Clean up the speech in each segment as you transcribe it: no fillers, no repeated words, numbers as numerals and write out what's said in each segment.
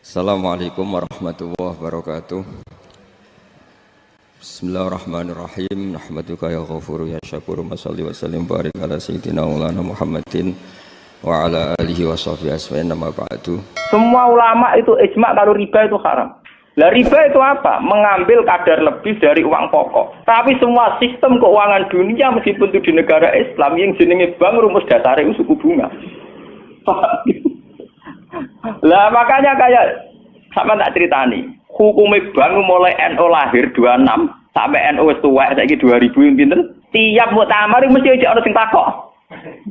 Assalamualaikum warahmatullahi wabarakatuh. Bismillahirrahmanirrahim. Nahmaduka ya ghafuru ya syakuru. Mashalli wa sallim barik ala sayyidina maulana Muhammadin wa ala alihi wa sahbihi asma'in nama ba'du. Semua ulama itu ijma kalau riba itu haram. Lah riba itu apa? Mengambil kadar lebih dari uang pokok. Tapi semua sistem keuangan dunia meskipun itu di negara Islam yang jenenge bank rumus dasar itu suku bunga. Lah makanya kayak sama tak ceritani. Hukumnya bank mulai NU lahir 26 sampai NU wis tuwek saiki 2000 pinten? Tiap muktamar mesti ana sing takok.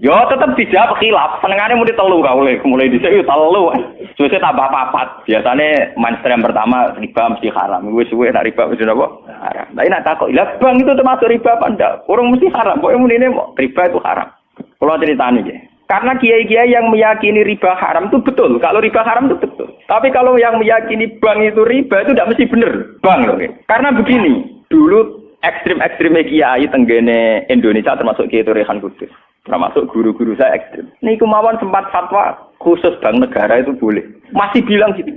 Yo tetep dijawab khilaf. Senengane muni telu ra oleh. Mulai dhisik yo telu. Suwe tambah papat. Biasane mainstream pertama riba mesti haram. Wis suwe nek riba wis napa? Haram. Tapi nek takok, "Lah bank itu termasuk riba apa ndak?" Urung mesti haram. Pokoke munine riba itu haram. Kalau ceritani nggih. Karena kiai-kiai yang meyakini riba haram itu betul. Kalau riba haram itu betul. Tapi kalau yang meyakini bank itu riba itu tidak mesti benar. Bank loh. Karena begini, dulu ekstrim-ekstrimnya kiai tenggene Indonesia termasuk Kiai Rehan Kudus. Termasuk guru-guru saya ekstrim. Ini kemauan sempat fatwa khusus bank negara itu boleh. Masih bilang gitu.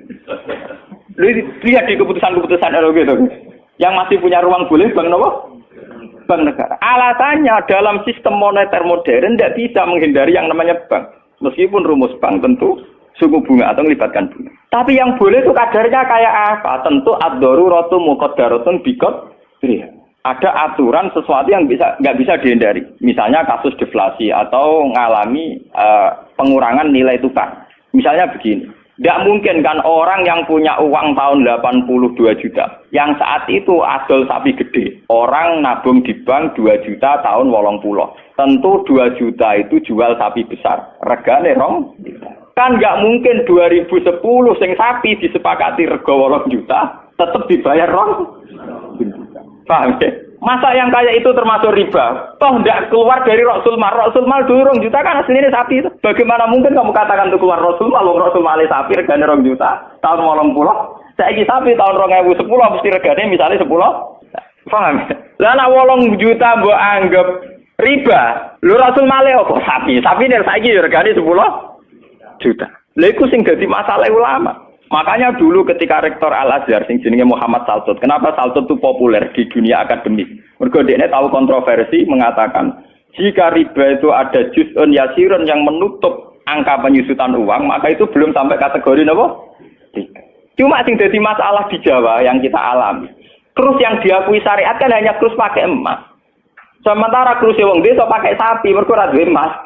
Lihat di keputusan-keputusan gitu. Yang masih punya ruang boleh bank apa? Bank negara. Alasannya dalam sistem moneter modern tidak bisa menghindari yang namanya bank. Meskipun rumus bank tentu suku bunga atau melibatkan bunga. Tapi yang boleh itu kadarnya kayak apa? Tentu ad-daruratu muqaddaratun biqadriha. Ada aturan sesuatu yang nggak bisa dihindari. Misalnya kasus deflasi atau mengalami pengurangan nilai tukar. Misalnya begini. Tidak mungkin kan orang yang punya uang tahun 82 juta. Yang saat itu adol sapi gede. Orang nabung di bank 2 juta tahun 80. Tentu 2 juta itu jual sapi besar. Regane rong. Kan nggak mungkin 2010 sing sapi disepakati rego 8 juta. Tetap dibayar rong. Paham ya? Masa yang kayak itu termasuk riba? Toh tidak keluar dari Rasul Mal. Rasul Mal dulu 2 juta kan aslinya sapi itu. Bagaimana mungkin kamu katakan itu keluar Rasul Mal? Rasul Mal sapi regane 2 juta tahun 80. Saiki sapi tahun 2010 mesti regane misalnya 10. Paham? Lah nek 8 juta mbok anggap riba. Lho Rasul Mal kok sapi? Sapi nek saiki regane 10 juta. Lha iku sing dadi masalah ulama. Makanya dulu ketika rektor Al-Azhar sing jenenge Muhammad Saltut, kenapa Saltut itu populer di dunia akademik? Mergo dekne tahu kontroversi mengatakan jika riba itu ada juz'un yasirun yang menutup angka penyusutan uang, maka itu belum sampai kategori napa? Cuma sing dadi masalah di Jawa yang kita alami. Krus yang diakui syariat kan hanya krus pakai emas. Sementara krus wong desa pakai sapi, mergo ora duwe emas.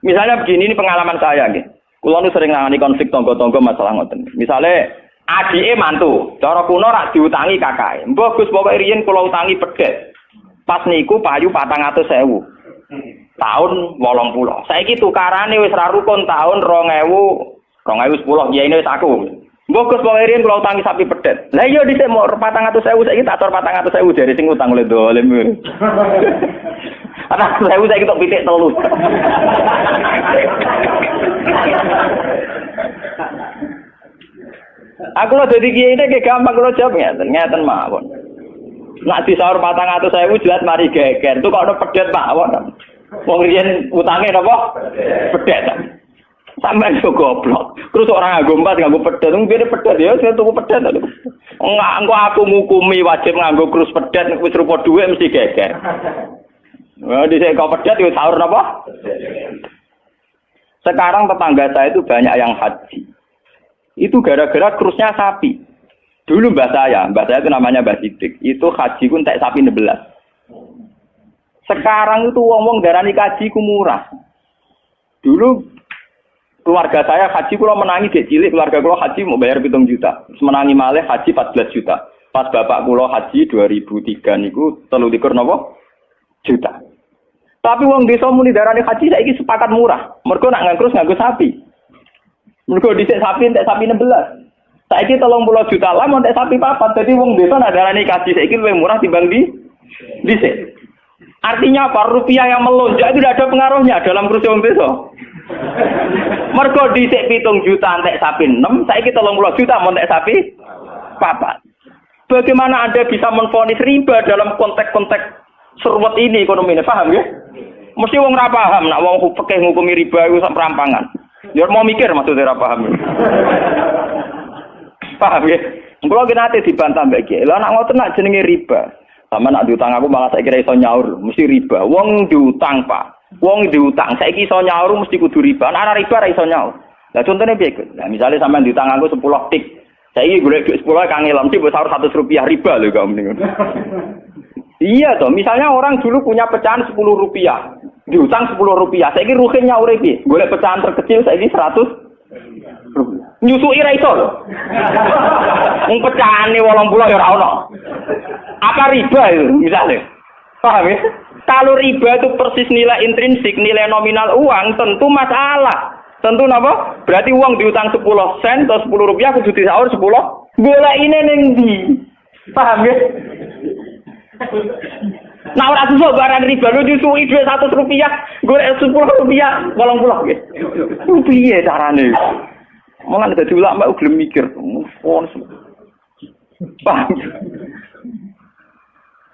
Misalnya begini, ini pengalaman saya nggih. Kulo nu sering nangani konflik tangga-tangga masalah ngoten. Misale adike mantu, cara kuno rak diutangi kakake. Mbah Gus pokoke riyen kula utangi pedhet. Pas niku payu 400.000. Tahun 80. Saiki tukarane wis ra rukun tahun 2010 kiyaine wis aku. Mbah Gus pokoke riyen kula utangi sapi pedhet. Lah iya dhisik mau 400.000 saiki tak atur 400.000 dari sing utang oleh dolim. Anak saya udah kita pitik telur. Aku lo jadi kiai ini kayak gampang lo jawab ngeten mawon. Nak disaur 400.000 jelas mari geger. Tuh kalau ada pedet mawon. Wong riyen utange napa? Pedet. Sampai yo goblok. Terus orang nganggo emas nganggo pedet, ngene pedet ya saya tuku pedet. Enggak, engko aku ngukumi wajib nganggo krus pedet wis rupa dhuwit mesti geger. Wah, di kau pedet itu sahur apa? Sekarang tetangga saya itu banyak yang haji. Itu gara-gara krusnya sapi. Dulu mbah saya itu namanya Mbah Sidik. Itu haji ku entek sapi 16. Sekarang itu wong-wong darani haji ku murah. Dulu keluarga saya haji kula menangi dek cilik, keluarga kula haji mau bayar 7 juta. Terus menangi malih haji 14 juta. Pas bapak kula haji 2003 niku 23 napa? Juta. Tapi wong desa muni darane haji saiki sepakat murah. Mergo nak nganggo sapi. Mergo dhisik sapi entek sapi 16. Saiki 30 juta lah entek sapi 4. Dadi wong desa nak darane haji saiki luwih murah timbang dhisik. Artinya apa? Rupiah yang melonjak itu tidak ada pengaruhnya dalam kursi wong desa. Mergo dhisik 7 juta entek sapi 6, saiki 30 juta entek sapi 4. Bagaimana Anda bisa menvonis riba dalam konteks-konteks serwet ini ekonominya, paham ya? Mesti wong ra paham, nak wong fikih ngukumi riba iku sak perampangan. Ya mau mikir maksudnya ra paham. Paham ya? Kulo ki nate dibantah mbek Kiai. Lah nek ngoten nak jenenge riba. Sama nak diutang aku malah saya kira iso nyaur, mesti riba. Wong diutang, Pak. Wong diutang, saiki iso nyaur mesti kudu riba. Nek ana riba ora iso nyaur. Lah contone piye, Gus? Lah misale sampean diutang aku 10 tik. Saiki golek duit 10 kang ngelem sih sahur 100 rupiah riba lho kok mending. Iya toh, misalnya orang dulu punya pecahan 10 rupiah. Diutang 10 rupiah. Saiki ruhin nyaure piye? Golek pecahan terkecil saiki 100 rupiah. Nyusui ra iso lho. Wong pecahane 80 ya ora ono. Apa riba itu misalnya? Paham ya? Kalau riba itu persis nilai intrinsik, nilai nominal uang, tentu masalah. Tentu napa? Berarti uang diutang 10 sen atau 10 rupiah kudu disaur 10. Golek ini ning ndi? Paham ya? Nah ora susah barang riba lu disuwi dhuwit 100 rupiah, golek 10 rupiah 80 nggih. Piye carane? Mulane dadi ulama gelem mikir. Paham?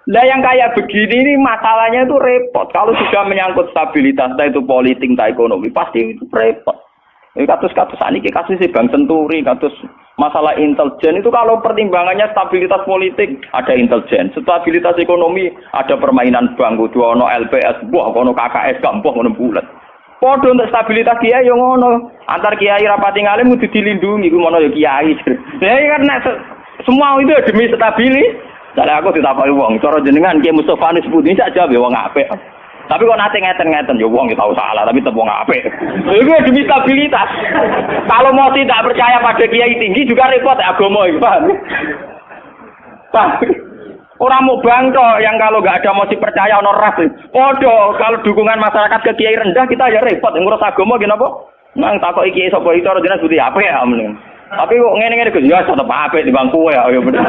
Lah yang kayak begini ini masalahnya itu repot. Kalau sudah menyangkut stabilitas, entah itu politik, entah ekonomi, pasti itu repot. Ini kasus-kasus ini kasus Bank Senturi, kasus masalah intelijen itu kalau pertimbangannya stabilitas politik ada intelijen, stabilitas ekonomi ada permainan bank, kudu ono LPS, buah ono KKS, gambuh ono bulat. Podo untuk stabilitas kiai yang ono antar kiai rapati ngalim kudu dilindungi, ku ono ya kiai. Ya karena semua itu demi stabilitas. Saya aku ditakoki wong, cara jenengan Ki Mustofa nis putih sak jawab ya wong apik. Tapi kok nate ngeten-ngeten ya wong tahu salah tapi tetep wong apik. Iku demi stabilitas. Kalau mau tidak percaya pada kiai tinggi juga repot agama iki, paham? Paham? Orang mau bangko yang kalau enggak ada mosi percaya ono ras. Podo kalau dukungan masyarakat ke kiai rendah kita ya repot ngurus agama gini apa? Nang takoki kiai sapa iki cara jenengan putih apik ya mending. Tapi kok ngene-ngene Gus ya tetep apik di bangku ya bener.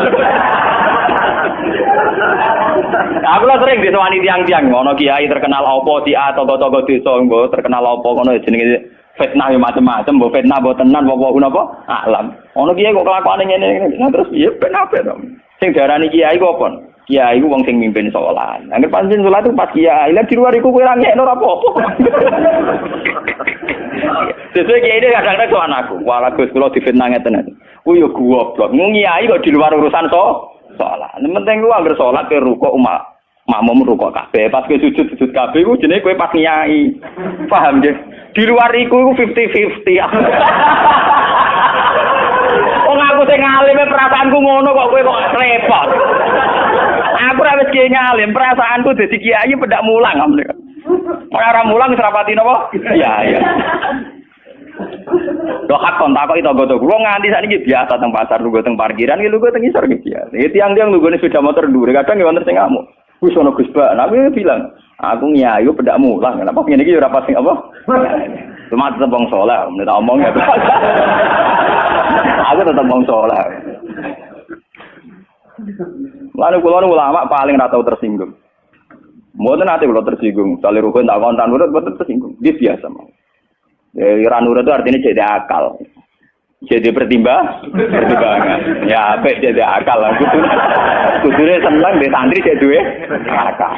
Aku lah sering disewani tiang-tiang ono kiai terkenal apa si A togo-togo desa nggo terkenal apa ngono jenenge fitnah ya macam-macam mbok fitnah mbok tenan apa napa alam. Ono kiai kok kelakuane ngene-ngene terus ya ben apik to. Sing diarani kiai kok apa? Kiai ku wong sing mimpin salat. Angger pancen salat itu pas kiai, lah di luar iku kowe ora ngekno ora apa-apa. Sesuai kiai ini kadang-kadang soal aku. Walah Gus kula difitnah ngeten. Ku yo goblok. Kiai kok di luar urusan salat. Penting ku anggere salat ke rukuk makmum rukuk kabeh. Pas ke sujud kabeh ku jenenge kowe pas nyai. Paham nggih? Di luar iku 50-50. Wong aku sing ngalime perasaanku ngono kok kowe kok repot. Aku ora wis kiai ngalim, perasaanku dadi kiai pendak mulang. Ora mulang wis rapati napa? Iya. Lho hak kontak kok itu kula nganti sakniki biasa teng pasar lungguh teng parkiran iki lungguh teng isor iki biasa. Iki tiang-tiang lunggune sepeda motor dhuwur kadang ya wonten sing ngamuk. Wis ono Gus Bak, aku bilang, aku nyayu pendak mulang. Kenapa ngene iki ora pas sing apa? Cuma tetep wong saleh, nek tak omong ya. Aku tetep wong saleh. Lalu kula ulama paling ora tau tersinggung. Mboten ate kula tersinggung, sale rukun tak kontan urut mboten tersinggung. Dia biasa mah. Ya nurut itu artinya jadi akal. Jadi pertimbangan. Ya apik jadi akal lah kudune seneng di santri jadi duwe akal.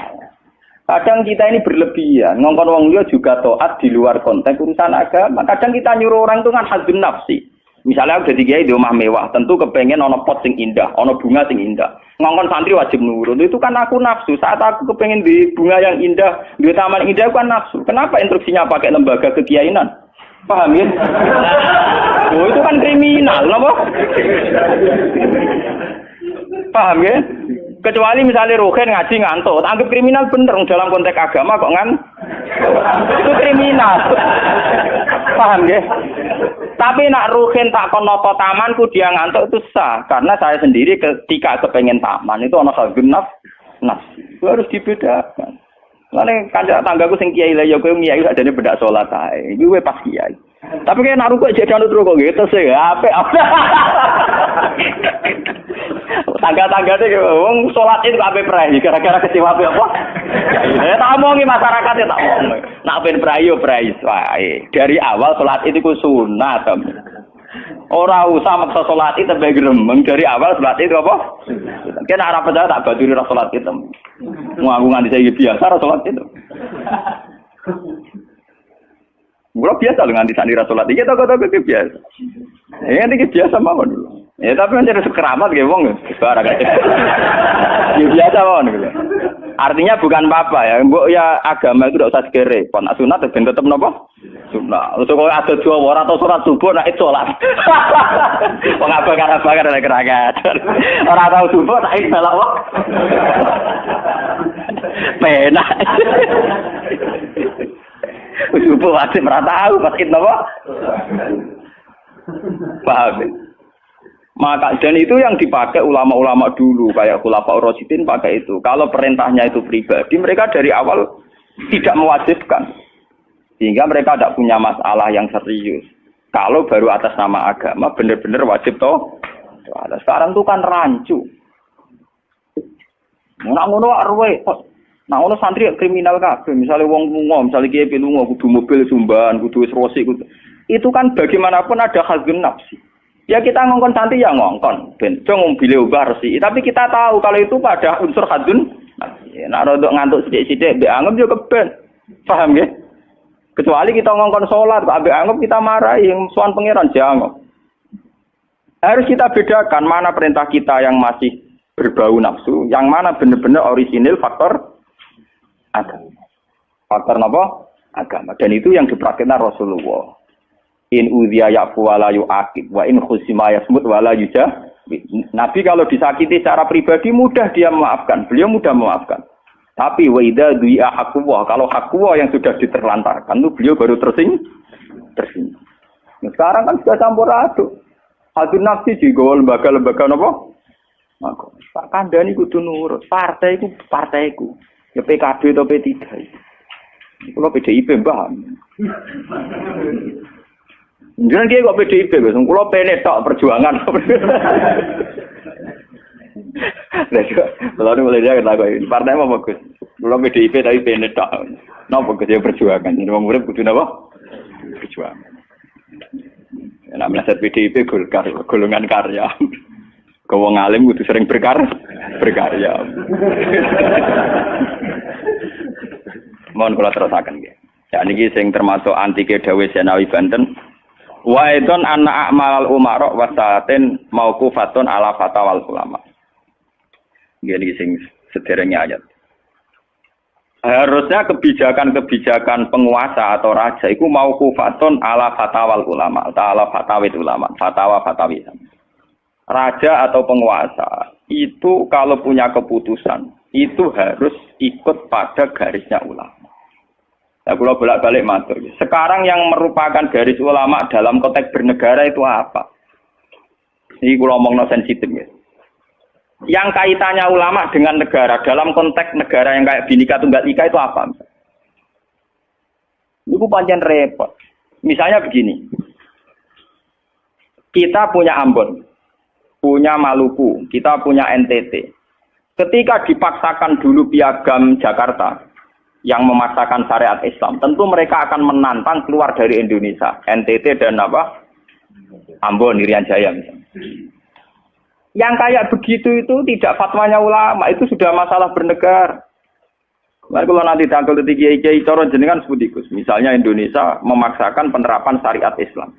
Kadang kita ini berlebihan, ngongkon wong liya juga taat di luar konteks urusan agama. Kadang kita nyuruh orang itu kan hadzun nafsi. Misalnya aku jadi kiai di rumah mewah, tentu kepengen ono pot sing indah, ono bunga sing indah. Ngongkon santri wajib nurut. Itu kan aku nafsu. Saat aku kepengen di bunga yang indah, di taman indah kan nafsu. Kenapa instruksinya pakai lembaga kekiainan? Paham ya? Oh, itu kan kriminal, apa? Paham ya? Kecuali misalnya Rohen ngaji ngantuk, anggap kriminal bener dalam konteks agama kok itu kriminal. Paham ya? Tapi nak Rohen tak konoto tamanku dia ngantuk itu sah, karena saya sendiri ketika kepengen taman itu ono hadzun nafsi. Itu harus dibedakan. Lane kanca tanggaku sing kiai lha ya kowe kiai sakjane bedak salat ae. Iki kowe pas kiai. Tapi kaya nak rukuk jek anut rukuk gitu sih apik. Tangga-tanggane wong salat itu apik prei gara-gara kecewa apa? Ya tak omongi masyarakat tak omong. Nak ben prei yo prei wae. Dari awal salat itu ku sunat. Ora usah maksa salat itu tambah gremeng dari awal salat itu apa? Kena ora percaya tak baduri ra salat itu. Mau aku nganti saya biasa ra salat itu. Gua biasa dengan nganti sani ra salat iki tok biasa. Ini biasa mawon dulu. Ya tapi kan jadi keramat gitu wong barang aja. Ya biasa wong gitu. Artinya bukan apa-apa ya. Mbok ya agama itu tidak usah segere. Kon sunat ben tetep napa? Sunat. Terus kok ada dua ora atau surat subuh nek salat. Wong bakar nek keragat. Ora tau subuh nek salat wong. Penak. Subuh wajib ora tau pas napa? Paham. Maka dan itu yang dipakai ulama-ulama dulu kayak Khulafaur Rasyidin pakai itu. Kalau perintahnya itu pribadi, mereka dari awal tidak mewajibkan. Sehingga mereka tidak punya masalah yang serius. Kalau baru atas nama agama benar-benar wajib toh. Sekarang tuh kan rancu. Nak ngono arwe, nak ngono santri kriminal kabeh. Misalnya wong lunga, misalnya kiye lunga kudu mobil sumban, kudu wis rosi kudu. Itu kan bagaimanapun ada khazun nafsi. Ya kita ngongkon santri ya ngongkon, ben mobil ubah resi. Tapi kita tahu kalau itu pada unsur khazun nafsi. Nak rodok ngantuk sithik-sithik mbek anggap yo keben. Paham ya? Kecuali kita ngongkon salat, mbek anggap kita marahi yang suan pangeran jangan. Harus kita bedakan mana perintah kita yang masih berbau nafsu, yang mana benar-benar orisinil faktor agama. Faktor apa? Agama. Dan itu yang dipraktikkan Rasulullah. In udhiya ya'fu wa la yu'aqib wa in khusima yasmut wa la yujah. Nabi kalau disakiti secara pribadi mudah dia memaafkan. Beliau mudah memaafkan. Tapi wa idza du'a haqqullah, kalau haqqullah yang sudah diterlantarkan itu beliau baru tersinggung. Nah, sekarang kan sudah campur aduk. Hadun nafsi juga lembaga-lembaga apa? Maka Pak Kandani kudu nurut. Partaiku. Ya PKB atau P3. Kalau PDIP mbah. Jangan dia kok PDIP, guys. Kalau PNS tak perjuangan. Lalu mulai dia kata ini partai apa bagus? Kalau PDIP tapi PNS tak. Nah bagus dia perjuangan. Ini orang murid kudu apa? Perjuangan. Nak melihat PDIP golongan karya. Kau ngalim kudu sering berkarya. Mohon kula terusaken nggih. Ya niki sing termasuk antike Dawe Senawi Banten. Wa idon anna a'malal umara wa sa'atin mauqufatun ala fatawal ulama. Nggih sing sederenge ayat. Harusnya kebijakan-kebijakan penguasa atau raja itu mauqufatun ala fatawal ulama, ala fatawid ulama, fatwa-fatawi. Raja atau penguasa itu kalau punya keputusan itu harus ikut pada garisnya ulama. Nah, kalau bolak-balik matur. Sekarang yang merupakan garis ulama dalam konteks bernegara itu apa? Ini kalau ngomong sensitif ya. Yang kaitannya ulama dengan negara dalam konteks negara yang kayak Bhinneka Tunggal Ika itu apa? Itu pancen repot. Misalnya begini. Kita punya Ambon, punya Maluku, kita punya NTT. Ketika dipaksakan dulu piagam Jakarta yang memaksakan syariat Islam, tentu mereka akan menantang keluar dari Indonesia, NTT dan apa? Ambon, Irian Jaya misalnya. Yang kayak begitu itu tidak fatwanya ulama, itu sudah masalah bernegara. Mari kalau nanti tanggal kiai-kiai cara jenengan sebutikus, misalnya Indonesia memaksakan penerapan syariat Islam.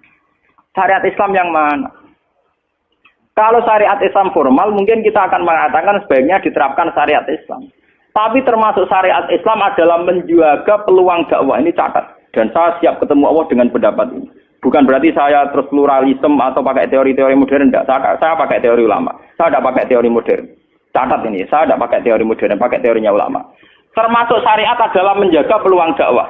Syariat Islam yang mana? Kalau syariat Islam formal, mungkin kita akan mengatakan sebaiknya diterapkan syariat Islam. Tapi termasuk syariat Islam adalah menjaga peluang dakwah. Ini catat. Dan saya siap ketemu Allah dengan pendapat ini. Bukan berarti saya terus pluralisme atau pakai teori-teori modern. Tidak. Saya pakai teori ulama. Saya tidak pakai teori modern. Catat ini. Saya tidak pakai teori modern. Pakai teorinya ulama. Termasuk syariat adalah menjaga peluang dakwah.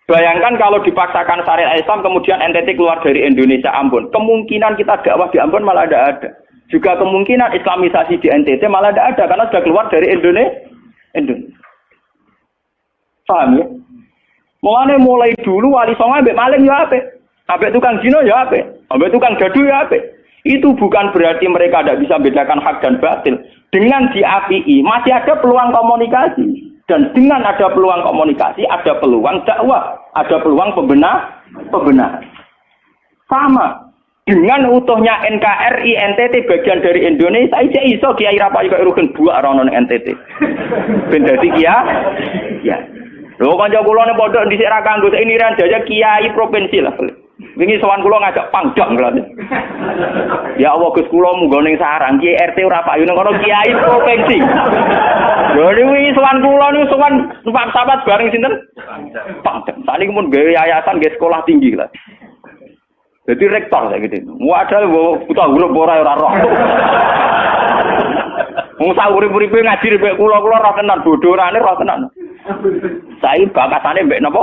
Bayangkan kalau dipaksakan syariat Islam kemudian NTT keluar dari Indonesia Ambon. Kemungkinan kita dakwah di Ambon malah tidak ada. Juga kemungkinan Islamisasi di NTT malah tidak ada karena sudah keluar dari Indonesia. Paham ya? Mulai dulu wali songo ambek maling ya apik. Ambek tukang zina ya apik. Ambek tukang gaduh ya apik. Itu bukan berarti mereka tidak bisa membedakan hak dan batil. Dengan diapii masih ada peluang komunikasi. Dan dengan ada peluang komunikasi, ada peluang dakwah, ada peluang pembenahan. Sama. Dengan utuhnya NKRI NTT bagian dari Indonesia, saya iso Kiai Rapayu kok rugen buak rono NTT. Ben dadi kiai. Ya. Lho kanca kula nek pondok dhisik ra kanggo ini Irian Jaya kiai provinsi lah. Wingi sowan kula ngajak pangdam kula. Ya Allah Gus kula munggo ning sarang Kiai RT ora payu ning kono Kiai provinsi. Lho niku sowan kula niku sowan numpak sahabat bareng sinten? Pangdam. Sakniki mun gawe yayasan nggih sekolah tinggi lah. Jadi rektor saya gitu. Wadah buta huruf ora roh. Wong sak urip-uripe ngaji mbek kula roh tenan bodorane roh tenan. Saya bakatane mbek napa?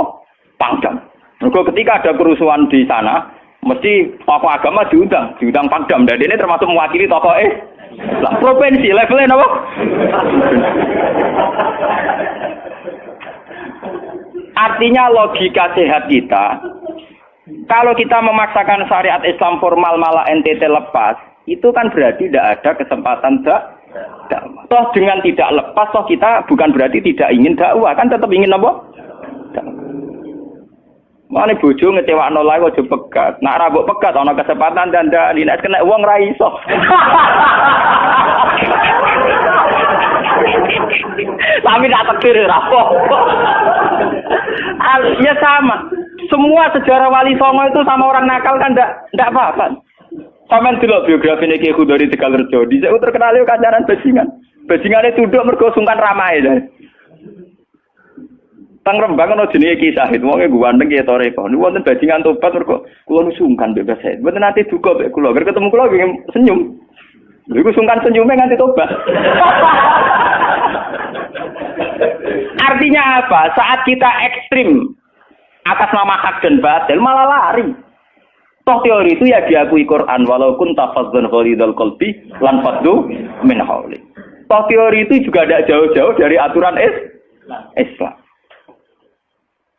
Pangdam. Mergo ketika ada kerusuhan di sana, mesti tokoh agama diundang Pangdam. Dan ini termasuk mewakili tokoh lah provinsi levelnya napa? Artinya logika sehat kita, kalau kita memaksakan syariat Islam formal malah NTT lepas, itu kan berarti tidak ada kesempatan dakwah. Toh dengan tidak lepas, toh kita bukan berarti tidak ingin dakwah, kan tetap ingin apa? Mane bojo ngecewakno lae aja pegat. Nak ra mbok pegat ana kesempatan dandani nek kena wong ra iso. Tapi tak takdir ra ya sama. Semua sejarah Wali Songo itu sama orang nakal kan ndak apa-apa. Sampeyan delok biografi Ki Khudori Tegalrejo, dhisik terkenal yo kancanan bajingan. Bajingane tunduk mergo sungkan ramae. Tang Rembang ana jenenge Ki Sahid, wonge ganteng Ki Toreko. Niku wonten bajingan tobat mergo kula nu sungkan bebas Sahid. Mboten nate duka mek kula, ger ketemu kula nggih senyum. Niku sungkan senyume nganti tobat. Artinya apa? Saat kita ekstrim atas nama hak dan batil malah lari. Toh teori itu ya diakui Quran walaupun tafazzan ghalidul qalbi lan faddu min hauli. Toh teori itu juga tidak jauh-jauh dari aturan Islam.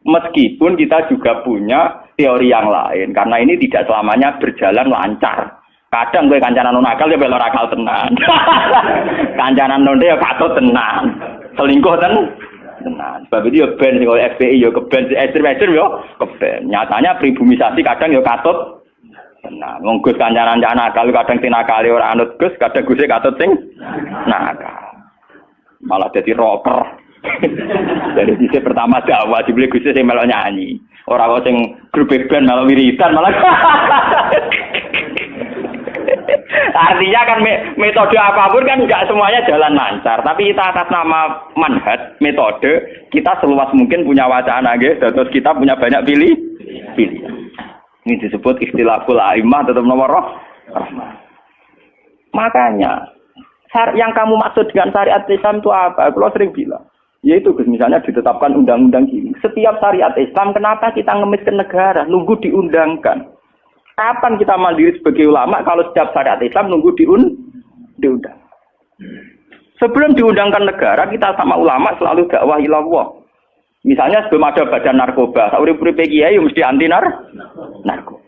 Meskipun kita juga punya teori yang lain, karena ini tidak selamanya berjalan lancar. Kadang gue kancanan non akal ya belok akal tenan. Kancanan non ya katut tenan. Selingkuh tenan. Sebab itu ya ben kalau FPI ya keben ekstrem ya keben. Nyatanya pribumisasi kadang ya katut tenan. Wong Gus kancanan nakal kadang tinakali ora anut Gus, kadang Gus katut sing nakal. Malah jadi rocker. Dari sisi pertama dakwah dibeli Gus sing melok nyanyi. Ora kok sing grup band melok wiridan malah. Artinya kan metode apapun kan enggak semuanya jalan lancar, tapi kita atas nama manhaj, metode, kita seluas mungkin punya wacana nggih, terus kita punya banyak pilihan. Ini disebut ikhtilaful a'immah tetap nomor rahmah. Makanya yang kamu maksud dengan syariat Islam itu apa? Kalau sering bilang yaitu misalnya ditetapkan undang-undang gini. Setiap syariat Islam kenapa kita ngemis ke negara, nunggu diundangkan? Kapan kita mandiri sebagai ulama kalau setiap syariat Islam nunggu diundang? Sebelum diundangkan negara, kita sama ulama selalu dakwah ilallah. Misalnya sebelum ada badan narkoba, urip-uripe kiai mesti anti narkoba.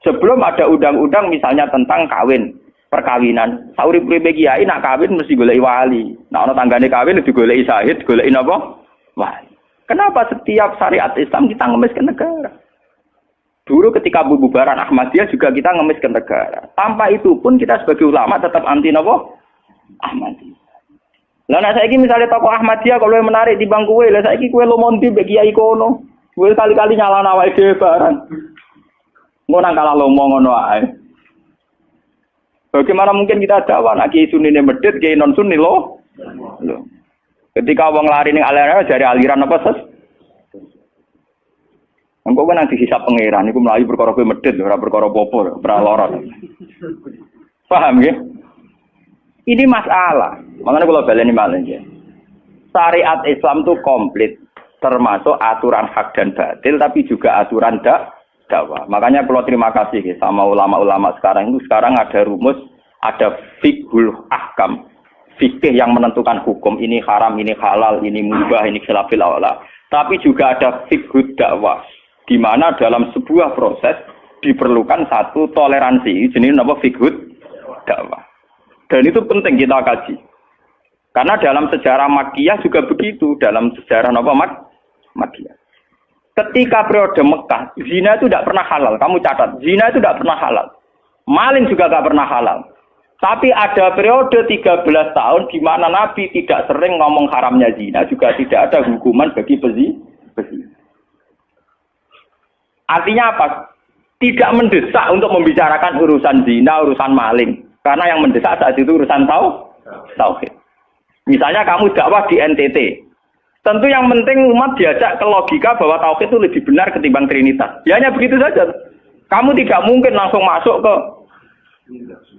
Sebelum ada undang-undang misalnya tentang kawin, perkawinan, urip-uripe kiai nak kawin mesti goleki wali. Nah ana tanggane kawin digoleki syahid, goleki napa? Wali. Kenapa setiap syariat Islam kita ngemis ke negara? Dulu ketika bubaran Ahmadiyah juga kita ngemis ke negara. Tanpa itu pun kita sebagai ulama tetap anti napa? Ahmadiyah. Lah nek saiki misalnya tokoh Ahmadiyah kalau menarik di bangku kowe, lah saiki kowe lomonti mbek kiai kono. Kowe kali-kali nyalahno awake dhewe barang. Ngono nang kalah lomo ngono ae. Bagaimana mungkin kita dakwah nek kiai sunni medhit, kiai non sunni loh. Ketika wong lari ning aliran dari aliran apa ses? Engko kan nanti hisab pangeran iku mlayu perkara kowe medhit ora perkara apa-apa, ora lara. Paham ya? Ini masalah. Makanya kalau baleni malih ya. Syariat Islam itu komplit, termasuk aturan hak dan batil tapi juga aturan dakwah. Makanya kalau terima kasih ya, sama ulama-ulama sekarang itu sekarang ada rumus, ada fiqhul ahkam. Fikih yang menentukan hukum ini haram, ini halal, ini mubah, ini khilafil aula. Tapi juga ada fiqhud dakwah. Di mana dalam sebuah proses diperlukan satu toleransi, jenis nama fiqhud dakwah. Dan itu penting kita kaji. Karena dalam sejarah Makkiyah juga begitu, dalam sejarah nama Makkiyah. Ketika periode Mekah, zina itu tidak pernah halal. Kamu catat, zina itu tidak pernah halal. Maling juga tidak pernah halal. Tapi ada periode 13 tahun di mana Nabi tidak sering ngomong haramnya zina, juga tidak ada hukuman bagi pezina. Artinya apa? tidak mendesak untuk membicarakan urusan zina, urusan maling. Karena yang mendesak saat itu urusan tauhid. Misalnya kamu dakwah di NTT. Tentu yang penting umat diajak ke logika bahwa tauhid itu lebih benar ketimbang trinitas. Ya hanya begitu saja. Kamu tidak mungkin langsung masuk ke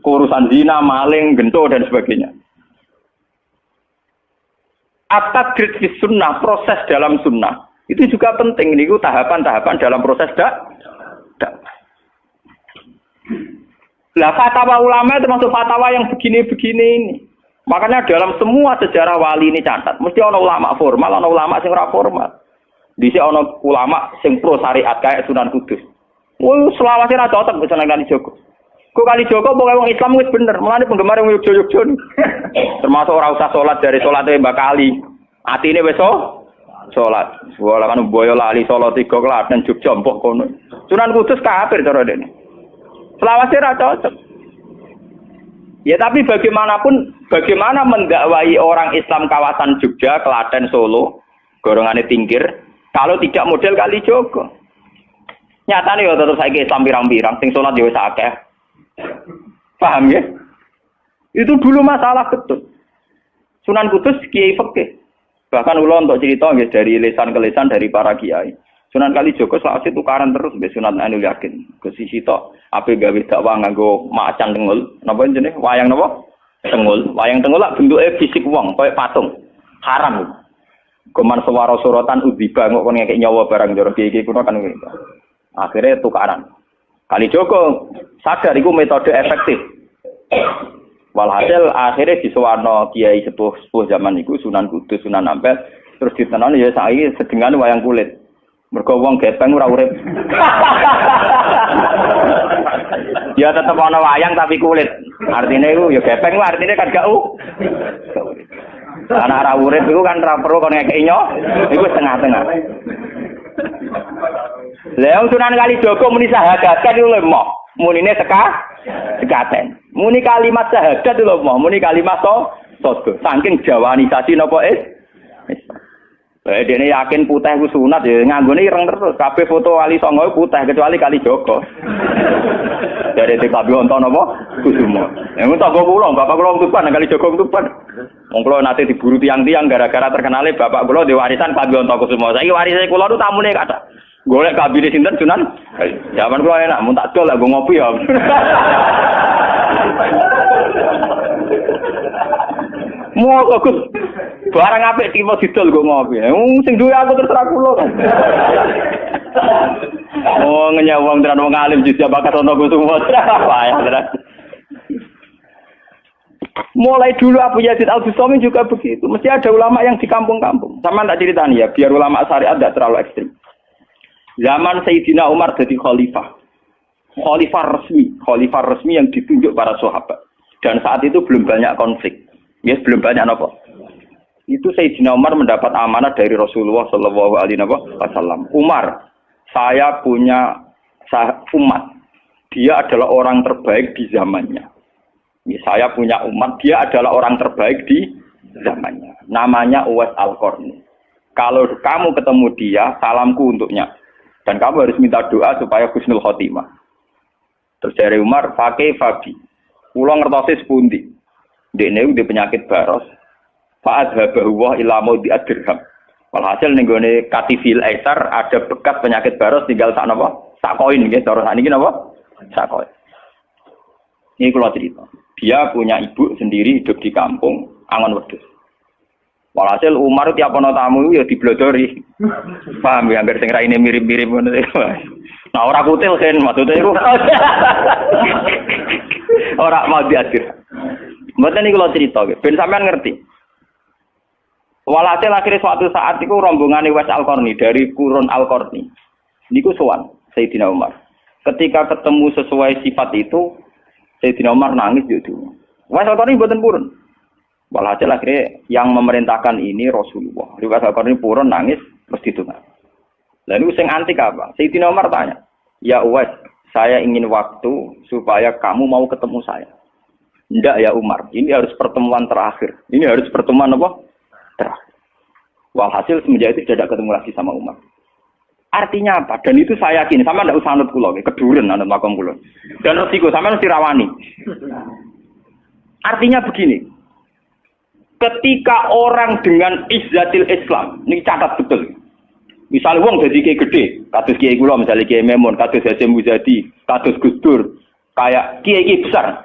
urusan zina, maling, gento dan sebagainya. At-tadrid fi sunnah, proses dalam sunnah. Itu juga penting. Ini tahapan-tahapan dalam proses Lah fatwa ulama termasuk fatwa yang begini-begini ini. Makanya dalam semua sejarah wali ini catat, mesti ana ulama formal, ana ulama sing ora formal. Dhisik ana ulama sing pro syariat kayak Sunan Kudus. Selawase ra cocok bisa nang Kalijogo. Kok Kalijogo pokoke wong Islam wis bener, mulane penggemar wong Yogyo-Yogyo. Termasuk ora usah salat dari salate Mbak Kali. Atine wis salat. Wala kan boyo lali salat 3 klaten Jogja mbok kono. Sunan Kudus kafir cara dene. Selawase ra cocok. Ya tapi bagaimanapun, bagaimana mendakwai orang Islam kawasan Jogja, Klaten, Solo, golongane tingkir, kalau tidak model Kalijogo. Nyatane ya tetep saiki Islam pirang-pirang, sing salat ya wis akeh. Paham ya? Itu dulu masalah betul. Sunan Kudus kiai fikih. Bahkan kula untuk cerita nggih dari lisan ke lisan dari para kiai. Sunan Kalijogo selawase tukaran terus mbek Sunan Ainul Yakin. Ke sisi tok ape gawe dakwah nganggo macan tengul. Napa jenenge? Wayang napa? Tengul. Wayang tengul lak bentuke fisik wong, koyo patung. Haram. Goman swara sorotan udziba kok kon ngekek nyawa barang jero kiai kuno kan gitu. Akhirnya tukaran. Kalijogo sadar iku metode efektif. Walhasil akhirnya disuwarno kiai sepuh zaman iku Sunan Kudus, Sunan Ampel, terus ditenoni ya saiki sedengane wayang kulit. Mergo wong gepeng ora urip. Ya tetep ana wayang tapi kulit. Artine iku ya gepeng wae artine kan gak Anak ora urip iku kan ora perlu kon ngekeki nyo, iku setengah-tengah. Lah Sunan Kalijogo muni syahadat kan iku lemah. Munine sekaten. Muni kalimat syahadat lho mah, muni kalimat sodo. Saking jawanisasi napa dene yakin putih ku sunat ya nganggone ireng terus. Kabeh foto wali songo putih kecuali Kalijogo. Dari TKB wonten napa? Kusumo. Yang tangga kula, bapak kula Tuban Kalijogo Tuban. Wong kula nate diburu tiang-tiang gara-gara terkenale bapak kula di warisan Kabeh Kusumo. Saiki warise kula nu tamune kathah. Golek kabine sinten Sunan? Zaman kula enak mun tak dol lek ngopi ya. Mau Gus. Barang apik tiba didol kok ngopi. Sing duwe aku terserah kula kan. Oh ngenyek wong tenan wong alim juga bakat ono Kusumo. Payah tenan. Mulai dulu Abu Yazid Al-Bustami juga begitu. Mesti ada ulama yang di kampung-kampung. Sama tak ceritani ya, biar ulama syariat tidak terlalu ekstrim. Zaman Sayyidina Umar jadi khalifah. Khalifah resmi yang ditunjuk para sahabat. Dan saat itu belum banyak konflik. Ya, belum banyak apa. Itu Sayyidina Umar mendapat amanah dari Rasulullah sallallahu alaihi wasallam. Umar, saya punya umat. Dia adalah orang terbaik di zamannya. Ya, saya punya umat, dia adalah orang terbaik di zamannya. Namanya Uwais Al-Qarni. Kalau kamu ketemu dia, salamku untuknya. Dan kamu harus minta doa supaya husnul khotimah. Terus dari Umar, pakai Fabi. Kula ngertosi sepundi. Dekne udah penyakit baros. Fa'adhabahu wa ila maudi ad-dirham. Walhasil ning gone Katifil Aisar ada bekas penyakit baros tinggal sak napa? Sak koin nggih, cara sakniki napa? Sak koin. Ini kula cerita. Dia punya ibu sendiri hidup di kampung Angon Wedhus. Walhasil Umar tiap ana tamu ya diblodori. Paham ya, hampir sing raine mirip-mirip ngono. Nah ora kutil kan maksudnya iku. Ora mau diadir. Mboten iki kula cerita nggih, ben sampean ngerti. Walhasil akhirnya suatu saat iku rombongan Uwais Al-Qarni dari Qurun Al-Qarni. Niku sowan Sayyidina Umar. Ketika ketemu sesuai sifat itu, Sayyidina Umar nangis gitu. Uwais Al-Qarni mboten purun. Walhasil akhirnya yang memerintahkan ini Rasulullah. Uwais Al-Qarni purun nangis mesti donga. Lalu sing antik apa? Sayyidina Umar tanya, "Ya Uwais, saya ingin waktu supaya kamu mau ketemu saya." "Ndak ya Umar, ini harus pertemuan terakhir. Ini harus pertemuan apa? Terakhir." Walhasil semenjak itu tidak ketemu lagi sama Umar. Artinya apa? Dan itu saya yakin, sama ndak usah anut kula, keduren anut makom kula. Dan resiko sama mesti rawani. Artinya begini. Ketika orang dengan izzatil Islam, ini catat betul. Misalnya wong dadi kiai gede, kados kiai kula misalnya Kiai Memun, kados Hasyim Muzadi, kados Gus Dur, kayak kiai besar.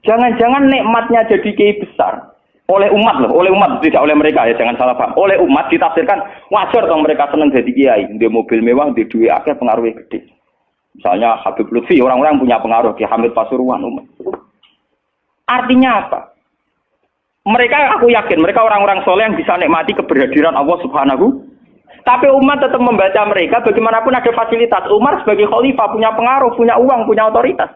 Jangan-jangan nikmatnya jadi kiai besar oleh umat loh, oleh umat tidak oleh mereka ya, jangan salah paham. Oleh umat ditafsirkan wajar dong mereka senang jadi kiai, di mobil mewah, di duit akeh pengaruhnya gede. Misalnya Habib Lutfi, orang-orang punya pengaruh, Ki Hamid Pasuruan umat. Artinya apa? Mereka, aku yakin mereka orang-orang soleh yang bisa nikmati keberhadiran Allah Subhanahu. Tapi umat tetap membaca mereka, bagaimanapun ada fasilitas. Umar sebagai khalifah punya pengaruh, punya uang, punya otoritas.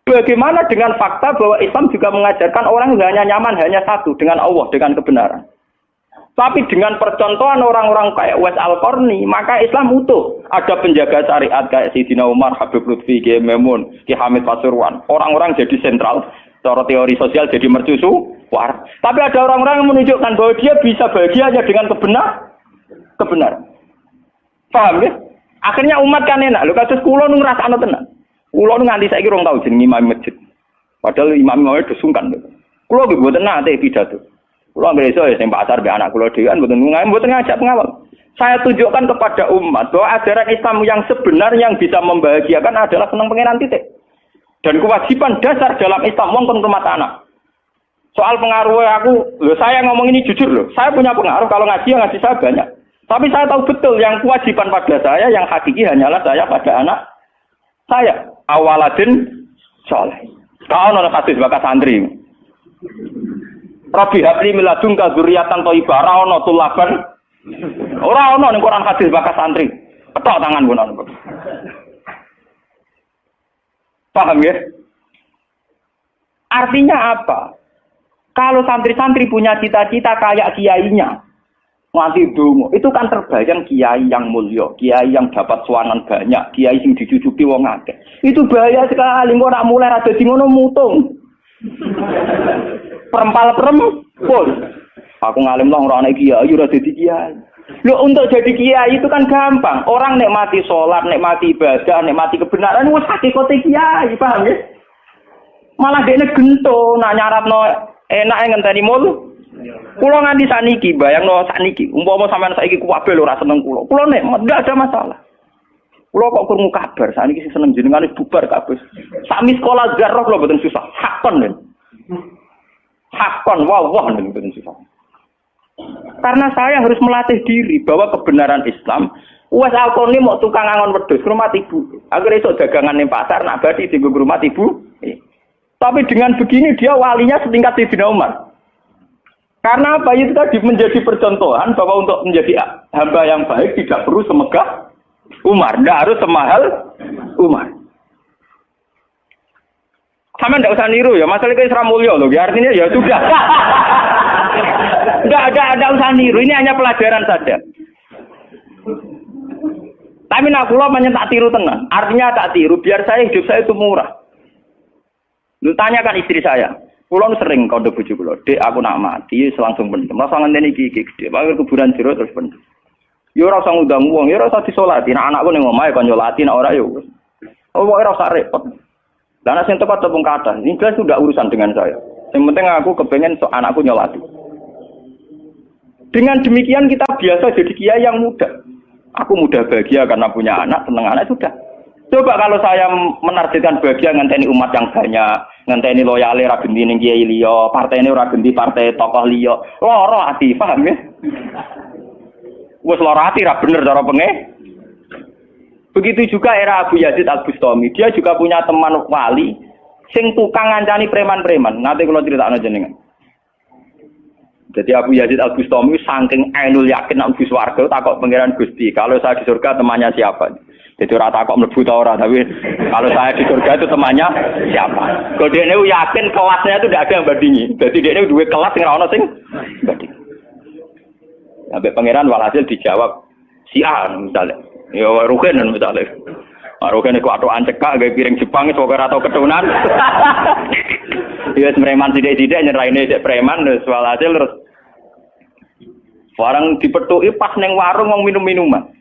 Bagaimana dengan fakta bahwa Islam juga mengajarkan orang hanya nyaman hanya satu, dengan Allah, dengan kebenaran. Tapi dengan percontohan orang-orang kayak Uwais Al-Qarni, maka Islam utuh. Ada penjaga syariat kayak Sayyidina Umar, Habib Lutfi, Kiai Memun, Ki Hamid Pasuruan. Orang-orang jadi sentral, cara teori sosial jadi mercusu. Tapi ada orang-orang yang menunjukkan bahwa dia bisa bahagia hanya dengan kebenaran. Paham ya? Akhirnya umat kan enak. Lho kados kula nu ngrasakno tenan. Kula nu nganti saiki rong tau jeneng imam masjid. Padahal imam-imam itu sungkan. Kula nggih mboten nate pidato. Kula nggih iso ya sing pasar be anak kula dhewe mboten ngajak pengawal. Saya tunjukkan kepada umat bahwa ajaran Islam yang sebenar yang bisa membahagiakan adalah senang pangeran titik. Dan kewajiban dasar dalam Islam wong kon rumah anak. Soal pengaruh aku, saya ngomong ini jujur loh. Saya punya pengaruh kalau ngaji saya banyak. Tapi saya tahu betul yang kewajiban pada saya, yang hakiki hanyalah saya pada anak saya. Awaladin soleh. Kau nolak hadis bakas santri. Rabbi habli miladunka dzurriatan thayyibah ra ono tulaban. Ora ono ning Quran hadis bakas santri. Ketok tangan ngono. Paham ya? Artinya apa? Kalau santri-santri punya cita-cita kayak kiainya, mati dungo, itu kan terbayang kiai yang mulia, kiai yang dapat suanan banyak, kiai yang dijujuki wong akeh. Itu bahaya sekali, kok nak mulai rada di ngono mutung. Perempal-perempul. Aku ngalim lah ora ana kiai, ora dadi kiai. Loh, untuk jadi kiai itu kan gampang. Orang nikmati sholat, nikmati ibadah, nikmati kebenaran, wis hakikate kiai, paham ya? Malah dekne gento nak nyaratno enak ngenteni mul. Kula nganti sakniki bayangno sakniki, umpama sampean saiki kuwabe lho ora seneng kula. Kula nek ndak ada masalah. Kula kok krungu kabar sakniki sing seneng jenengane bubar kabeh. Sami sekolah zarah kula mboten susah. Hakon lho. Hakon wah mboten susah. Karena saya harus melatih diri bahwa kebenaran Islam Uwais Al-Qarni mau tukang angon wedhus rumah ibu. Akhirnya esuk dagangan ning pasar nak badi dienggo rumah ibu. Tapi dengan begini dia walinya setingkat Sayyidina Umar. Karena apa? Itu tadi menjadi percontohan bahwa untuk menjadi hamba yang baik tidak perlu semegah Umar, tidak harus semahal Umar. Sama tidak usah niru ya, masalah itu Isra Mulya loh, ya artinya ya sudah. Tidak usah niru, ini hanya pelajaran saja. Tapi nak kula pancen tak tiru tenan. Artinya tak tiru biar saya hidup saya itu murah. Lu tanyakan istri saya, kula sering kode bojo kula, "Dek, aku nak mati langsung pendem. Rasa ngenteni iki gede, panggil kuburan jero terus pendem." Ya ora usah ngundang wong, ya ora usah disolati. Nek anakku ning omahe kon nyolati, nek ora ya wis. Oh, ora usah repot. Lah nek sing tepat tepung kathah, ini jelas sudah urusan dengan saya. Yang penting aku kepengen anakku nyolati. Dengan demikian kita biasa jadi kiai yang muda. Aku mudah bahagia karena punya anak, seneng anak sudah. Coba kalau saya menargetkan bahagia ngenteni umat yang banyak, ngenteni loyale ra genti ning kiai liya, partene ora genti partai tokoh liya. Lara ati, paham ya? Wes lara ati ra bener cara penge. Begitu juga era Abu Yazid Al-Bustami, dia juga punya teman wali sing tukang ngancani preman-preman. Nanti kalau critakno jenengan. Jadi Abu Yazid Al-Bustami saking ainul yakin nang bus warga takok pangeran Gusti, kalau saya di surga temannya siapa? Jadi ora takok mlebu ta ora, tapi kalau saya di surga itu temannya siapa? Kalau dia ini yakin kelasnya itu tidak ada yang bandingi. Jadi dia ini dua kelas yang ora ono sing banding. Sampai pangeran walhasil dijawab si A misalnya. Ya Ruken misalnya. Ruken iku atokan cekak gawe piring Jepang iso ora tau ketunan. Ya preman sithik-sithik nyeraine sik preman terus walhasil terus barang dipethuki pas ning warung wong minum-minuman.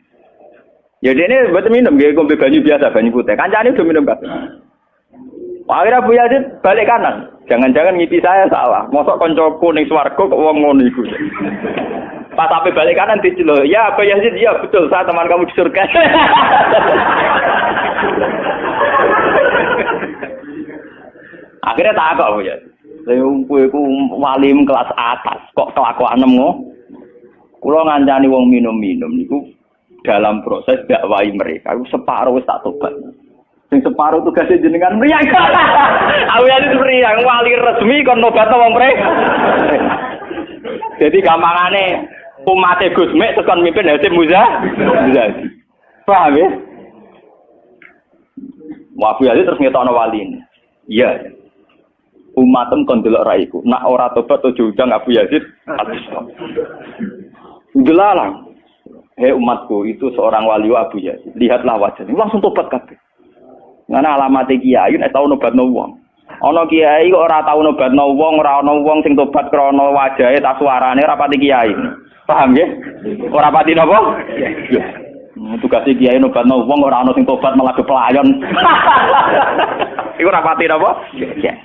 Ya dene mboten minum nggih ngombe banyu biasa, banyu putih. Kancane udah minum kabeh. Akhirnya Abu Yazid balik kanan. Jangan-jangan ngipi saya salah. Mosok koncoku ning swarga kok wong ngono iku. Pas sampai balik kanan diceluk, "Ya Abu Yazid, iya betul, saya teman kamu di surga." Akhirnya tak kok ya. Kowe iku walim kelas atas, kok kelakuanem ngono. Kula ngancani wong minum-minum niku dalam proses dakwai mereka, aku separuh wis tak tobat. Sing separuh tugasnya jenengan mriyang. Awalane mriyang wali resmi kon nobatno wong mriyang. Jadi gampangane umat Gus Mek tekan mimpin Hasyim Muzadi. Paham ya? Wabu Yazid terus ngetokno wali ini. Iya. Umatem kon delok raiku. Nak ora tobat aja undang Abu Yazid. Delalang. Hei umatku, itu seorang wali Abu Yazid. Lihatlah wajahnya. Langsung tobat kabeh. Ngene alamate kiai nek tau nobatno wong. Ana kiai kok ora tau nobatno wong, ora ana wong sing tobat krana wajahe ta suarane ora pati kiai. Paham nggih? Ora pati napa? Iya. Tugas kiai nobatno wong ora ana sing tobat malah pelayon. Iku ora pati napa? Iya.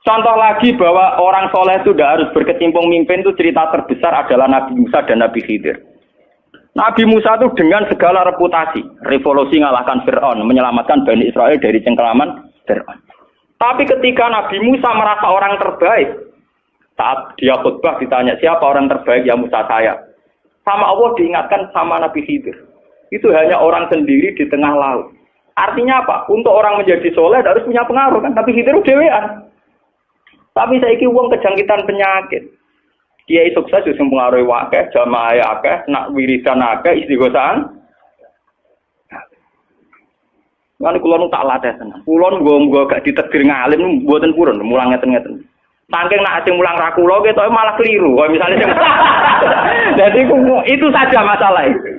Contoh lagi bahwa orang soleh itu tidak harus berkecimpung mimpin itu cerita terbesar adalah Nabi Musa dan Nabi Khidir. Nabi Musa itu dengan segala reputasi, revolusi ngalahkan Fir'aun, menyelamatkan Bani Israel dari cengkeraman Fir'aun. Tapi ketika Nabi Musa merasa orang terbaik, saat dia khutbah ditanya siapa orang terbaik, ya Musa saya. Sama Allah diingatkan sama Nabi Khidir. Itu hanya orang sendiri di tengah laut. Artinya apa? Untuk orang menjadi soleh harus punya pengaruh kan. Nabi Khidir dewean. Tapi saiki wong kejangkitan penyakit. Kiai sukses wis mempengaruhi akeh, jamaah akeh, nak wiridan akeh, istighosaan. Lan kula nu tak latih tenan. Kula nggo gak ditegur ngalim mboten purun, mulang ngeten-ngeten. Saking nak sing mulang ra kula ketoke malah keliru. Kaya misale sing Jadi itu saja masalah itu.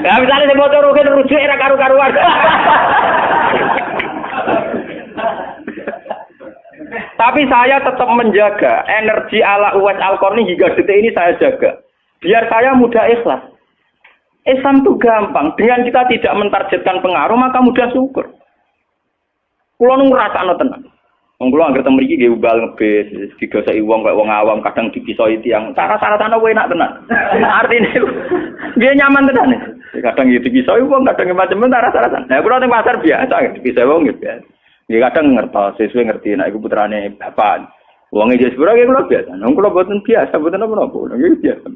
Ya misalnya sing motor rujuk era karu-karuan. Tapi saya tetap menjaga energi ala Uwais Al-Qarni hingga detik ini saya jaga. Biar saya mudah ikhlas. Islam itu gampang. Dengan kita tidak mentargetkan pengaruh, maka mudah syukur. Kulo nu ngrasakno tenan. Wong kulo anggere teng mriki nggih ubal ngebis, didoseki wong kaya wong awam kadang dipisoi tiyang. Cara-carane kowe enak tenan. Artine dia nyaman tenan. Kadang dipisoi wong, kadang macam-macam cara-carane. Nah, kulo teng pasar biasa dipisoi wong nggih biasa. Ya kadang ngertos, sesuai ngerti nek iku putrane bapak. Wonge jes pura kula biasa. Nang kula boten biasa, boten apa-apa. Nggih biasa.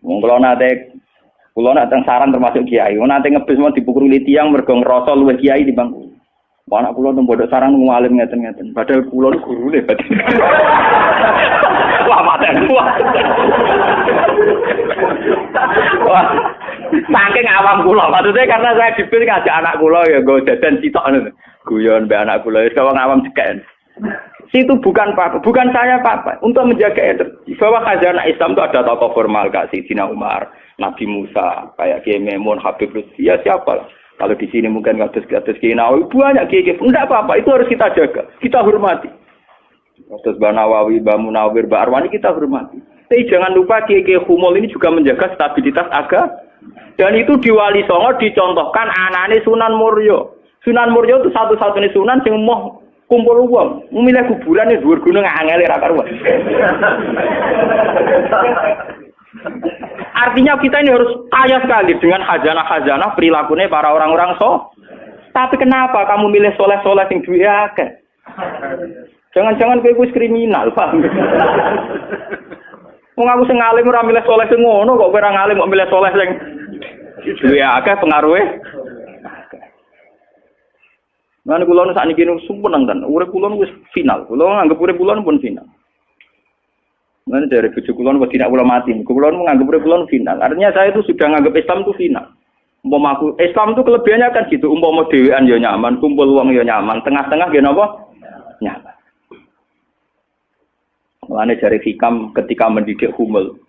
Wong kula nate teng saran termasuk kiai. Wong nate ngebis mau dipukuli tiyang mergo ngrasa luwih kiai dibanding. Anak kula teng pondok sarang ngalim ngeten-ngeten. Padahal kula gurune batin. Wah, maten wah. Wah. Saking awam kula, maksudnya karena saya dipil ngajak anak kula ya nggo dadan sitok ngono. Guyon mbek anak kula wis wong awam cekek. Situ bukan apa-apa, bukan saya apa-apa. Untuk menjaga energi. Bahwa khazanah Islam itu ada tokoh formal kayak Sayyidina Umar, Nabi Musa, kayak Kiai Memun, Habib Lutfi, ya siapa? Kalau di sini mungkin ngatus Kiai Nawawi, banyak Kiai. Enggak apa-apa, itu harus kita jaga, kita hormati. Terus Mbak Nawawi, Mbak Munawir, Mbak Arwani kita hormati. Tapi jangan lupa Kiai Humul ini juga menjaga stabilitas agama. Dan itu di Wali Songo dicontohkan anane Sunan Muryo. Sunan Muryo itu satu-satunya sunan yang mau kumpul uang. Memilih kuburan yang dhuwur gunung angel ra karuan. Artinya kita ini harus kaya sekali dengan khazanah-khazanah perilakunya para orang-orang Tapi kenapa kamu milih soleh-soleh yang duwe akeh? Jangan-jangan kowe wis kriminal, paham? Wong aku sing alim ora milih soleh sing ngono kok ora ngalim kok milih soleh sing duwe akeh pengaruhe. Lan kula nu sakniki nu sumpeng ten. Urip kula wis final. Kula nganggep urip kula pun final. Lan dari bojo kula nu tidak kula mati. Kula nu nganggep urip kula final. Artinya saya itu sudah nganggep Islam itu final. Umpama aku Islam itu kelebihannya kan gitu. Umpama dhewean ya nyaman, kumpul wong ya nyaman, tengah-tengah ya napa? Nyaman. Mulane dari Hikam ketika mendidik Humul.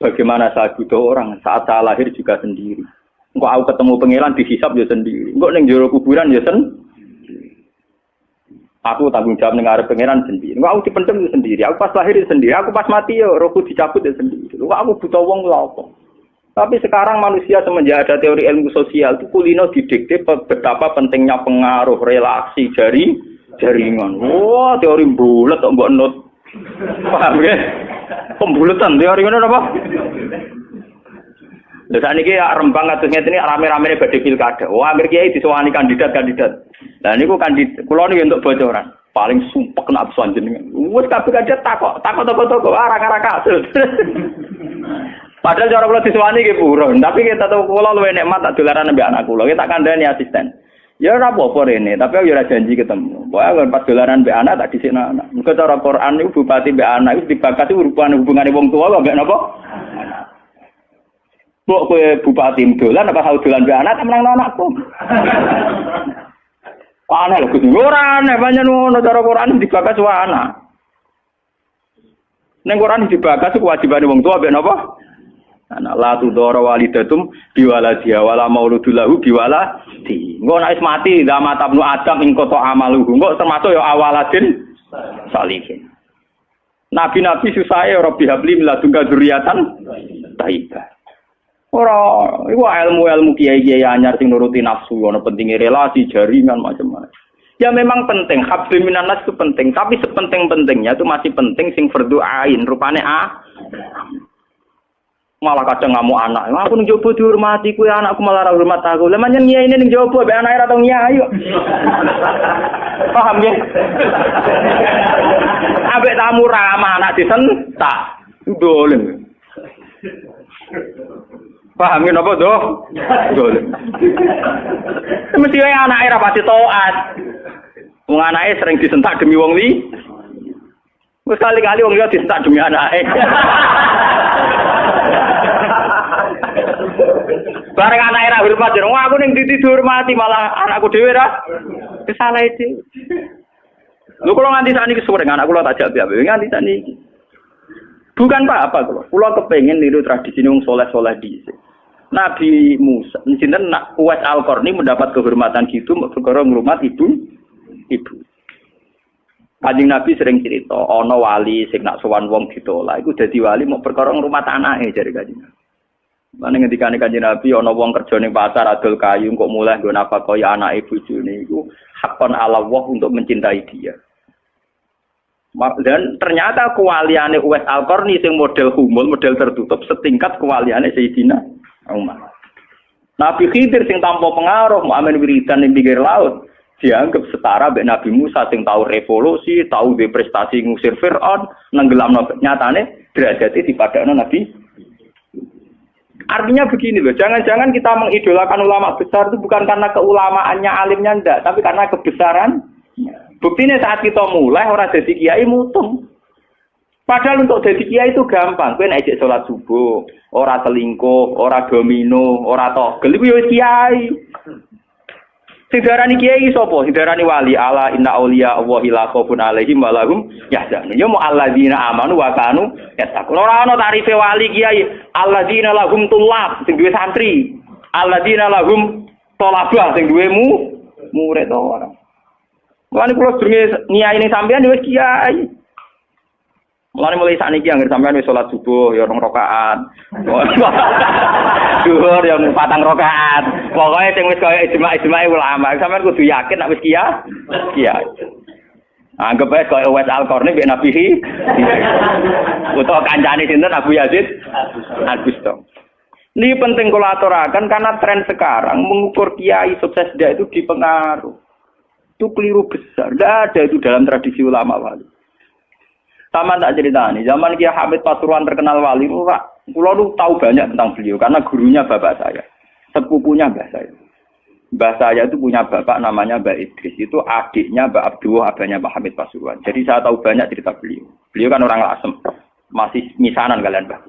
Bagaimana saya butuh orang saat saya lahir juga sendiri. Engko aku ketemu pangeran dihisab ya sendiri. Engko ning jero kuburan ya Aku tanggung jawab ning arep pangeran sendiri. Engko aku dipendem ya sendiri. Aku pas lahir ya sendiri. Aku pas mati ya rohku dicabut ya sendiri. Engko aku butuh wong lha apa? Tapi sekarang manusia semenjak ada teori ilmu sosial itu kulino didikte betapa pentingnya pengaruh relasi jaringan. Wah, teori bulat kok mbok not. Paham ya? Pembulatan teori ngono apa? Lha sakniki ya Rembang kados ngene rame-ramene badhe pilkada. Wah, akhir kiai disowani kandidat-kandidat. Lah niku kandidat kula niku untuk bocoran. Paling sumpek nak absen jenengan. Wis kabeh kandidat takok toko arah-arah kasus. Padahal cara kula disowani nggih purun, tapi kita tahu kula luwih nikmat tak dolaran mbek anak kula. Kita kandhani asisten. Ya ora apa-apa rene, tapi aku ya ora janji ketemu. Pokoke pas dolaran mbek anak tak dhisikno anak. Mergo cara Quran niku bupati mbek anak iku dibakati hubungane wong tua kok mbek napa? Mbok kowe bupati dolan apa tau dolan mbek anak menang anakku. Aneh lho kudu ora aneh pancen ngono cara Quran dibakas wae anak. Ning Quran dibakas kewajibane wong tua mbek napa? Anak la tudara walidatum biwaladiha wala mauludul lahu biwaladi. Engko nek wis mati zaman tabnu Adam ing kota amaluhu. Engko termasuk ya awaladin salihin. Nabi-nabi susahe ora bihabli miladungka dzurriatan thayyibah. Ora iku ilmu-ilmu kiai-kiai anyar sing nuruti nafsu ana pentinge relasi jaringan macam-macam. Ya memang penting, hablum minanas itu penting, tapi sepenting-pentingnya itu masih penting sing fardhu ain, rupane malah kadang ngamuk anak. Aku ning jowo dihormati kuwi anakku malah ora hormat aku. Lah manyen nyai ning jowo mbek anake ora tau nyai kok. Paham ya? Ambek tamu ramah anak disentak. Dolen. Paham ya napa doh? Dolen. Mesti wae anake ra pati taat. Wong anake sering disentak demi wong li. Wis kali-kali wong liya disentak demi anake. Bareng anake ra hormat jero aku ning titi dihormati malah anakku dhewe ra salah itu. Lho kula nganti sakniki sore anak kula tak jak piye nganti sakniki. Bukan apa-apa kula. Kula kepengin niru tradisi wong saleh-saleh dhisik. Nabi Musa, sinten Uwais Al-Qarni mendapat kehormatan gitu perkara ngrumat ibu. Kanjeng Nabi sering cerita, ana wali sing nak sowan wong ditolak iku dadi wali mau perkara ngrumat anake jare Kanjeng Nabi. Mane ngendikane Kanjeng Nabi ana wong kerja ning pasar adol kayu kok mulai nggo nafkah ya anake bojone iku hakon ala Allah untuk mencintai dia. Dan ternyata kewaliane Uwais Al-Qarni sing model humul, model tertutup setingkat kewaliane Sayyidina Umar. Nabi Khidir sing tanpa pengaruh muamen wiridan ning pinggir laut dianggap setara mbek Nabi Musa sing tahu revolusi, tahu de prestasi ngusir Firaun, nenggelamno nyatane derajate dipadakno Nabi. Artinya begini loh, jangan-jangan kita mengidolakan ulama besar itu bukan karena keulamaannya alimnya ndak, tapi karena kebesaran. Buktinya saat kita mulai orang jadi kiai mutung. Padahal untuk jadi kiai itu gampang. Kowe nek ijek salat subuh, ora selingkuh, ora domino, ora togel iku ya kiai. Sing darani kiai sapa? Sing darani wali ala inna auliya Allahi la khaufun alaihim wa lahum yahzanun. Ya mu alladzina amanu wa kanu yattaqun. Ora ana tarife wali kiai. Alladzina lahum tulab sing duwe santri. Alladzina lahum thalabah sing duwe murid ora. Mulane kula sedurunge niai ning sampean wis kiai. Mulane mulai sakniki anggere sampean wis salat subuh ya 2 rakaat. Zuhur ya 4 rakaat. Pokoke sing wis kaya ijma' ulama, sampean kudu yakin nek wis kiai. Anggap ae kaya Uwais Al-Qarni mbek Nabi utawa kancane sinten Abu Yazid Al-Bustami. Ini penting kula aturaken karena tren sekarang mengukur kiai sukses dia itu dipengaruh. Itu keliru besar. Tidak ada itu dalam tradisi ulama wali. Sama tak cerita nih. Zaman Kiai Hamid Pasuruan terkenal wali, Pulau lu tahu banyak tentang beliau karena gurunya bapak saya, sepupunya mbah saya. Mbah saya itu punya bapak namanya Mbak Idris. Itu adiknya Mbak Abdullah, abahnya Mbak Hamid Pasuruan. Jadi saya tahu banyak cerita beliau. Beliau kan orang Lasem, masih misanan kalian Mbah.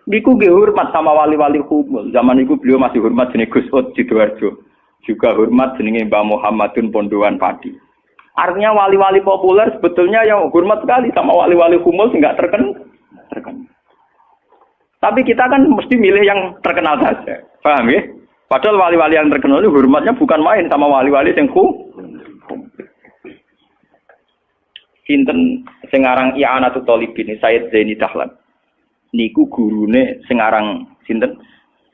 Niku nggih hormat sama wali-wali humul. Zaman itu beliau masih hormat jenis Gus Ud Sidoarjo. Juga hormat jenenge Mbah Muhammadun Pondowan Padi. Artinya wali-wali populer sebetulnya yang hormat sekali sama wali-wali humul enggak terkenal. Tapi kita kan mesti milih yang terkenal saja. Paham ya? Padahal wali-wali yang terkenal itu hormatnya bukan main sama wali-wali yang Sinten sing aran I'anatul Thalibin Sayyid Zaini Dahlan. Niku gurune sing aran sinten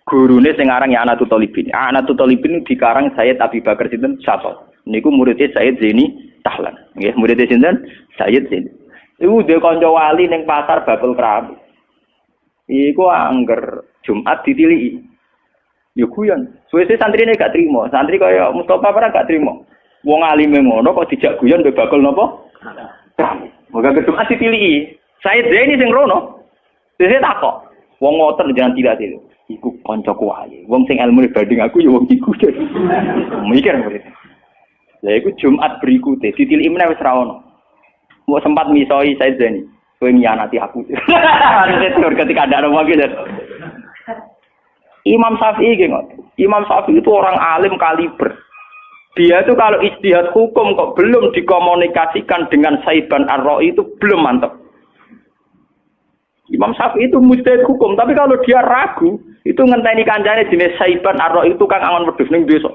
Gurune sing aran ya Anatul Talibin. Anatul Talibin dikarang Sayyid Abi Bakar sinten Syato. Niku muridé Sayyid Zaini Tahlan. Nggih, muridé sinten? Sayyid Zaini. Iku dhe kanca wali ning pasar Bakul Keramik. Iku angger Jumat ditiliki. Ya guyon. Suwe-suwe santrine gak trimo. Santri kaya Mustofa ora gak trimo. Wong alime ngono kok dijak guyon mbek bakul napa? Keramik. Moga Jumat ditiliki. Sayyid Zaini sing rono. Dhewe takok. Wong ngoten jangan tidak itu. Iku kancaku wae. Wong sing ilmu banding aku ya wong iku. Mikir murid. Lah iku Jumat berikutnya ditiliki meneh wis ra ono. Mbok sempat misoi Said Zaini. Kowe nyianati aku. Itu ketika ada orang lagi. Imam Syafi'i ngoten. Imam Syafi'i itu orang alim kaliber. Dia itu kalau ijtihad hukum kok belum dikomunikasikan dengan Saiban Ar-Ra'i itu belum mantap. Imam Syafi'i itu mujtahid hukum, tapi kalau dia ragu, itu ngenteni kancane jenis Saiban Ar-Ra'i itu kang angon wedhus ning desa.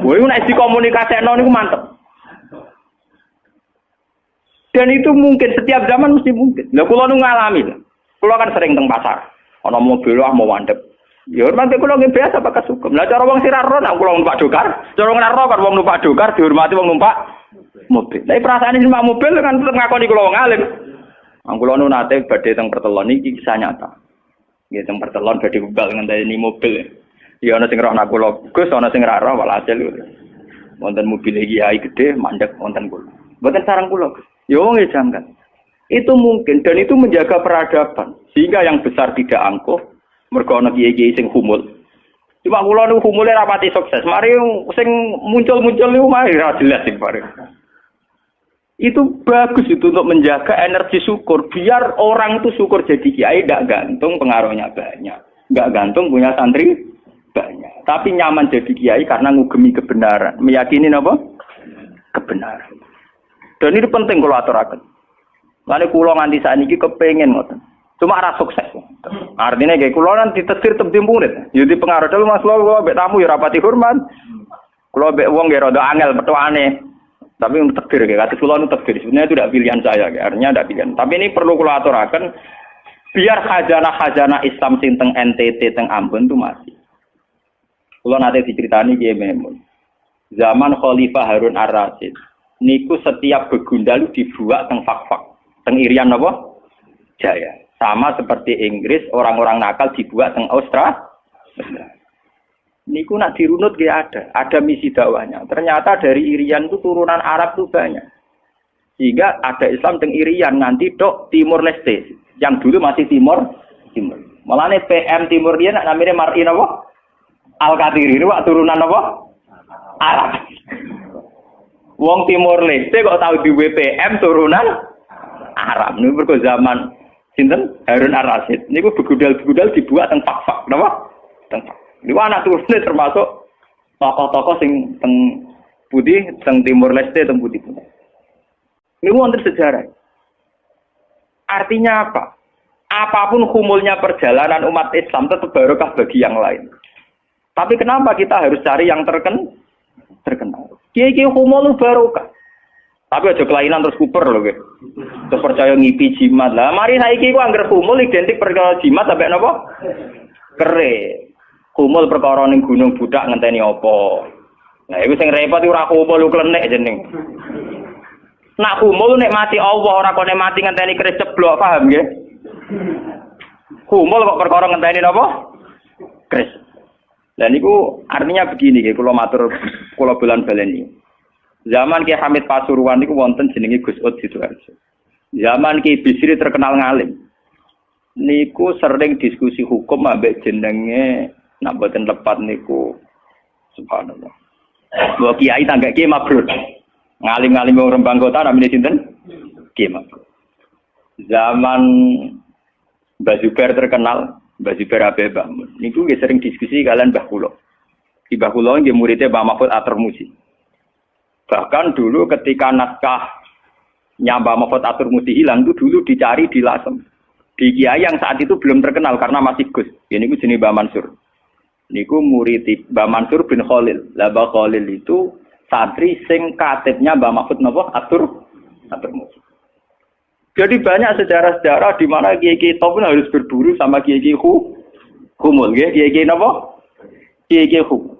Woi nek dikomunikasekno niku mantep. Dan itu mungkin setiap zaman mesti mungkin. Lah kula nu ngalami. Kula kan sering teng pasar. Ana mobil mau mandep. Ya hormati kula nggih biasa pakai hukum. Lah cara wong sira ro nek kula numpak dokar, cara ora ro kan wong numpak dokar dihormati wong numpak mobil. Tapi perasaane numpak mobil kan ngakoni kula wong alim. Kula nu nate badhe teng Pertelon iki kisah nyata. Nggih teng Pertelon badhe bugal ngenteni mobil. Ya ana sing roh nak kula, Gus ana sing ra roh walhasil. Wonten mobil iki kiai gedhe mandek wonten kula. Mboten sareng kula, Gus. Ya wong jangkat. Itu mungkin dan itu menjaga peradaban sehingga yang besar tidak angkuh mergo ana kiai-kiai sing humul. Cuma kula niku humule rapati sukses. Mari sing muncul-muncul niku mari ra jelas sing bareng. Itu bagus itu untuk menjaga energi syukur biar orang itu syukur jadi kiai tidak gantung pengaruhnya banyak, nggak gantung punya santri banyak, tapi nyaman jadi kiai karena ngugemi kebenaran, meyakini apa? Kebenaran. Dan itu penting kalau aturaken. Lalu kula nganti sakniki kepengin ngoten. Cuma ora sukses. Artinya kayak kula nanti ditetir tebih murid. Jadi pengaruh dulu Mas kula mbek tamu ya rapati hormat. Kula mbek wong nggih rada angel petuane. Tapi untuk takdir kayak kata kula untuk takdir sebenarnya itu tidak pilihan saya, artinya tidak pilihan. Tapi ini perlu kula aturaken biar khazanah Islam sing teng NTT teng Ambon itu masih. Kula nate diceritani Kiai Memun. Zaman Khalifah Harun Ar-Rasyid niku setiap begundal dibuat teng fak-fak, teng Irian apa? Jaya. Sama seperti Inggris, orang-orang nakal dibuat teng Australia. Niku nak dirunut gak ada misi dakwahnya. Ternyata dari Irian itu turunan Arab tuh banyak. Sehingga ada Islam teng Irian nanti dok Timur Leste, yang dulu masih Timur. Malahnya PM Timur dia nak namanya Mar'in apa? Al-Qadiri ini wak turunan apa? Arab. Wong Timur Leste kok tahu di WPM turunan Arab. Ini berko zaman sinten Harun Ar-Rasyid. Niku begudal-begudal dibuat teng fak-fak, napa? Teng fak. Niku anak turune termasuk tokoh-tokoh sing teng putih, teng Timur Leste, teng putih. Niku wonten sejarah. Artinya apa? Apapun humulnya perjalanan umat Islam tetap barokah bagi yang lain. Tapi kenapa kita harus cari yang terkenal? Kiai-kiai humul barokah. Tapi aja kelainan terus kuper lho nggih. Terus percaya ngipi jimat. Lah mari saiki ku anggere humul identik perkara jimat sampai napa? Kere. Humul perkara ning gunung budak ngenteni apa. Nah iku sing repot ora humul klenek jeneng. Nak humul nek mati Allah ora kok nek mati ngenteni keris ceblok, paham nggih? Humul kok perkara ngenteni napa? Keris. Lah niku artinya begini nggih, kula matur kula bolan-baleni. Zaman Ki Hamid Pasuruan niku wonten jenenge Gus Ud Sidoarjo. Zaman Ki Bisri terkenal ngalim. Niku sering diskusi hukum ambek jenenge nak boten lepat niku subhanallah. Mbok kiai tangga Kiai Mabrur. Ngalim-ngalim wong Rembang Kota namine sinten? Kiai Mabrur. Zaman Mbah Zubair terkenal, Mbah Zubair Abe Bangun. Niku nggih sering diskusi kalian Mbah Kula. Di Mbah Kula nggih muridé Mbah Mahfud Atur-Musi. Bahkan dulu ketika naskah Mbah Mahfud Atur-Musi hilang itu dulu dicari di Lasem. Di kiai yang saat itu belum terkenal karena masih Gus. Ini niku jenenge Mbah Mansur. Niku murid Mbah Mansur bin Khalil. Lah Mbah Khalil itu santri sing katibnya Mbah Mahfud napa Atur-Musi. Jadi banyak sejarah-sejarah di mana kiai-kiai top pun harus berburu sama kiai-kiai humul nggih, kiai-kiai napa? Kiai-kiai humul.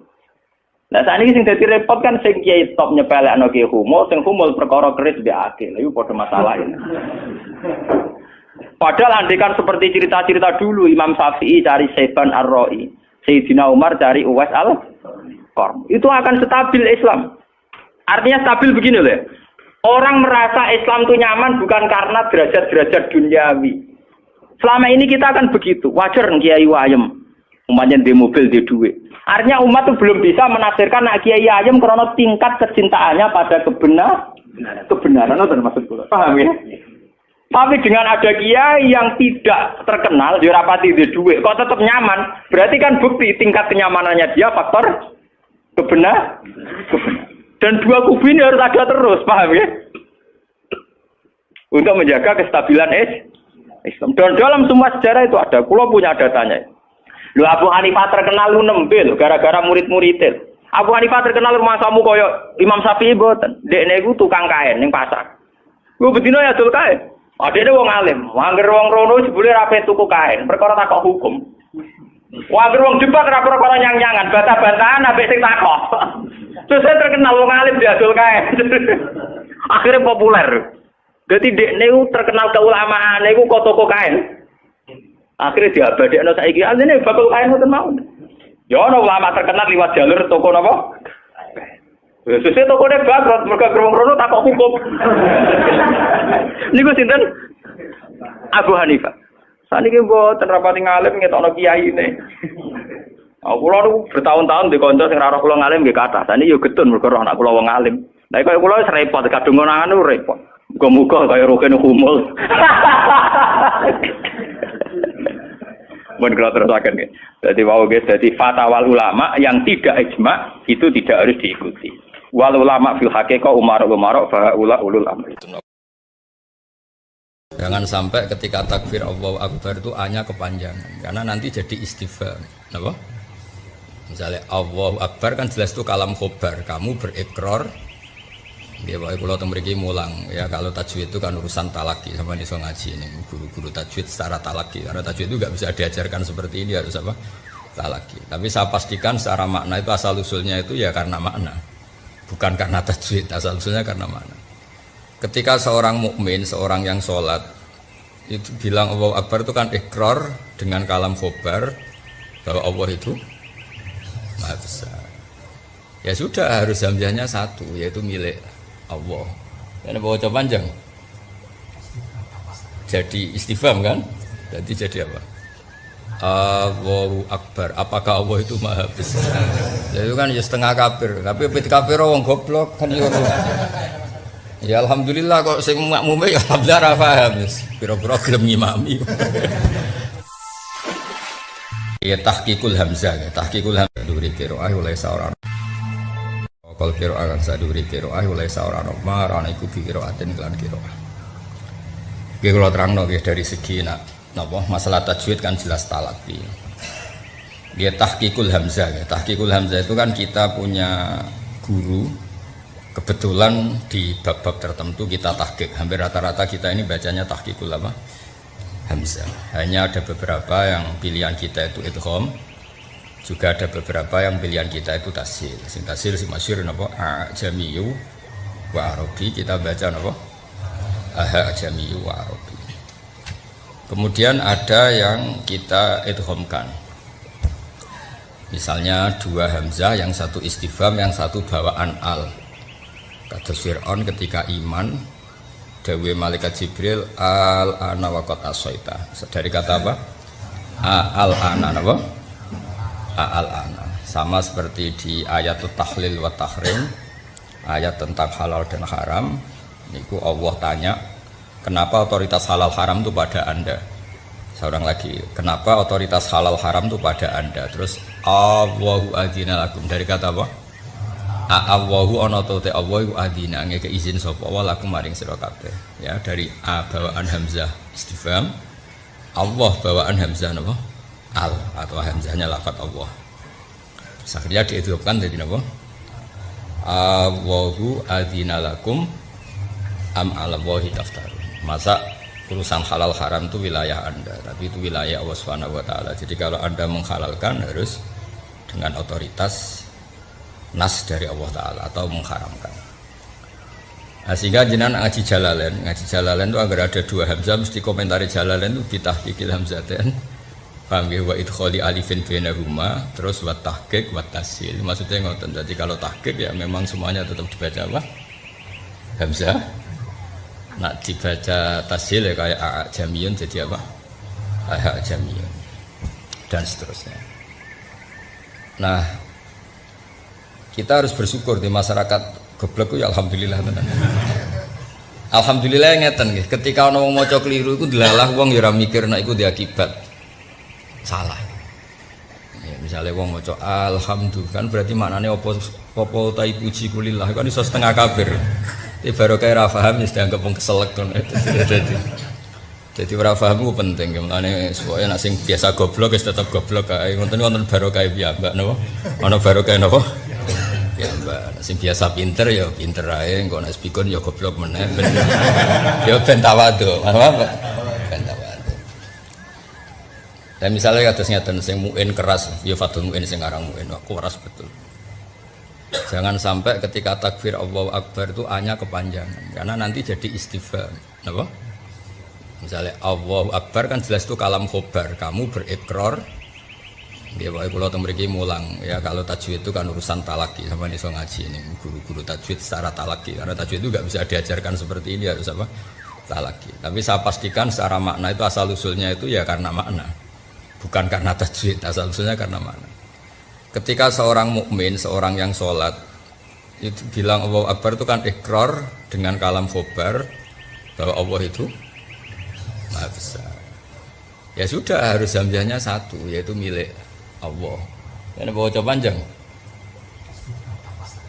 Lah sakniki sing dadi repot kan sing kiai top nyepelekno kiai humul, sing humul perkara keris mbek akil. Lha iku padha masalah ini. Padahal andekan seperti cerita-cerita dulu Imam Syafi'i cari Saiban Ar-Ra'i, Sayyidina Umar cari Uwais Al-Qarn. Itu akan stabil Islam. Artinya stabil begini loh. Orang merasa Islam itu nyaman bukan karena derajat-derajat duniawi. Selama ini kita akan begitu. Wajar kiai wayem. Umatnya di mobil, di duit. Artinya umat itu belum bisa menafsirkan nak kiai ayem karena tingkat kecintaannya pada kebenaran itu maksud kula. Paham ya? Tapi dengan ada kiai yang tidak terkenal, dia rapati di duit, kok tetap nyaman, berarti kan bukti tingkat kenyamanannya dia faktor kebenaran. Dan dua kubu ini harus ada terus, paham ya? Untuk menjaga kestabilan Islam. Dan dalam semua sejarah itu ada, kula punya datanya. Lho Abu Hanifah terkenal lu nembe lho gara-gara murid-muridé. Abu Hanifah terkenal rumah samu koyo Imam Syafi'i mboten. Dekne iku tukang kain ning pasar. Ku bedino ya dol kain. Adene wong alim, angger wong rono jebule ra tuku kain, perkara takok hukum. Angger wong debat ra perkara nyang-nyangan, bantah-bantahan ambek sing takok. Terus terkenal wong alim diadol kain. Akhirnya populer. Dadi dekne iku terkenal keulamaan iku kok toko kain. Akhirnya diabadekno saiki asline bakal kain ngoten mawon. Ya ana ulama terkenal liwat jalur toko napa? Sesuk tokone bangkrut mergo wong rono takok hukum. Niku sinten? Abu Hanifah. Saniki mboten rapati ngalim ngetokno kiyaine. Kula niku bertahun-tahun di kanca sing ora kula ngalim nggih kathah. Saniki yo getun mergo anak kula wong alim. Lah kaya kula wis repot kadung ngono repot. Muga-muga kaya rukun humul. Mun kula terusaken nggih. Dadi wau nggih dadi fatwa ulama yang tidak ijma itu tidak harus diikuti. Wal ulama fil haqiqah umar fa ulul amri. Jangan sampai ketika takbir Allahu Akbar itu hanya kepanjangan karena nanti jadi istifham. Napa? Misalnya Allahu Akbar kan jelas itu kalam khobar, kamu berikrar. Ya Pak, kalau mriki mulang ya kalau tajwid itu kan urusan talaki sama iso ngaji ini guru-guru tajwid secara talaki karena tajwid itu nggak bisa diajarkan seperti ini harus apa talaki. Tapi saya pastikan secara makna itu asal usulnya itu ya karena makna bukan karena tajwid, asal usulnya karena makna. Ketika seorang mukmin, seorang yang sholat itu bilang Allahu Akbar itu kan ikrar dengan kalam khobar bahwa Allah itu Maha Besar. Ya sudah harus hamzahnya satu yaitu milik Allah. Karena bawa panjang. Jadi istifham kan? Jadi apa? Allahu Akbar. Apakah Allah itu Maha Besar? Jadi kan ya setengah kafir. Tapi ketika kafir wong goblok kan yo. Ya alhamdulillah kok sing makmume ya alhamdulillah ra paham wis. Pira-pira gelem ngimami. Ya tahqiqul hamzah, tahqiqul hamzah duri qiraah oleh seorang. Kal qiraah kan saduri qiraah oleh seorang marana iku bi qiraatin kelan qiraah. Iki kula terangno nggih dari segi napa masalah tajwid kan jelas talaqi. Dia tahqiqul hamzah ya. Tahqiqul hamzah itu kan kita punya guru kebetulan di bab-bab tertentu kita tahqiq. Hampir rata-rata kita ini bacanya tahqiqul apa? Hamzah. Hanya ada beberapa yang pilihan kita itu idgham. Juga ada beberapa yang pilihan kita itu tasil. Sing tasil si masyhur napa ajamiyu wa arabi, kita baca napa ajamiyu wa arabi. Kemudian ada yang kita idghamkan. Misalnya dua hamzah, yang satu istifham, yang satu bawaan al. Kata Fir'aun ketika iman dawe malaikat Jibril al ana wa qad asaita. Dari kata apa? Al ana apa? Al-ana sama seperti di ayat tahlil wa tahrim, ayat tentang halal dan haram. Niku Allah tanya, kenapa otoritas halal haram itu pada Anda? Seorang lagi, kenapa otoritas halal haram itu pada Anda? Terus Allahu adzina lakum, dari kata apa? Allahu ana te Allahu adzina ngeke izin sapa wa lakum maring sira kabeh. Ya, dari a bawaan hamzah istifham, Allah bawaan hamzah napa? Al atau hamzahnya lafaz Allah. Akhirnya diidgham jadi apa? Allahu adzina lakum am 'ala Allahi taftarun. Masa urusan halal haram itu wilayah Anda, tapi itu wilayah Allah Subhanahu wa taala. Jadi kalau Anda menghalalkan harus dengan otoritas nas dari Allah taala atau mengharamkan. Nah, sehingga jenengan ngaji Jalalain itu agar ada dua hamzah mesti komentari Jalalain itu bitahqiqil hamzatain. Paham ya, wa idkhali alifin bainahuma, terus wa tahqiq wa tasil. Maksudnya ngoten. Jadi kalau tahqiq ya memang semuanya tetap dibaca apa? Hamzah. Nak dibaca tasil ya kayak a jamiyun jadi apa? A jamiyun. Dan seterusnya. Nah, kita harus bersyukur di masyarakat goblok ya alhamdulillah tenan. Alhamdulillah ngeten nggih, ketika ana wong maca keliru iku delalah wong ya ora mikir nek iku diakibat salah. Ya, misalnya wong maca alhamdulillah kan berarti maknane apa ta puji kulillah kan iso setengah kafir. Iki baru kaya ora paham wis dianggap wong keselek ngono. Jadi ora paham ku penting, mulane pokoke nek sing biasa goblok wis tetep goblok kae. Ngoten wonten barokah piyambak napa? Ana barokah napa? Piyambak. Sing biasa pinter ya pinter ae, engko nek pikun ya goblok meneh. Ya ben tawadhu. Apa? Ben tawadhu. Dan misalnya kados ngeten sing muin keras, ya Fathul Muin sing aran muin, aku keras betul. Jangan sampai ketika takbir Allahu Akbar itu hanya kepanjangan, karena nanti jadi istifham. Napa? Misalnya Allahu Akbar kan jelas itu kalam khobar, kamu berikrar. Dia baik kalau mriki mulang ya, kalau tajwid itu kan urusan talaki, sama iso ngaji ini guru-guru tajwid secara talaki, karena tajwid itu enggak bisa diajarkan seperti ini, harus apa? Talaki. Tapi saya pastikan secara makna itu asal usulnya itu ya karena makna. Bukan karena tajwid, asal usulnya karena makna. Ketika seorang mukmin, seorang yang sholat itu bilang Allahu Akbar itu kan ikrar dengan kalam khobar bahwa Allah itu Maha Besar. Ya sudah, harus hamzahnya satu, yaitu milik Allah. Ini bawa coba panjang.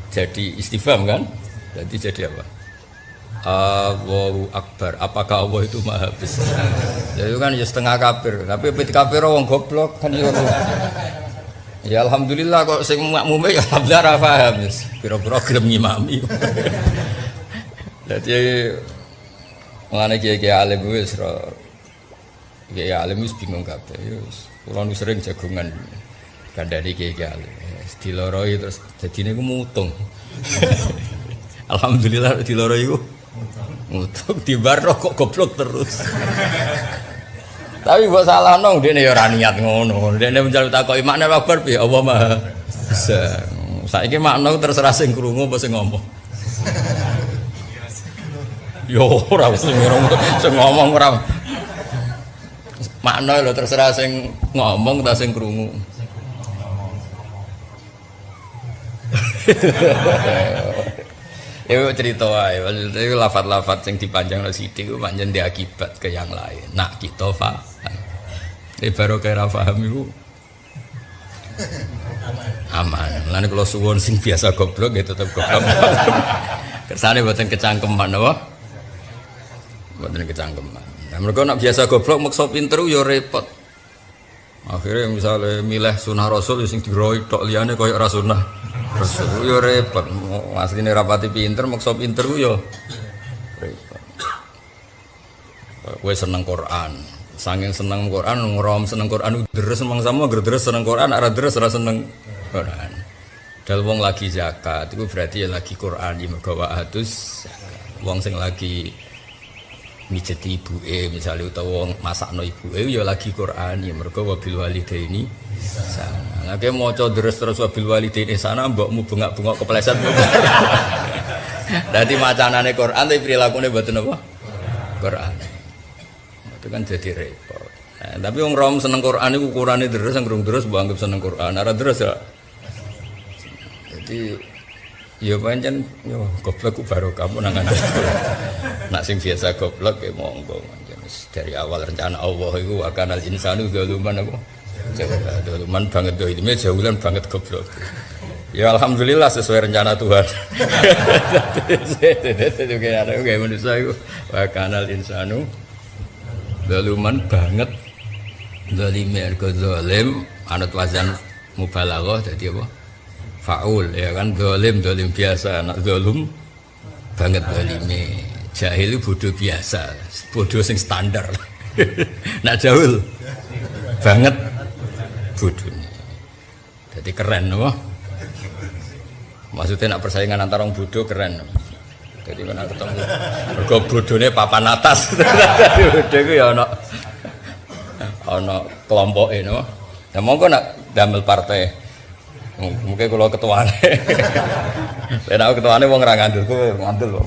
Jadi istifham kan? Jadi apa? Allahu Akbar. Apakah Allah itu Maha Besar? Jadi kan ya setengah kafir. Tapi ketika kafir orang goblok kan ya. Ya alhamdulillah kok sing makmume ya alhamdulillah ra paham wis. Pira-pira gelem ngimami. Dadi ngene kiye alim wis ra. Kiye alim wis bingung kabeh wis. Kula nu sering jagongan kandhani kiye alim. Diloroi terus dadine ku mutung. Alhamdulillah diloroi ku mutung dibarno kok goblok terus. Tapi buat salah nong dia nih orang niat ngono, dia nih mencari takoki makna kabar pi Allah Maha Besar. Saiki makna terserah sing krungu apa sing ngomong. Yo ora sing ngomong ora. Makna lho terserah sing ngomong ta sing krungu. Ya cerita wae, itu lafaz-lafaz yang dipanjang oleh sithik itu pancen diakibat ke yang lain. Nak kita paham. Baru kaya paham itu aman. Lan kalau suwun sing biasa goblok ya tetep goblok. Kersane mboten kecangkeman apa? Mboten kecangkeman. Nah, mereka nak biasa goblok maksa pinter ya repot. Akhirnya misalnya milih sunah Rasul sing diroi tok liyane koyo ora sunah Rasul yo repot. Asline rapati pinter maksa pinter ku yo repot. Kowe seneng Quran, saking seneng Quran ngrom seneng Quran deres mangsamu agar deres seneng Quran, ora deres ora seneng Quran. Dal wong lagi zakat iku berarti ya lagi Quran di mergo atus wong sing lagi mijeti ibuke misalnya utawa masakno ibuke ya lagi Quran ya mergo wabil walidaini sana. Lah ke maca deres terus wabil walidaini sana mbokmu bengak-bengok kepleset. Dadi macanane Quran tapi prilakune mboten apa? Quran. Itu kan jadi repot. Nah, tapi wong rom seneng Quran iku ukurane deres sing durung deres mbok anggap seneng Quran. Ora deres ya. Jadi ya pancen yo goblok ku baru kamu nang ngene. Nak sing biasa goblok ya monggo. Dari awal rencana Allah iku akanal insanu zaluman apa? Zaluman banget do ini jaulan banget goblok. Ya alhamdulillah sesuai rencana Tuhan. Itu kayak manusia iku akanal insanu zaluman banget. Zalim ergo zalim anut wazan mubalaghah dadi apa? Faul ya kan zalim biasa anak zalum banget zalime Jahil itu bodoh biasa, bodoh sing standar. Nak jahil banget bodohnya. Jadi keren loh. Maksudnya nak persaingan antara orang bodoh keren. Jadi kan ketemu mergo bodone papan atas. Bodoh iku ya ana kelompoke no. Ya monggo nak damel partai. Mungkin kalau ketuane. Lek aku ketuane wong ora ngandel, kowe ngandel kok.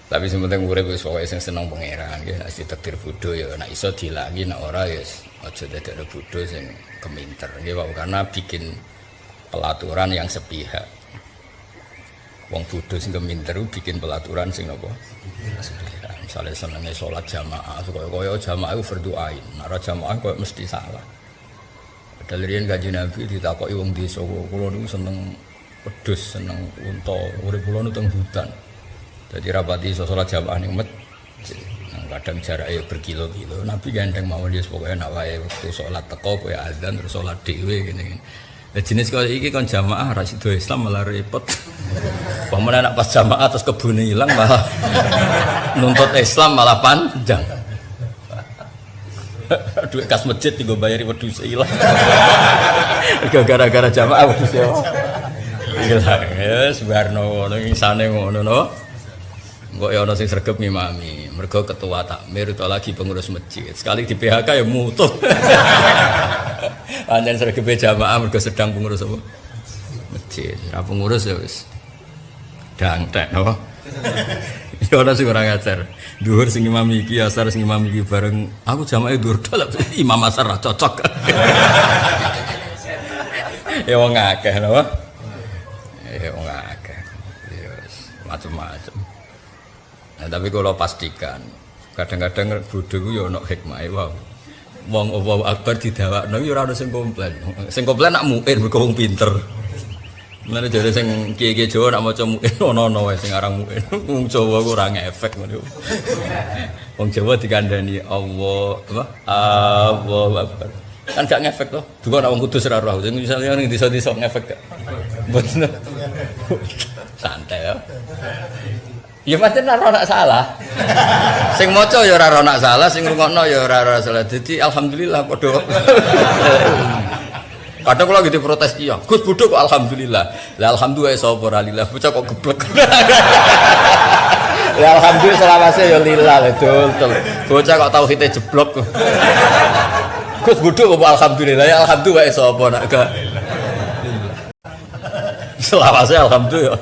Tapi sementing urip wis pokoke sing seneng pangeran nggih, nek ditakdir bodho ya nek iso dilangi nek ora ya aja dadekno bodho sing keminter nggih Pak, karena bikin pelaturan yang sepihak. Wong bodho sing keminter bikin pelaturan sing napa? Sepihak. Misale senenge salat jamaah, kaya jamaah iku fardhu ain. Nek ora jamaah kaya mesti salah. Padahal riyen Kanjeng Nabi ditakoki wong desa, kula niku seneng wedhus, seneng unta, urip kula nu teng hutan. Jadi rapati sholat jamaah ning masjid. Kadang jaraknya berkilo-kilo. Nabi gandeng mau dia pokoknya nak wae waktu sholat teko kowe azan terus sholat dhewe ngene. Lah jenis kaya iki kon jamaah ra sido Islam malah repot. Pamane anak pas jamaah terus kebune ilang malah nuntut Islam malah panjang. Duit kas masjid digo bayari wedhus ilang. Gara-gara jamaah wedhus ya. Ilang ya sebarno ngono isane ngono no. Kok ya ana sing sregep ngimami, mergo ketua takmir utawa lagi pengurus masjid. Sekali di PHK ya mutuh. Pancen sregepe jamaah mergo sedang pengurus apa? Masjid. Ora pengurus ya wis dangtek no. Ya ana sing ora ngajar. Dhuwur sing ngimami iki, asar sing ngimami iki bareng aku jamaah dhuwur dalem imam asar ra cocok. Ya wong akeh no. Ya wong akeh. Ya macam-macam. Nah, tapi kalau pastikan kadang-kadang bodoh ku ya ana hikmahe wae. Wong Allahu Akbar didawakno ya ora ono sing komplain. Sing komplain nak muin mergo wong pinter. Mulane jare sing kiye-kiye Jawa nak maca muin ono-ono wae sing aran muin. Wong Jawa ku ora ngefek ngono. Wong Jawa dikandani Allah apa? Allahu Akbar. Kan gak ngefek to. Duka nak wong kudus ora roh. Sing misale ning desa-desa ngefek gak. Mboten. Santai ya. Ya pancen ora ana salah. Sing maca ya ora ana salah, sing ngrungokno ya ora salah. Dadi alhamdulillah padha. Kadang kula gitu protes dia. Gus bodho kok alhamdulillah. Lah alhamdulillah sapa ora lillah. Bocah kok geblek. Ya alhamdulillah selawase ya lillah betul. Bocah kok tauhide jeblok. Gus bodho kok alhamdulillah. Ya alhamdulillah sapa nak gak. Selawase alhamdulillah.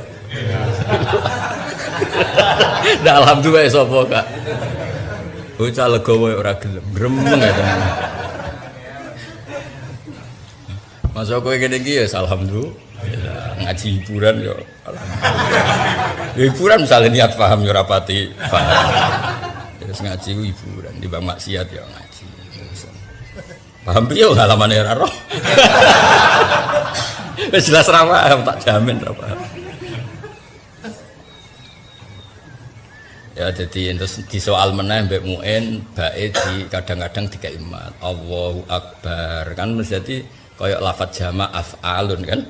Nah alhamdulillah sapa Kak. Bocah legowo ora gelem, gremeng ya tenan. Masa kowe ngene iki ya alhamdulillah. Ngaji hiburan ya alhamdulillah. Hiburan misalnya niat paham ya rapati paham. Terus ngaji hiburan di bang maksiat ya ngaji. Paham piye ngalamane ora roh. Wis jelas ra paham tak jamin ra paham. Ya jadi terus di soal meneh mbek muin bae di kadang-kadang dikaimat Allahu Akbar kan menjadi kayak lafaz jama' af'alun kan.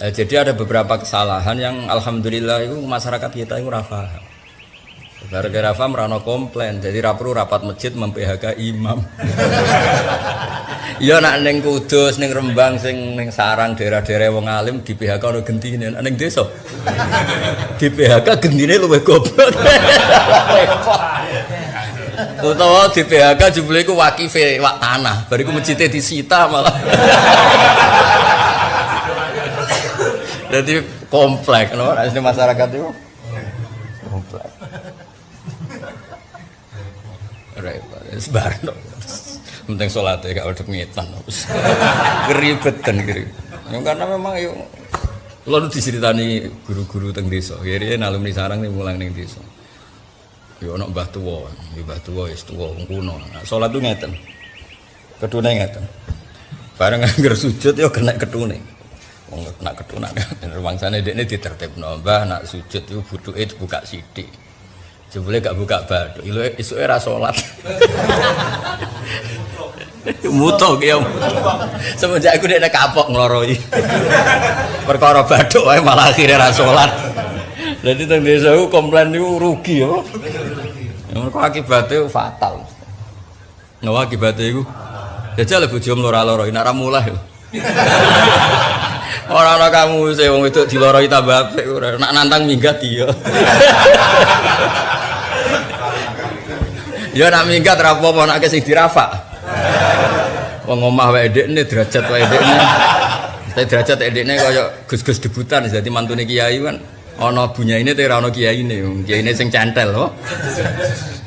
Jadi ada beberapa kesalahan yang alhamdulillah itu masyarakat kita itu ora paham. Gara-gara paham ora ono komplain. Jadi ra perlu rapat masjid mem-PHK imam. Ya nak ning Kudus, ning Rembang, sing ning Sarang daerah-daerah wong alim di PHK ono gentine, ning desa. Di PHK gentine luwih goblok. Utawa di PHK jebule iku wakife wak tanah, bariku masjide disita malah. Jadi kompleks no, asli masyarakat itu kompleks. Repot, sebarno. Penting sholatnya gak ada pengitan, keribetan gitu. Karena memang yuk, lalu diceritani guru-guru teng desa. Kira alumni Sarang nih mulang neng desa. Yo nak mbah tuwa, wis tuwa wong kuno. Sholat tuh ngeten, kedune ngeten. Bareng angger sujud yo kena kedune. Wong kena kedune. Rumangsane dekne ditertibno, mbah nak sujud yo butuke dibuka sithik. Jebule gak buka bathuk, isuke ra salat. Mutok ya. Semenjak aku nek kapok ngloroi. Perkara bathuk wae malah akhire ra salat. Dadi teng desa ku komplain niku rugi ya. Mergo akibate fatal. Napa akibate iku? Jajal bojo mlora-lora nek ra mulai. Ora ana kamu sing wong wedok diloroi tambah apik ora. Nak nantang minggat iya. Ya nak minggat ra apa-apa nek sing dirafak. Wong omah wae ndekne derajat wae ndekne. Tapi derajat ndekne kaya gus-gus debutan dadi mantune kiai kan ana bunyaine te ora ana kiyaine. Kiyaine sing cantel to.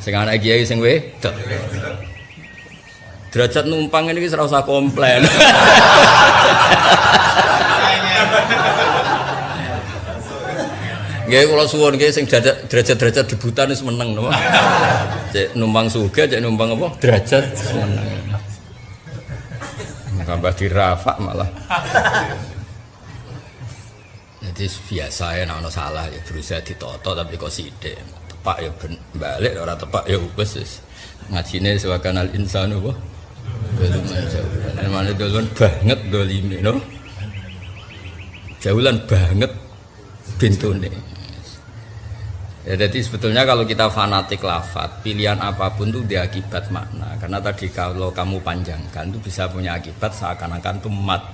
Sing ana kiai sing wedok. Derajat numpang ini ora usah komplain. Nggih kula suwun nggih sing derajat-derajat debutan wis meneng napa. Cek numpang sugih, cek numpang apa? Derajat meneng. Tambah dirafak malah. Jadi biasa ya nek ana salah ya berusaha ditoto tapi kok sithik. Tepak ya balik ora tepak ya wis. Ngajine sewakanal insanu apa? Doluman jauh. Mana doluman banget dolime no. Jaulan banget pintune. Ya jadi sebetulnya kalau kita fanatik lafaz, pilihan apapun tuh dia akibat makna. Karena tadi kalau kamu panjangkan tuh bisa punya akibat seakan-akan tuh mat.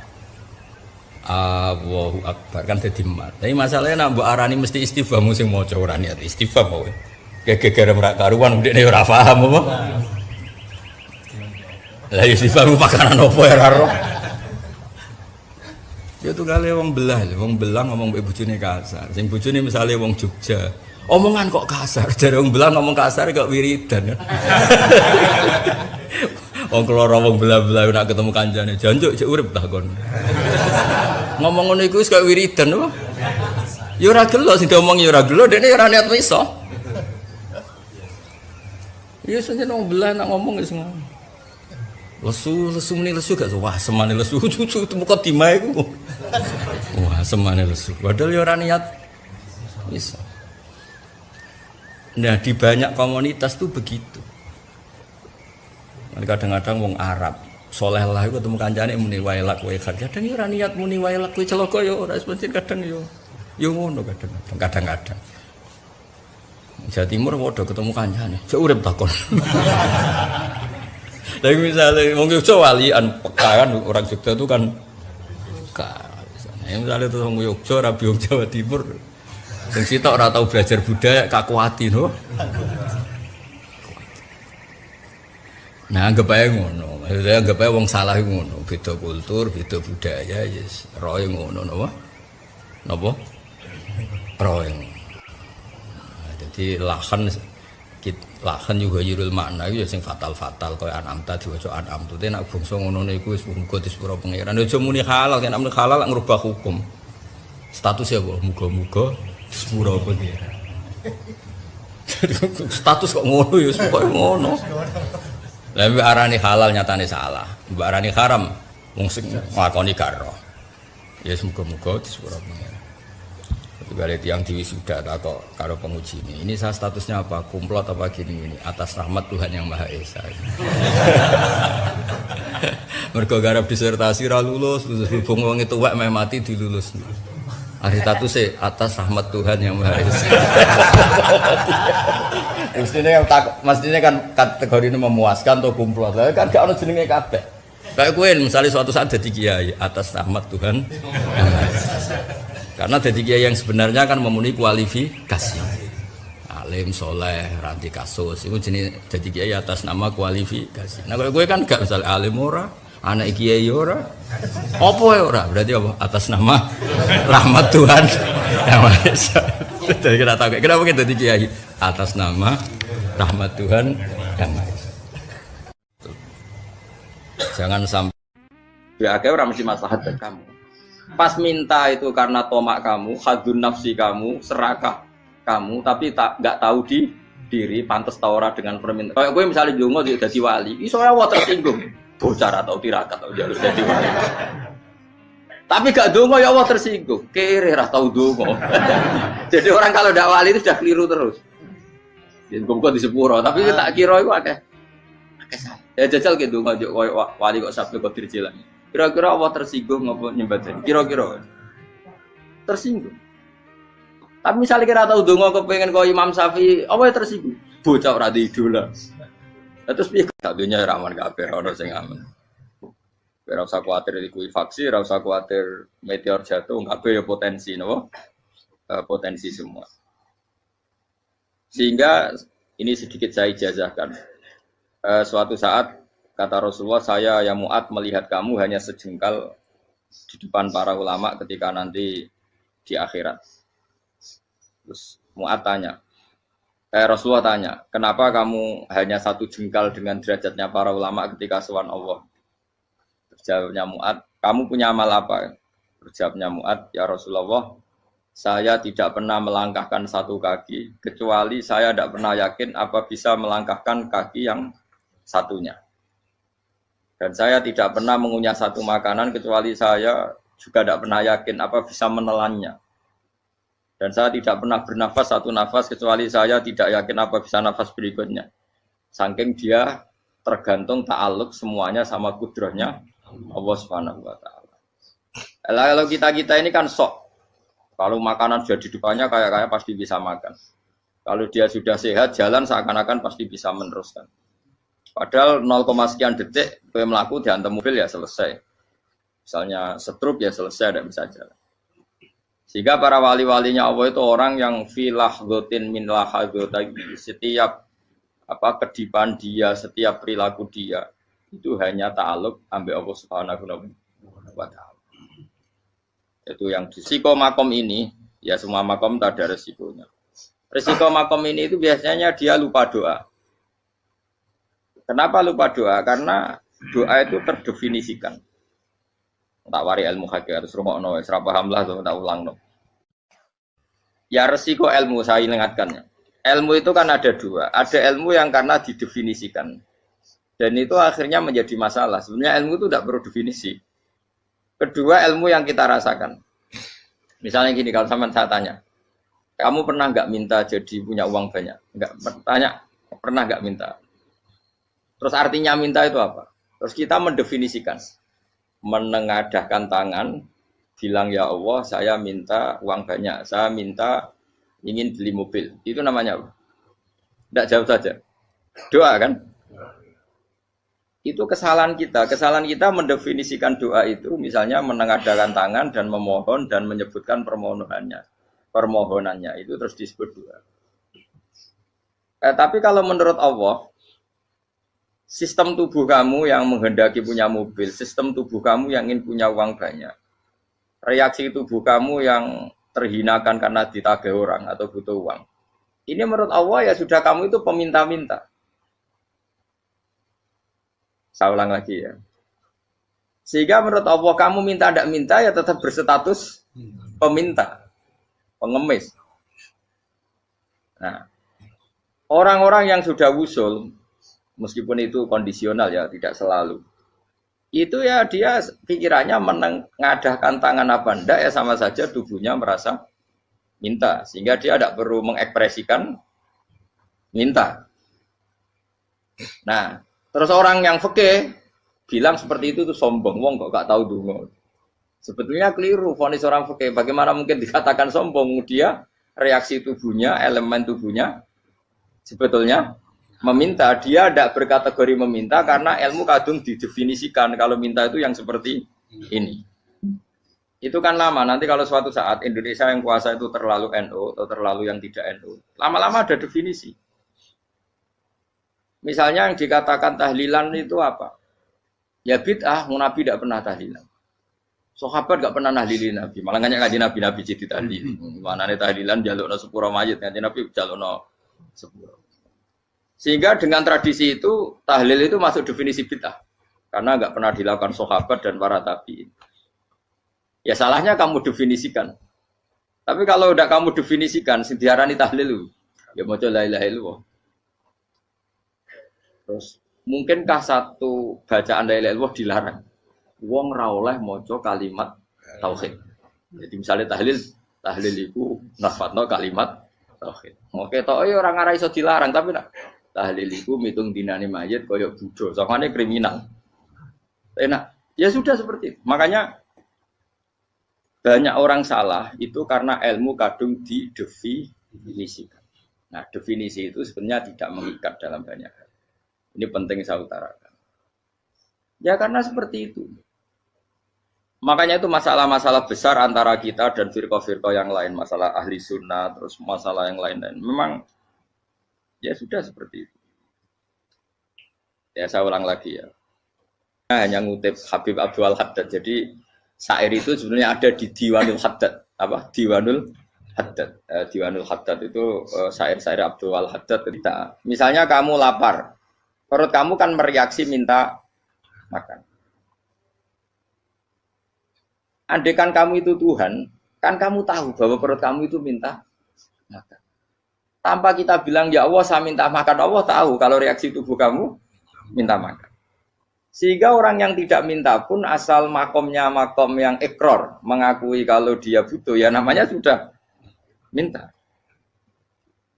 Allahu Akbar kan jadi mat. Tapi masalahnya nak mbok arani mesti istifham sing maca ora niat istifham wae. Gegere merak karuan ndekne ora paham apa. Lah istifham pakanan opo ya ora. Ya tuh kali wong belah ngomong mbek bojone kasar. Sing bojone misale wong Jogja. Omongan kok kasar, jare wong belah ngomong kasar kok wiridan. Wong keloro wong belah-belah nek ketemu kancane, jancuk cek urip ta kon. Ngomong ngono iku wis kok wiridan apa? Ya ora gelo sing diomong ya ora gelo, dekne ora niat miso. Ya senjen wong belah nak ngomong wis ngono. Lesu muni lesu gak wah semane lesu cucu muka dimae ku. Wah semane lesu. Padahal ya ora niat miso. Nah di banyak komunitas tuh begitu. Kadang-kadang wong Arab soleh lah itu ketemu kancane muni wailak wae kadang ya ora niat muni wailak kowe celaka ya ora sebensin kadang yo ngono kadang-kadang. Jawa Timur padha ketemu kancane, cek urip takon. Tapi misalnya wong Jogja walian peka kan orang Jogja itu kan peka. Misalnya tuh wong Jogja rabi wong Jawa Timur. Sing sitok ora tau belajar budaya kakuati no. Nah, anggap ae ngono. Maksudnya anggap ae wong salah ngono, beda kultur, beda budaya yes. Roe ngono napa? Napa? Roe. Nah, jadi lahan juga yurul makna itu sing fatal-fatal kaya anamta diwaca anamtu. Nek bangsa ngono niku wis muga disepuro pangeran. Aja muni halal, nek amne halal lak ngrubah hukum. Status ya apa? Muga-muga sepuro pangeran. Status kok ngono ya pokoke ngono. Lah mbak arani halal nyatane salah. Mbak arani haram wong sing nglakoni gak ero. Ya muga-muga sepuro pangeran. Balik yang diwisuda kok karo penguji ini saya statusnya apa? Kumplot apa gini atas rahmat Tuhan yang Maha Esa. Mergo garap disertasi ra lulus hubung wong itu wek meh mati dilulus. Hari statusnya atas rahmat Tuhan yang Maha Esa. Mestinya kan kategori ini memuaskan atau kumplot. Lah kan gak ono jenenge kabeh. Kayak kowe misalnya suatu saat jadi kiai atas rahmat Tuhan yang Maha Esa. Karena jadi kiai yang sebenarnya kan memenuhi kualifikasi alim soleh ranti kasus itu jenis jadi kiai atas nama kualifikasi. Nah kalau gue kan gak misalnya alim ora anak kiai ora apa ya ora berarti apa atas nama rahmat Tuhan yang Maha Esa. Jadi kita tahu kenapa kita jadi kiai atas nama rahmat Tuhan yang Maha Esa. Jangan sampai ya akhirnya orang mesti maslahat buat kamu. Pas minta itu karena tomak kamu, hadun nafsi kamu, serakah kamu, tapi nggak tahu diri, pantas taora dengan permintaan. Kayak gue misalnya jongo jadi wali, soalnya Allah tersinggung, bocor atau tirakat atau jalur jadi wali. Tapi gak dongo ya Allah tersinggung, kere ratau dongo. Jadi orang kalau tidak wali itu sudah keliru terus. Jadi gue di sepuro, tapi tak kira itu akeh. Ya jajal gitu nggak wali kok sabtu kok dirjelang. Kira-kira Allah tersinggung ngapa nyembah jadi kira-kira tersinggung. Tapi misalnya kira tahu dongo kepengen kau Imam Syafi'i, apa yang tersinggung? Bocah ora di idola. Terus piye dunya raman kabeh ora sing aman. Ora usah kuwatir iki faksi, ora usah kuwatir meteor jatuh, kabeh ya potensi napa? Potensi semua. Sehingga ini sedikit saya ijazahkan. Suatu saat kata Rasulullah, saya yang Mu'ad melihat kamu hanya sejengkal di depan para ulama ketika nanti di akhirat. Terus Mu'ad tanya, Rasulullah tanya, kenapa kamu hanya satu jengkal dengan derajatnya para ulama ketika sowan Allah? Jawabnya Mu'ad, kamu punya amal apa? Jawabnya Mu'ad, ya Rasulullah, saya tidak pernah melangkahkan satu kaki, kecuali saya tidak pernah yakin apa bisa melangkahkan kaki yang satunya. Dan saya tidak pernah mengunyah satu makanan, kecuali saya juga tidak pernah yakin apa bisa menelannya. Dan saya tidak pernah bernafas satu nafas kecuali saya tidak yakin apa bisa nafas berikutnya. Saking dia tergantung ta'aluk semuanya sama kudrahnya Allah Subhanahu wa taala. Kalau kita ini kan sok. Kalau makanan sudah di depannya kayak pasti bisa makan. Kalau dia sudah sehat jalan seakan-akan pasti bisa meneruskan. Padahal 0, sekian detik kowe mlaku diantem mobil ya selesai. Misalnya stroke ya selesai tidak bisa jalan. Sehingga para wali-walinya Allah itu orang yang filah gotin min lahagotagi, setiap kedipan dia, setiap perilaku dia itu hanya ta'aluk ambil Allah Subhanahu wa taala. Itu yang risiko makom ini, ya semua makom tak ada risikonya. Risiko makom ini itu biasanya dia lupa doa. Kenapa lupa doa? Karena doa itu terdefinisikan. Tak wari ilmu hakikat terus rungokno wis ora paham lah tak ulang no. Ya resiko ilmu saya ingatkan. Ilmu itu kan ada dua. Ada ilmu yang karena didefinisikan. Dan itu akhirnya menjadi masalah. Sebenarnya ilmu itu tidak perlu definisi. Kedua ilmu yang kita rasakan. Misalnya gini, kalau sama saya tanya, kamu pernah nggak minta jadi punya uang banyak? Nggak tanya, pernah nggak minta? Terus artinya minta itu apa? Terus kita mendefinisikan. Menengadahkan tangan, bilang ya Allah, saya minta uang banyak, saya minta ingin beli mobil. Itu namanya apa? Tidak jawab saja. Doa kan? Itu kesalahan kita. Kesalahan kita mendefinisikan doa itu misalnya menengadahkan tangan dan memohon dan menyebutkan permohonannya itu terus disebut doa. Tapi kalau menurut Allah, sistem tubuh kamu yang menghendaki punya mobil, sistem tubuh kamu yang ingin punya uang banyak, reaksi tubuh kamu yang terhinakan karena ditagih orang atau butuh uang, ini menurut Allah ya sudah kamu itu peminta-minta. Saya ulang lagi ya. Sehingga menurut Allah kamu minta tidak minta ya tetap berstatus peminta, pengemis. Nah, orang-orang yang sudah wusul, meskipun itu kondisional ya, tidak selalu. Itu ya dia pikirannya menengadahkan tangan apa enggak ya sama saja tubuhnya merasa minta. Sehingga dia tidak perlu mengekspresikan minta. Nah, terus orang yang fikih bilang seperti itu sombong, wong kok gak tahu donga. Sebetulnya keliru vonis orang fikih. Bagaimana mungkin dikatakan sombong? Dia reaksi tubuhnya, elemen tubuhnya sebetulnya meminta. Dia tidak berkategori meminta karena ilmu kadung didefinisikan kalau minta itu yang seperti ini. Itu kan lama. Nanti kalau suatu saat Indonesia yang kuasa itu terlalu NU atau terlalu yang tidak NU, lama-lama ada definisi. Misalnya yang dikatakan tahlilan itu apa? Ya bid'ah, Nabi tidak pernah tahlilan. Sahabat tidak pernah nahlilin Nabi. Malah ngaji Nabi jadi tahlil. Mana nih tahlilan jalukno sepuro mayit, ngaji Nabi jalukno sepuro. Sehingga dengan tradisi itu tahlil itu masuk definisi bid'ah. Karena enggak pernah dilakukan sahabat dan para tabi'in. Ya salahnya kamu definisikan. Tapi kalau udah kamu definisikan, sing diarani tahlil ya maca la ilaha illallah. Terus mungkinkah satu bacaan la ilaha illallah dilarang? Wong ra oleh maca kalimat tauhid. Jadi misalnya tahlil iku nafatno kalimat tauhid. Oke tok ora ngara iso dilarang tapi nak tahlil iku mitung dinane mayit kaya budo, sangane kriminal. Enak. Ya sudah seperti itu. Makanya Banyak orang salah itu karena ilmu kadung didefinisikan. Nah, definisi itu sebenarnya tidak mengikat dalam banyak hal. Ini penting saya utarakan. Ya karena seperti itu. Makanya itu masalah-masalah besar antara kita dan firqah-firqah yang lain. Masalah ahli sunnah, terus masalah yang lain-lain. Memang ya sudah seperti itu. Ya saya ulang lagi ya. Hanya ngutip Habib Abdul Haddad. Jadi syair itu sebenarnya ada di Diwanul Haddad. Apa? Diwanul Haddad. Diwanul Haddad itu syair-syair Abdul Haddad. Misalnya kamu lapar. Perut kamu kan mereaksi minta makan. Andaikan kamu itu Tuhan, kan kamu tahu bahwa perut kamu itu minta makan. Tanpa kita bilang, ya Allah saya minta makan, Allah tahu kalau reaksi tubuh kamu minta makan. Sehingga orang yang tidak minta pun asal makomnya makom yang ikror, mengakui kalau dia butuh, ya namanya sudah minta.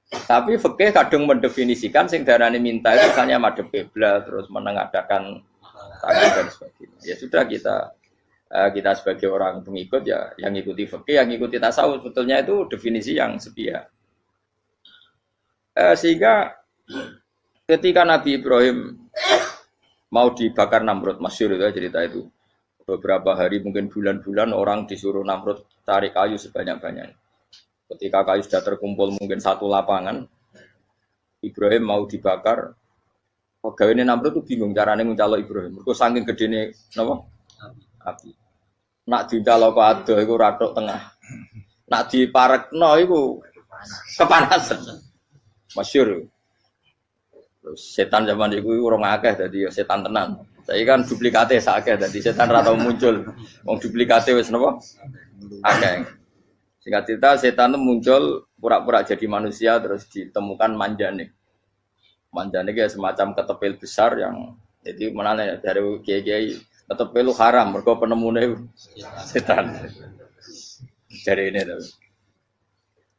Tapi fikih kadang mendefinisikan sing darani minta itu misalnya madhep kiblat, terus menengadakan tangan dan sebagainya. Ya sudah kita sebagai orang pengikut ya yang ikuti fikih, yang ikuti tasawuf sebetulnya itu definisi yang sepihak. Sehingga ketika Nabi Ibrahim mau dibakar Namrud, masyhur itu cerita itu. Beberapa hari mungkin bulan-bulan orang disuruh Namrud cari kayu sebanyak-banyaknya. Ketika kayu sudah terkumpul mungkin satu lapangan, Ibrahim mau dibakar. Pegawai Namrud itu bingung caranya mencalok Ibrahim. Mergo saking gedene napa? Api. Nak dicalok kok ado iku ratok tengah. Nak diparekno iku kepanasan. Masyhur. Terus setan zaman iku urung akeh dadi setan tenan. Saiki kan duplikate sakeh dadi setan ra tau muncul. Wong duplikate wis napa? Akeh. Singkat cerita setan itu muncul pura-pura jadi manusia terus ditemukan manjane. Manjane kayak semacam ketepil besar yang jadi menane dari kiai-kiai ketepil haram mergo penemune setan. Dari ini tuh.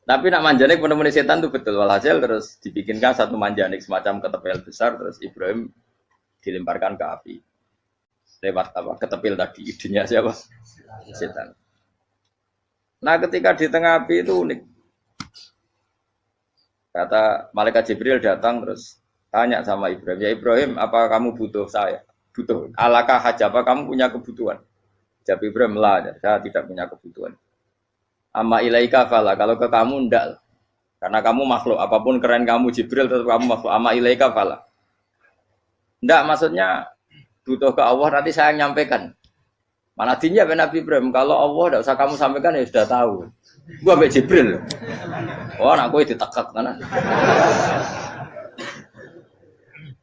Tapi nak manjanik penemuan setan itu betul. Walhasil terus dibikinkan satu manjanik semacam ketepil besar terus Ibrahim dilemparkan ke api. Lewat apa? Ketepil tadi idenya siapa? Setan. Nah ketika di tengah api itu unik. Kata malaikat Jibril datang terus tanya sama Ibrahim. Ya Ibrahim, apa kamu butuh saya? Butuh. Alakah hajah, apa kamu punya kebutuhan? Jawab Ibrahim, lah, saya tidak punya kebutuhan. Amma ilaika fala, kalau ke kamu ndak. Karena kamu makhluk, apapun keren kamu Jibril tetap kamu makhluk. Amma ilaika fala. Ndak maksudnya butuh ke Allah nanti saya nyampaikan. Mana dinya Nabi Ibrahim, kalau Allah ndak usah kamu sampaikan ya sudah tahu. Gua ambek Jibril. Oh, anak kowe ditekek kan.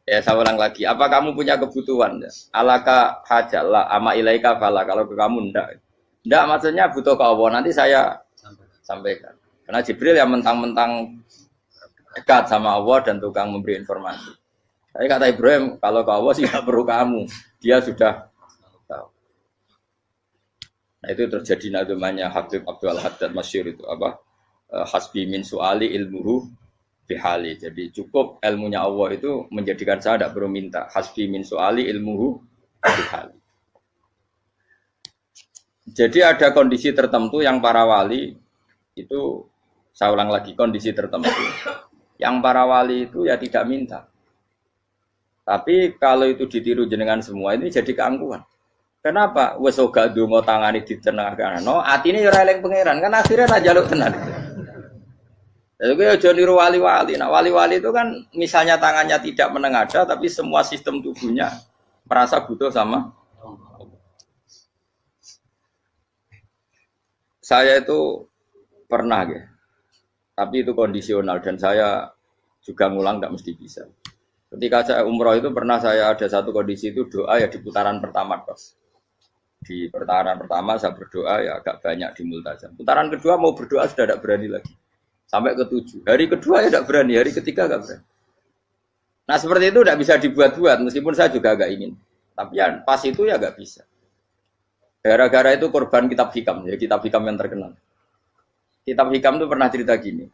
Ya saya ulang lagi, apa kamu punya kebutuhan? Alaka hajalah amma ilaika fala, kalau ke kamu ndak. Ndak maksudnya butuh ke Allah nanti saya sampaikan. Karena Jibril yang mentang-mentang dekat sama Allah dan tukang memberi informasi. Tapi kata Ibrahim, kalau ke Allah sih tidak perlu kamu. Dia sudah tahu. Nah itu terjadi namanya Habib Abdul Haddad masyhur itu apa? Hasbi min su'ali ilmuhu bihali. Jadi cukup ilmunya Allah itu menjadikan saya tidak perlu minta. Hasbi min su'ali ilmuhu bihali. Jadi ada kondisi tertentu yang para wali itu, saya ulang lagi, kondisi tertentu yang para wali itu ya tidak minta. Tapi kalau itu ditiru jenengan semua ini jadi keangkuhan. Kenapa? Wes ora ndonga tangane ditenangkan. No, atine ya ora eling pangeran, kan akhirnya ra njaluk tenan. Lha kuwi aja niru wali-wali. Nah, wali-wali itu kan misalnya tangannya tidak menengadah tapi semua sistem tubuhnya merasa butuh sama. Saya itu pernah ya, tapi itu kondisional dan saya juga ngulang tidak mesti bisa. Ketika saya umroh itu pernah saya ada satu kondisi itu doa ya di putaran pertama bos. Di putaran pertama saya berdoa ya agak banyak di multazam. Putaran kedua mau berdoa sudah tidak berani lagi. Sampai ke-7. Hari kedua ya tidak berani, hari ketiga tidak berani. Nah seperti itu tidak bisa dibuat-buat meskipun saya juga agak ingin. Tapi ya pas itu ya agak bisa. Gara-gara itu korban kitab hikam, ya kitab hikam yang terkenal. Kitab hikam itu pernah cerita gini.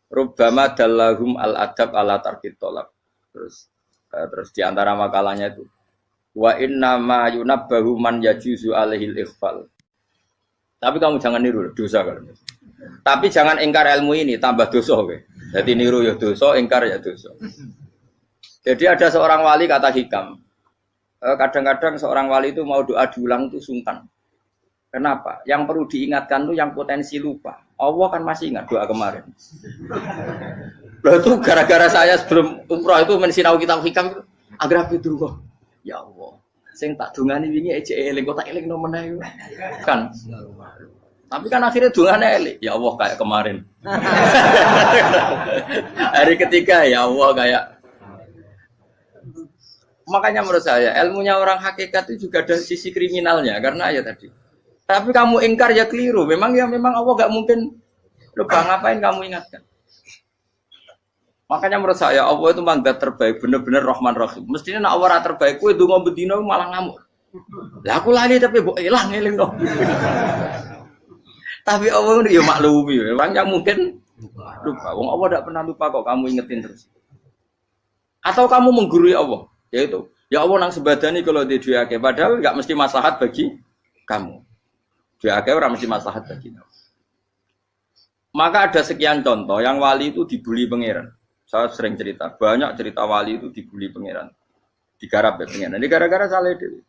Rubbama dallahum al-adab ala tarkit tolab. Terus di antara makalahnya itu wa inna ma yunabbahu man yajuzu alaihil ikhfal. Tapi kamu jangan niru dosa kalau. Tapi jangan ingkar ilmu ini tambah dosa kowe. Jadi niru ya dosa, ingkar ya dosa. Jadi ada seorang wali kata Hikam. Kadang-kadang seorang wali itu mau doa diulang itu sungkan. Kenapa? Yang perlu diingatkan tuh yang potensi lupa. Allah kan masih ingat doa kemarin. Loh itu gara-gara saya sebelum umroh itu mensinau kitab Hikam itu agar itu kok. Ya Allah. Sing tak dungani wingi ejek eling kok tak eling no meneh kan. Tapi kan akhirnya dungane eling. Ya Allah kayak kemarin. Hari ketiga ya Allah kayak. Makanya menurut saya ilmunya orang hakikat itu juga ada sisi kriminalnya karena ya tadi. Tapi kamu ingkar ya keliru. Memang Allah enggak mungkin lupa ngapain kamu ingatkan. Makanya menurut saya Allah itu mandat terbaik, bener-bener Rahman Rahim. Mestinya nak Allah terbaik, kue donga bedino malah ngamuk. Lah aku lali tapi mbok ilang eling dong. Tapi Allah itu ya maklumi, orang yang mungkin lupa. Wong Allah tidak pernah lupa kok, kamu ingetin terus. Atau kamu menggurui Allah, yaitu ya Allah nang sebadani kalau di duake, padahal nggak mesti maslahat bagi kamu. Duake orang mesti maslahat bagi kamu. Maka ada sekian contoh yang wali itu dibully pangeran. Saya sering cerita, banyak cerita wali itu dibully pangeran, digarap ya pangeran. Ini gara-gara salah itu.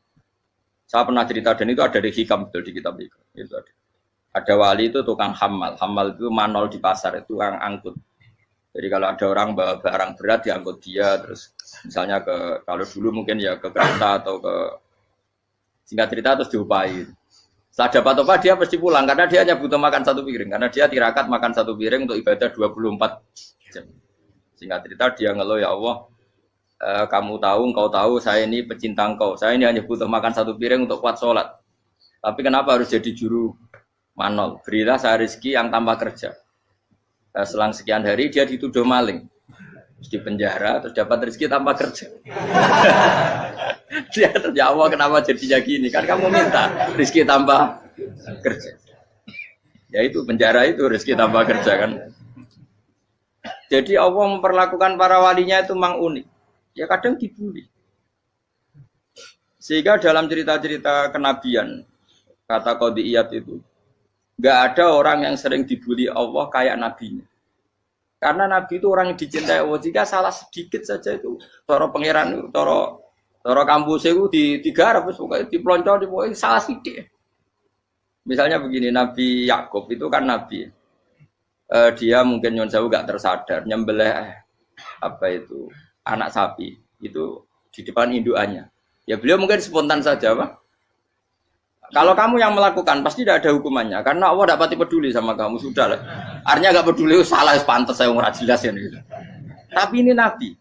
Saya pernah cerita dan itu ada di Hikam betul di kitab itu. Itu ada. Ada wali itu tukang hamal itu manol di pasar itu tukang angkut. Jadi kalau ada orang bawa barang berat diangkut dia, terus misalnya kalau dulu mungkin ya ke kereta atau ke singkat cerita terus diupahi. Setelah dapat apa dia pasti pulang karena dia hanya butuh makan satu piring karena dia tirakat makan satu piring untuk ibadah 24 jam. Singkat cerita dia ngeluh ya Allah, kamu tahu, engkau tahu saya ini pecinta engkau, saya ini hanya butuh makan satu piring untuk kuat sholat. Tapi kenapa harus jadi juru manol? Berilah saya rezeki yang tanpa kerja. Selang sekian hari dia dituduh maling, terus di penjara, terus dapat rezeki tanpa kerja. Dia ya Allah kenapa jadinya gini? Kan kamu minta rezeki tanpa kerja. Ya itu penjara itu rezeki tanpa kerja kan. Jadi Allah memperlakukan para walinya itu memang unik. Ya kadang dibully. Sehingga dalam cerita-cerita kenabian, kata Qadiyat itu, nggak ada orang yang sering dibully Allah kayak nabinya. Karena nabi itu orang yang dicintai Allah. Jika salah sedikit saja itu, toro pangeran, toro kampus itu digarap, pokoknya dipelonco, pokoknya salah sedikit. Misalnya begini, Nabi Yakub itu kan nabi. Dia mungkin nyon sewu gak tersadar nyembelih anak sapi itu di depan indukannya. Ya beliau mungkin spontan saja, Pak. Kalau kamu yang melakukan pasti tidak ada hukumannya karena Allah tidak pati peduli sama kamu sudah lah. Artinya gak peduli salah pantas saya ora jelas ya gitu. Tapi ini nabi.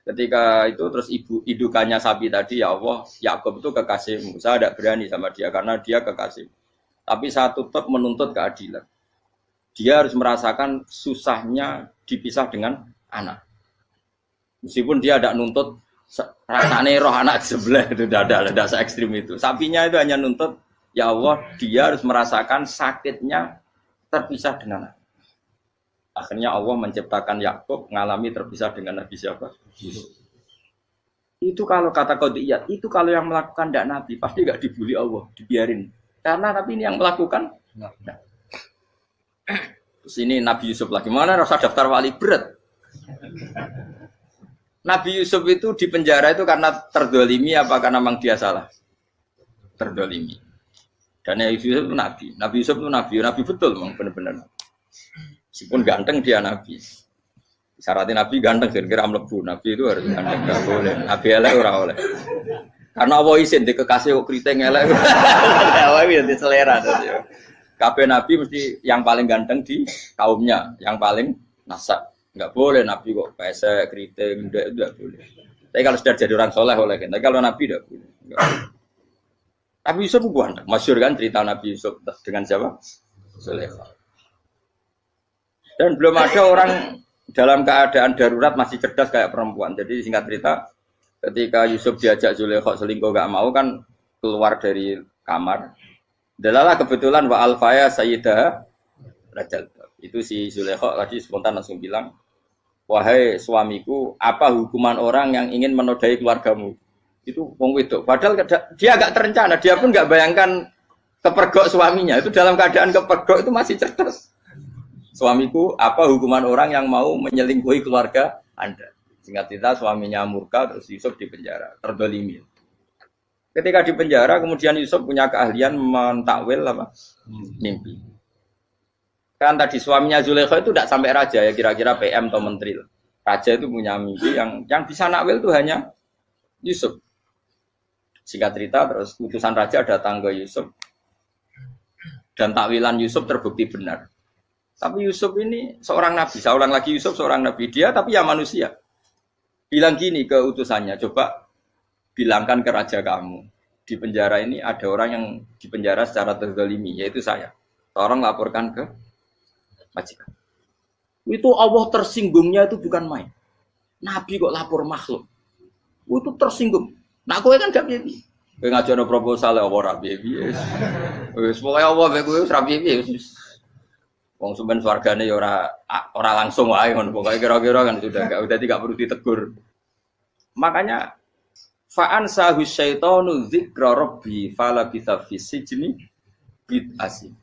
Ketika itu terus indukannya sapi tadi ya Allah, Yakub itu kekasihmu. Saya tidak berani sama dia karena dia kekasih. Tapi saya tetap menuntut keadilan. Dia harus merasakan susahnya dipisah dengan anak. Meskipun dia tidak nuntut rasanya roh anak sebelah itu tidak se ekstrim itu. Sapinya itu hanya nuntut ya Allah dia harus merasakan sakitnya terpisah dengan anak. Akhirnya Allah menciptakan Yakub mengalami terpisah dengan Nabi siapa? Itu kalau kata Qadiyat, itu kalau yang melakukan tidak Nabi pasti nggak dibully Allah, dibiarin. Karena Nabi ini yang melakukan. Nah. Terus ini Nabi Yusuf lagi mana rasa daftar wali berat. Nabi Yusuf itu di penjara itu karena terdolimi apa karena memang dia salah? Terdolimi. Dan Nabi Yusuf itu Nabi. Nabi Yusuf itu Nabi betul memang benar-benar. Meskipun ganteng dia Nabi. Syaratnya Nabi ganteng kira-kira mlebu. Nabi itu harus ganteng, enggak boleh. Nabi elek ora oleh. Karena Allah izin di kekasih kok kriting elek. Allah itu selera tadi. Kabeh nabi mesti yang paling ganteng di kaumnya, yang paling nasab. Enggak boleh nabi kok pesek, kriting, ndak itu enggak boleh. Tapi kalau sudah jadi orang soleh oleh kan. Tapi kalau nabi enggak boleh. Nabi Yusuf ganteng. Masyhur kan cerita Nabi Yusuf dengan siapa? Zulaikha. Dan belum ada orang dalam keadaan darurat masih cerdas kayak perempuan. Jadi singkat cerita, ketika Yusuf diajak Zulaikha selingkuh enggak mau kan keluar dari kamar. Dalalah kebetulan wa alfaya sayyidah rajal. Itu si Zulaikha tadi spontan langsung bilang, "Wahai suamiku, apa hukuman orang yang ingin menodai keluargamu?" Itu wong wedok. Padahal dia agak terencana, dia pun enggak bayangkan kepergok suaminya. Itu dalam keadaan kepergok itu masih cerdas. Suamiku, apa hukuman orang yang mau menyelingkuhi keluarga Anda? Singkat cerita suaminya murka terus Yusuf dipenjara, terdolimi. Ketika dipenjara kemudian Yusuf punya keahlian mentakwil apa? Mimpi. Kan tadi suaminya Zulaikha itu tidak sampai raja ya, kira-kira PM atau menteri. Raja itu punya mimpi yang bisa nakwil itu hanya Yusuf. Singkat cerita terus utusan raja datang ke Yusuf dan takwilan Yusuf terbukti benar. Tapi Yusuf ini seorang nabi, saya ulang lagi Yusuf seorang nabi dia tapi ya manusia. Bilang gini ke utusannya, coba bilangkan ke raja kamu di penjara ini ada orang yang di penjara secara terzalimi, yaitu saya. Tolong laporkan ke majikan. Itu Allah tersinggungnya itu bukan main. Nabi kok lapor makhluk. Itu tersinggung. Nah, kowe kan gak piye. Kowe ngajono proposal ya ora piye. Wis pokoke Allah mek kowe ora piye. Wong sampean swargane ya ora langsung wae ngono. Pokoke kira-kira kan sudah enggak perlu ditegur. Makanya fa'an sahu syaitanu dzikra rabbi fala bisa fisijni bid'asi.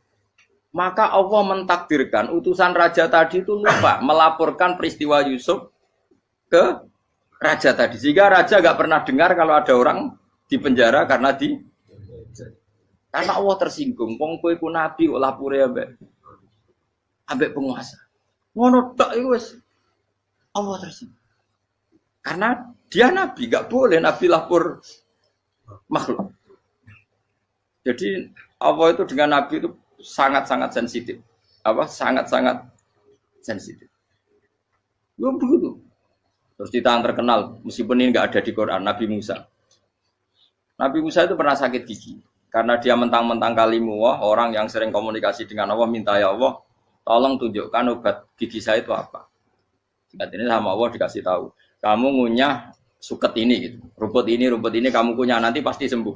Maka Allah mentakdirkan utusan raja tadi itu lupa melaporkan peristiwa Yusuf ke raja tadi. Sehingga raja enggak pernah dengar kalau ada orang di penjara karena Allah tersinggung. Wong kowe iku nabi kok lapore ambek penguasa. Ngono tok iku wis Allah tersinggung. Karena dia nabi, enggak boleh nabi lapor makhluk. Jadi Allah itu dengan nabi itu sangat-sangat sensitif. Sangat-sangat sensitif. Ya begitu. Terus kita yang terkenal, meskipun ini enggak ada di Quran, Nabi Musa. Nabi Musa itu pernah sakit gigi. Karena dia mentang-mentang kalimullah, orang yang sering komunikasi dengan Allah, minta ya Allah, tolong tunjukkan obat gigi saya itu apa. Singkat ini sama Allah dikasih tahu. Kamu ngunyah suket ini, gitu. rumput ini kamu kunyah, nanti pasti sembuh.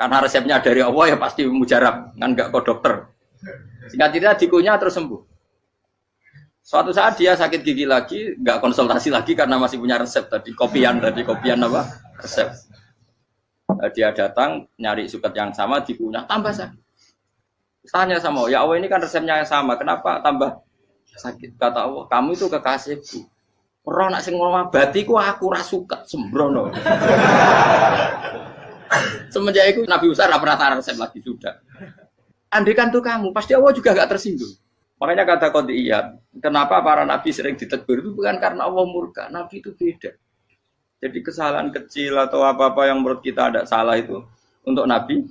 Karena resepnya dari Allah ya pasti mujarab, kan enggak kok dokter. Singkat cerita dikunyah terus sembuh. Suatu saat dia sakit gigi lagi, enggak konsultasi lagi karena masih punya resep tadi, kopian apa? Resep. Dia datang nyari suket yang sama dikunyah tambah sakit. Tanya sama Allah, ya Allah ini kan resepnya yang sama, kenapa tambah sakit? Kata Allah, kamu itu kekasihku. Ora nak sing ngobati ku aku ora suket sembrono. Semenjak itu Nabi Musa ora pernah taruh resep lagi sudah. Andaikan tuh kamu, pasti Allah juga enggak tersinggung. Makanya kata Qadiyat, kenapa para nabi sering ditegur itu bukan karena Allah murka, nabi itu beda. Jadi kesalahan kecil atau apa-apa yang menurut kita ada salah itu untuk nabi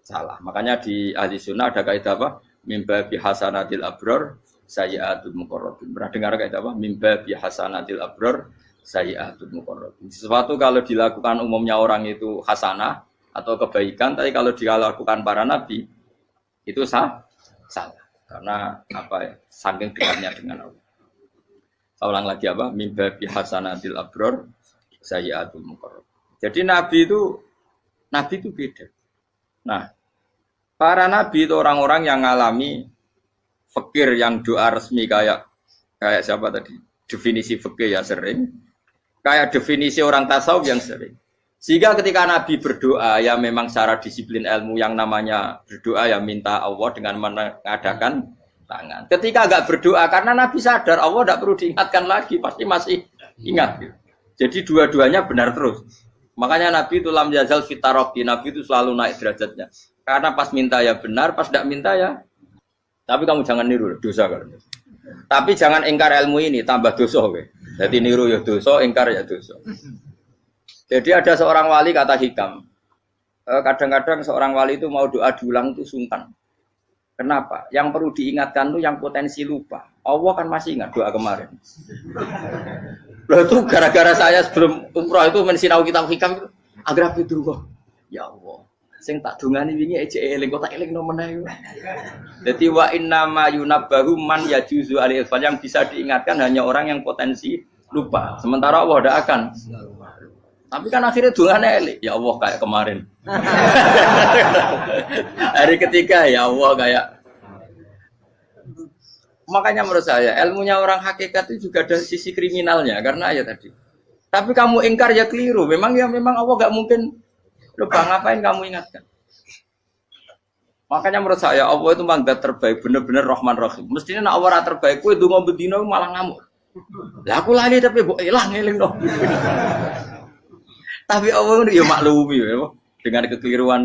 salah. Makanya di ahli sunnah ada kaidah apa? Mimba bihasanatil abror sayyi'atul muqarrabin. Pernah dengar kaidah apa? Mimba bihasanatil abror sayyi'atul muqarrabin. Sesuatu kalau dilakukan umumnya orang itu hasanah atau kebaikan, tapi kalau dilakukan para nabi itu salah. Karena apa ya? Saking dekatnya dengan Allah. Saya ulang lagi apa? Mimba bihasanatil abror sayyi'atul muqarrabin. Jadi nabi itu beda. Nah, para nabi itu orang-orang yang ngalami fikir yang doa resmi kayak siapa tadi? Definisi fikir ya sering. Kayak definisi orang tasawuf yang sering. Sehingga ketika Nabi berdoa ya memang secara disiplin ilmu yang namanya berdoa ya minta Allah dengan mengadakan tangan. Ketika enggak berdoa karena Nabi sadar Allah tidak perlu diingatkan lagi, pasti masih ingat. Jadi dua-duanya benar terus. Makanya Nabi itu lam yazal fitaroki, Nabi itu selalu naik derajatnya. Karena pas minta ya benar, pas tidak minta ya. Tapi kamu jangan niru dosa kan. Tapi jangan ingkar ilmu ini, tambah dosa. Jadi niru ya dosa, ingkar ya dosa. Jadi ada seorang wali kata Hikam, kadang-kadang seorang wali itu mau doa diulang itu sungkan. Kenapa? Yang perlu diingatkan itu yang potensi lupa. Allah kan masih ingat doa kemarin. Loh itu gara-gara saya sebelum umroh itu mensinau kitab Hikam itu agar itu kok. Ya Allah, sing tak dungani wingi ejek eling kok tak eling no meneh. Dadi wa inna ma yunabbahu man yajuzu alil yang bisa diingatkan hanya orang yang potensi lupa. Sementara Allah tidak akan. Tapi kan akhirnya dungane eling. Ya Allah kayak kemarin. Hari ketiga ya Allah kayak. Makanya menurut saya ilmunya orang hakikat itu juga ada sisi kriminalnya karena ya tadi. Tapi kamu ingkar ya keliru. Memang Allah enggak mungkin lupa, ngapain kamu ingatkan? Makanya menurut saya Allah itu manggat terbaik, bener-bener Rahman Rahim. Mestinya nak Allah terbaik, kue dongo bedino malah ngamuk. Lah aku lali tapi mbok eling dong. Tapi Allah itu ya maklumi ya, dengan kekeliruan.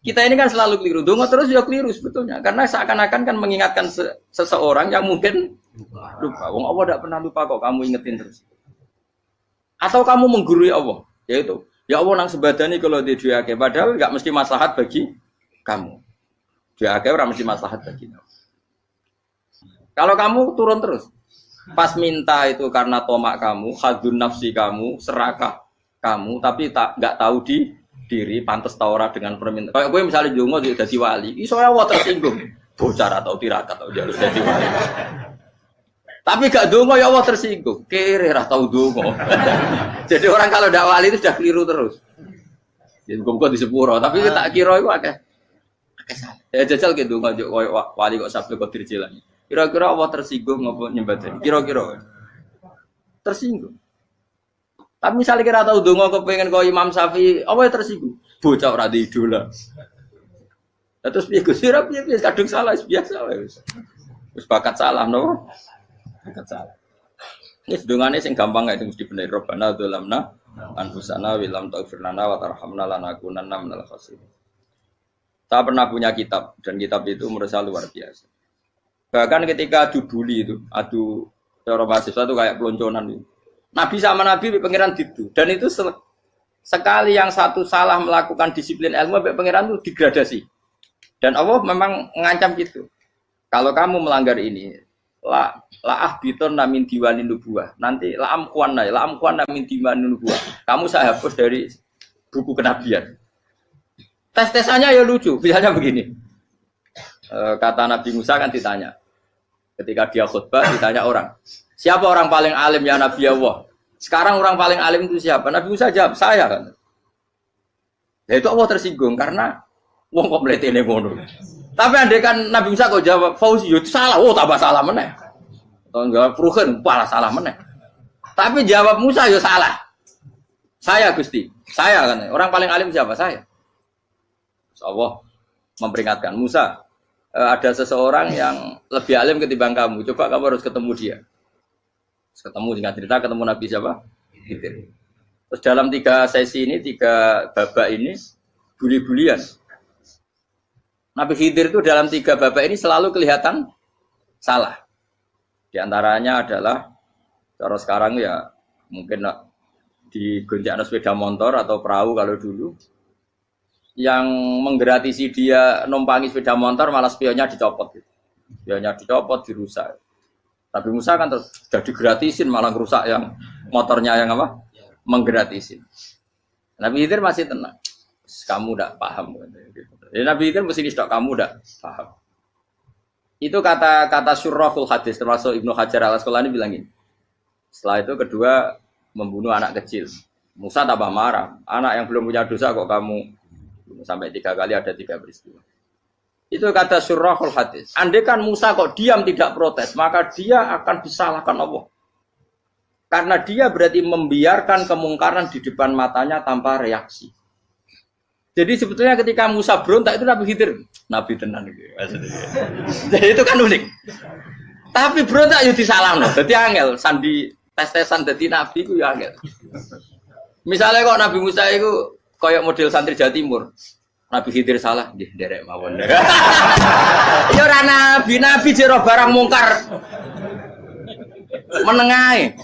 Kita ini kan selalu keliru. Dongo terus ya keliru sebetulnya. Karena seakan-akan kan mengingatkan seseorang yang mungkin lupa. Wong Allah tidak pernah lupa kok, kamu ingetin terus. Atau kamu menggurui Allah, yaitu ya Allah nang sebadani kalau di duake, padahal nggak mesti maslahat bagi kamu. Duake ora mesti maslahat bagi kamu. Kalau kamu turun terus, pas minta itu karena tomak kamu, hadun nafsi kamu, serakah kamu, tapi nggak tahu diri, pantas tahu dengan permintaan. Kayak gue misalnya jongo jadi wali, iso Allah tersinggung, bocor atau tirakat atau jalur jadi wali. Tapi gak dongo ya Allah tersinggung, kere ra tau dongo. Jadi orang kalau ndak wali itu sudah keliru terus. Jadi gue di sepuro, tapi tak kira itu akeh salah. Ya jajal ke dongo wali kok sabtu kok dirjelang. Kira-kira Allah tersinggung ngopo nyembadani? Kira-kira tersinggung. Tapi misalnya kira tahu dongo kepengen kau Imam Syafi'i, apa yang tersinggung? Bocah ora di idola. Terus piye Gus? Piye kadung salah biasa wis. Wis bakat salah no. Bakat salah. Ini dongane sing gampang gak itu mesti bener. Rabbana dzalamna anfusana wa lam taghfir lana wa tarhamna lanakunanna minal khasirin. Saya pernah punya kitab dan kitab itu menurut saya luar biasa. Bahkan ketika adu bully itu, adu cara mahasiswa itu kayak pelonconan itu. Nabi sama Nabi pengiran gitu, dan itu sekali yang satu salah melakukan disiplin ilmu, pengiran itu degradasi. Dan Allah memang mengancam gitu. Kalau kamu melanggar ini, la ahbiton namin diwanin nubuah. Nanti la amkuan namin diwanin nubuah. Kamu saya hapus dari buku kenabian. Tes-tesannya ya lucu, biasanya begini. Kata Nabi Musa kan ditanya, ketika dia khutbah ditanya orang. Siapa orang paling alim ya Nabi Allah? Sekarang orang paling alim itu siapa? Nabi Musa jawab, saya kan. Ya itu Allah tersinggung karena wong kok mletene ngono. Tapi andai kan Nabi Musa kok jawab Fauzi itu salah, tambah salah meneh. Atau enggak Pruhen, malah salah meneh. Tapi jawab Musa ya salah. Saya Gusti, saya kan. Orang paling alim siapa? Saya. Terus Allah memperingatkan Musa, ada seseorang yang lebih alim ketimbang kamu. Coba kamu harus ketemu dia. Ketemu dengan cerita ketemu Nabi siapa? Khidir. Terus dalam 3 sesi ini, 3 babak ini buli-bulian. Nabi Khidir itu dalam 3 babak ini selalu kelihatan salah. Di antaranya adalah cara sekarang ya mungkin di gonjak sepeda motor atau perahu kalau dulu yang menggratisi dia numpangi sepeda motor malah spionnya dicopot gitu. Spionnya dicopot, dirusak. Tapi Musa kan sudah digratisin malah rusak yang motornya yang apa? Menggratisin. Nabi Khidir masih tenang. Kamu tidak paham. Ya, Nabi Khidir mesti distok kamu tidak paham. Itu kata syurrahul hadis termasuk Ibnu Hajar al-Asqalani bilang ini. Setelah itu kedua membunuh anak kecil. Musa tambah marah. Anak yang belum punya dosa kok kamu sampai 3 kali ada 3 peristiwa. Itu kata syurrahul hadis. Andai kan Musa kok diam tidak protes, maka dia akan disalahkan Allah. Karena dia berarti membiarkan kemungkaran di depan matanya tanpa reaksi. Jadi sebetulnya ketika Musa berontak itu Nabi Khidir, Nabi tenan gitu. Jadi itu kan unik. Tapi berontak itu disalahno. Jadi angel sandi tes-tesan dadi nabi ku ya angel. Misalnya kok Nabi Musa itu kayak model santri Jawa Timur. Nabi Khidir salah, nggih nderek mawon. Ya ora nabi jero barang mungkar. Menengae.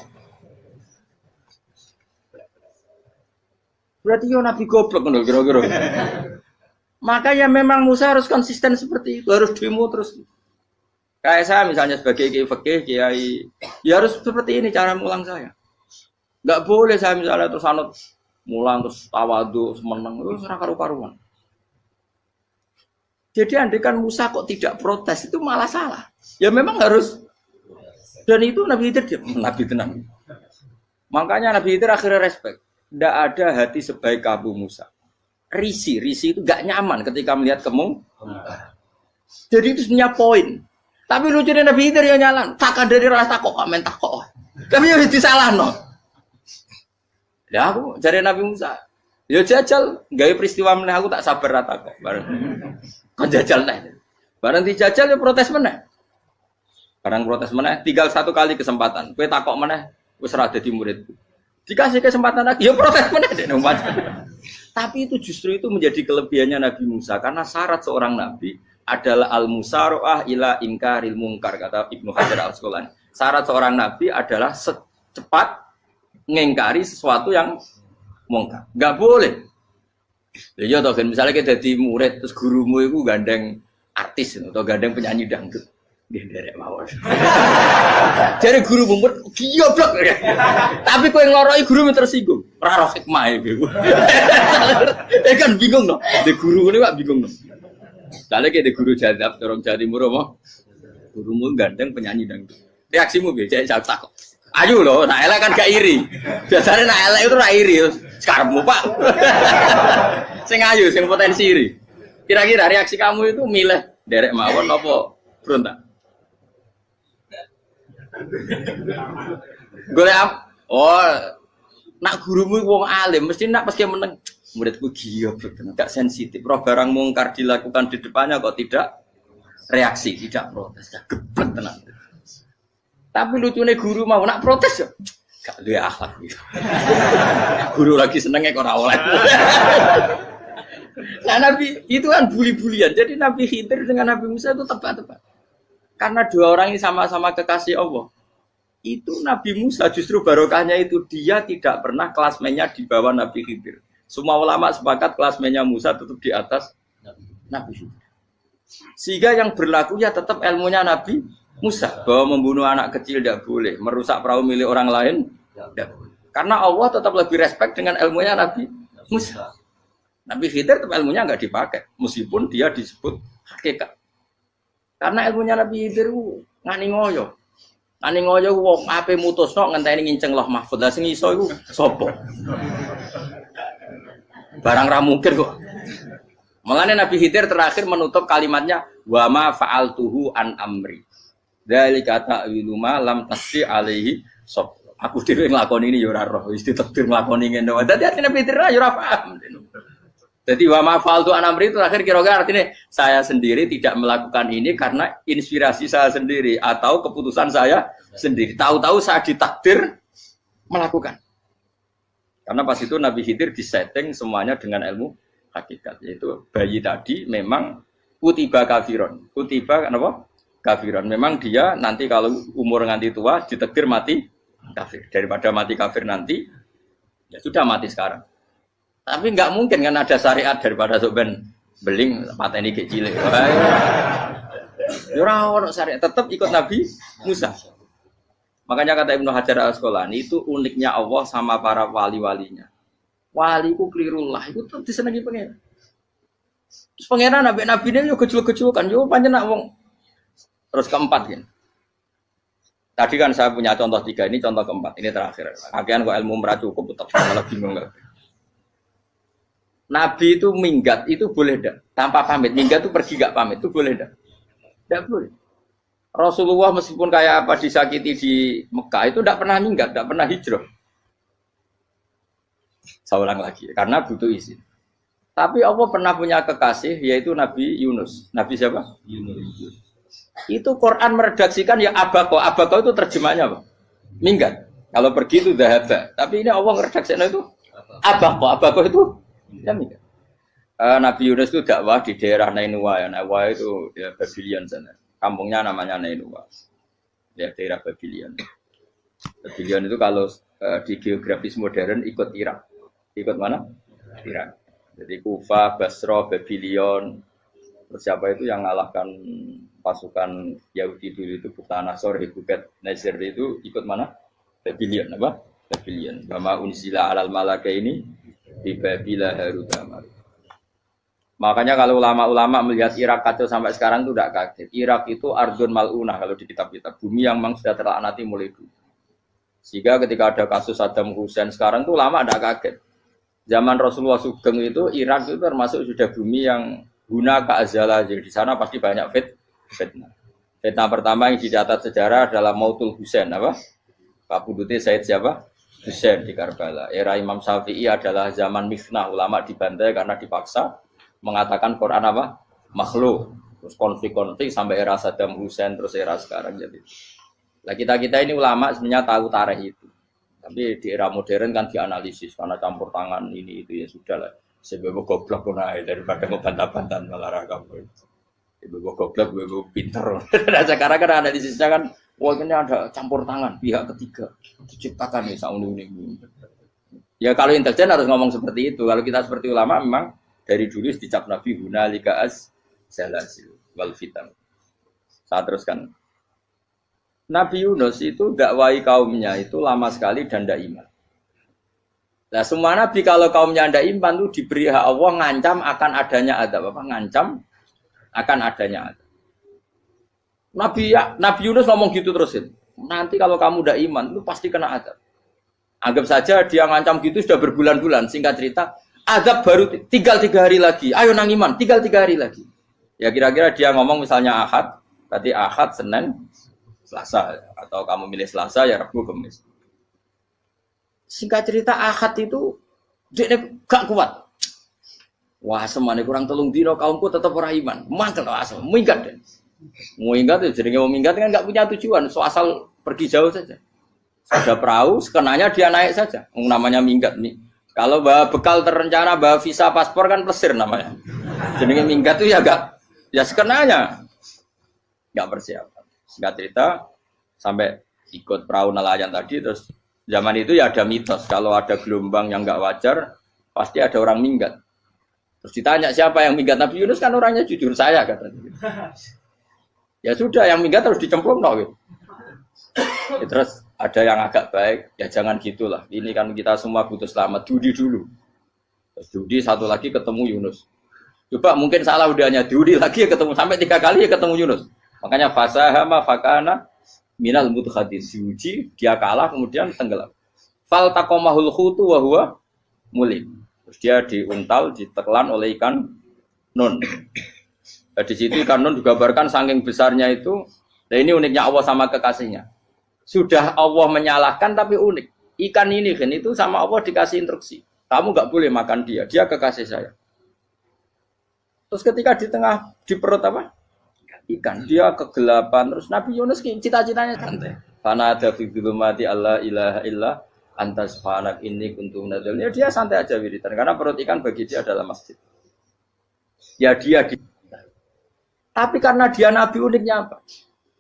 Berarti yo nabi goblok ngono kira-kira. Makanya memang Musa harus konsisten seperti itu, harus demo terus. Kayak saya misalnya sebagai kiai fikih, kiai ya harus seperti ini cara mulang saya. Enggak boleh saya misalnya terus anut mulang terus tawadhu, semeneng terus ora karu-karuan. Jadi andai kan Musa kok tidak protes itu malah salah. Ya memang harus. Dan itu Nabi Khidir Nabi tenang. Makanya Nabi Khidir akhirnya respect. Tidak ada hati sebaik kamu Musa. Risi itu gak nyaman ketika melihat kemungkaran. Jadi itu sebenarnya poin. Tapi lucunya Nabi Khidir yang nyalan. Takkan dari rasa kok komen takok. Tapi ya disalah no. Ya aku jadi Nabi Musa. Ya jajal, gawe peristiwa meneh aku tak sabar rata kok. Kon jajal neh. Barang dijajal ya protes meneh. Barang protes meneh, tinggal satu kali kesempatan. Kowe takok meneh wis ora dadi muridku. Dikasih kesempatan lagi, ya protes meneh dek numpas. Tapi itu justru itu menjadi kelebihannya Nabi Musa karena syarat seorang nabi adalah al-musara'ah ila ingkaril munkar kata Ibnu Hajar Al-Asqalani. Syarat seorang nabi adalah secepat ngengkari sesuatu yang mungkar. Enggak boleh. Ya toh kan misalnya kita jadi murid terus gurumu itu gandeng artis atau gandeng penyanyi dangdut. Dia derek mawon. Jadi guru murid goblok. Tapi kowe ngloroi guru tersinggung. Ora roh hikmah iku. Kan bingung loh. De guru ini Pak bingung loh. Soalnya kayak guru jadab dorong Jawa Timur apa? Gurumu gandeng penyanyi dangdut. Reaksimu piye? Saya takut. Ayo loh, nak elek kan gak iri. Biasanya nak elek itu ra iri. Sekarangmu Pak. Sing ayu, sing potensi iri. Kira-kira reaksi kamu itu milih derek mawon apa berontak? Golek oh nak gurumu wong alim mesti nak pas meneng muridku goblok tenan gak sensitif roh barang mungkar dilakukan di depannya kok tidak reaksi tidak protes gak geblek tenan tapi lucune guru mau nak protes ya gak duwe akhlak gitu. Guru lagi senenge kok ora oleh. Nah Nabi itu kan buli-bulian jadi Nabi Khidir dengan Nabi Musa itu tepat-tepat karena dua orang ini sama-sama kekasih Allah. Itu Nabi Musa justru barokahnya itu dia tidak pernah kelasmennya di bawah Nabi Khidir. Semua ulama sepakat kelasmennya Musa tetap di atas Nabi Khidir. Sehingga yang berlaku ya tetap ilmunya Nabi Musa bahwa membunuh anak kecil tidak boleh, merusak perahu milik orang lain tidak boleh. Karena Allah tetap lebih respect dengan ilmunya Nabi Musa. Nabi Khidir tetap ilmunya nggak dipakai meskipun dia disebut hakikat. Karena ilmunya Nabi Khidir ngani ngoyo. Ngani ngoyo wong ape mutusno ngenteni nginceng Lauh Mahfuz. Lah sing iso iku sapa? Barang ra mungkin kok. Makanya Nabi Khidir terakhir menutup kalimatnya wa ma fa'altuhu an amri. Dzalika ta'wilu ma lam tasri alaihi sab. Aku dhewe nglakoni ini ya ora roh, wis ditakdir nglakoni ngene. Dadi artine Nabi Khidir ya ora paham. Jadi wa ma fa'altu an amri itu terakhir kira-kira artinya saya sendiri tidak melakukan ini karena inspirasi saya sendiri atau keputusan saya sendiri. Tahu-tahu saya ditakdir melakukan. Karena pas itu Nabi Khidir disetting semuanya dengan ilmu hakikat. Yaitu bayi tadi memang kutiba kafiron. Kutiba kenapa? Kafiron. Memang dia nanti kalau umur nganti tua ditakdir mati kafir. Daripada mati kafir nanti, ya sudah mati sekarang. Tapi nggak mungkin kan ada syariat daripada soben beling pateni ke cilik. Ora ono syariat, tetap ikut Nabi Musa. Makanya kata Ibnu Hajar Al-Asqalani itu uniknya Allah sama para wali-walinya. Wali ku klirullah, itu tetap disenengi pengen. Terus pengenan nabi ini yo kecil-kecil yo panjenengan wong. Terus keempat kan. Tadi kan saya punya contoh 3, ini contoh keempat, ini terakhir. Akhirnya kok ilmu merah cukup tetap malah bingung enggak. Nabi itu minggat itu boleh enggak? Tanpa pamit. Minggat itu pergi enggak pamit itu boleh enggak? Enggak boleh. Rasulullah meskipun kayak apa disakiti di Mekah itu enggak pernah minggat, enggak pernah hijrah. Saya ulang lagi karena butuh izin. Tapi Allah pernah punya kekasih yaitu Nabi Yunus. Nabi siapa? Yunus. Itu Quran meredaksikan ya abako. Abako itu terjemahnya apa? Minggat. Kalau pergi itu dahaba. Tapi ini Allah meredaksikan itu abako. Abako itu ya minggat. Nabi Yunus itu dakwah di daerah Nainua ya. Nainua itu ya Babylon sana. Kampungnya namanya Nainua. Ya daerah Babylon. Babylon itu kalau di geografis modern ikut Irak. Ikut mana? Irak. Jadi Kufa, Basra, Babylon. Terus siapa itu yang ngalahkan pasukan Yahudi dulu itu Buktanasor, Hebuket, Nasir itu ikut mana? Babylon apa? Babylon. Bama unsila alal malaka ini di Babila Harutama. Makanya kalau ulama-ulama melihat Irak kacau sampai sekarang itu tidak kaget. Irak itu ardun mal'unah kalau di kitab-kitab. Bumi yang memang sudah terlaknati mulai dulu. Sehingga ketika ada kasus Saddam Hussein sekarang itu ulama tidak kaget. Zaman Rasulullah Sugeng itu Irak itu termasuk sudah bumi yang guna keazalah. Jadi di sana pasti banyak fitnah. Fitnah pertama yang dicatat sejarah adalah Mautul Husain apa? Pak Pudutnya Said siapa? Husain di Karbala. Era Imam Syafi'i adalah zaman mifnah, ulama dibantai karena dipaksa mengatakan Quran apa? makhluk. Terus konflik-konflik sampai era Saddam Hussein terus era sekarang jadi. Nah kita ini ulama sebenarnya tahu tarikh itu. Tapi di era modern kan dianalisis karena campur tangan ini itu ya sudah lah. Sebab goblok pun daripada ngebantah-bantah malah kamu. Ibu goblok, ibu pinter. Nah sekarang kan analisisnya kan, wah ini ada campur tangan pihak ketiga diciptakan nih saunu ini. Ya kalau intelijen harus ngomong seperti itu. Kalau kita seperti ulama memang dari dulu dicap Nabi hunalika az-zalasil wal fitan. Saya teruskan. Nabi Yunus itu dakwai kaumnya itu lama sekali dan tidak iman. Nah semua nabi kalau kaumnya tidak iman itu diberi hak Allah ngancam akan adanya azab apa? Ngancam akan adanya azab. Nabi Yunus ngomong gitu terusin. Nanti kalau kamu tidak iman itu pasti kena azab. Anggap saja dia ngancam gitu sudah berbulan-bulan. Singkat cerita, azab baru tinggal 3 hari lagi. Ayo nang iman, tinggal 3 hari lagi. Ya kira-kira dia ngomong misalnya Ahad, berarti Ahad, Senin, Selasa, atau kamu milih Selasa ya Rabu, Kamis. Singkat cerita Ahad itu dia gak kuat. Wah semuanya kurang telung dino kaumku tetap orang iman. Mangkel asal, minggat deh. Mau minggat ya jadi mau minggat kan gak punya tujuan, so asal pergi jauh saja. Ada perahu, sekenanya dia naik saja. Namanya minggat nih. Kalau bawa bekal terencana, bawa visa paspor kan plesir namanya. Jadi minggat tuh ya gak, ya sekenanya gak persiapan. Singkat cerita sampai ikut perahu nelayan tadi terus zaman itu ya ada mitos kalau ada gelombang yang nggak wajar pasti ada orang minggat. Terus ditanya siapa yang minggat Nabi Yunus kan orangnya jujur saya katanya. Ya sudah yang minggat harus dicemplung gitu. Ya, terus ada yang agak baik ya jangan gitulah. Ini kan kita semua butuh selamat. Dudi dulu. Terus Dudi satu lagi ketemu Yunus. Coba mungkin salah udahnya Dudi lagi ya ketemu sampai 3 kali ya ketemu Yunus. Makanya fasahama fakana minal mudkhadin diuji dia kalah kemudian tenggelam. Fal taqamahul khutu wa huwa mulim. Terus dia diuntal ditelan oleh ikan nun. Nah, di situ ikan nun digambarkan saking besarnya itu. Nah ini uniknya Allah sama kekasihnya. Sudah Allah menyalahkan tapi unik. Ikan ini kan itu sama Allah dikasih instruksi. Kamu nggak boleh makan dia. Dia kekasih saya. Terus ketika di tengah di perut apa? Ikan dia kegelapan terus Nabi Yunus cita-citanya santai. Karena ada fi dzulumati alla ilaha illa anta subhanak inni kuntu minadz zalimin. Dia santai aja wiridan karena perut ikan bagi dia adalah masjid. Ya dia tapi karena dia Nabi uniknya apa?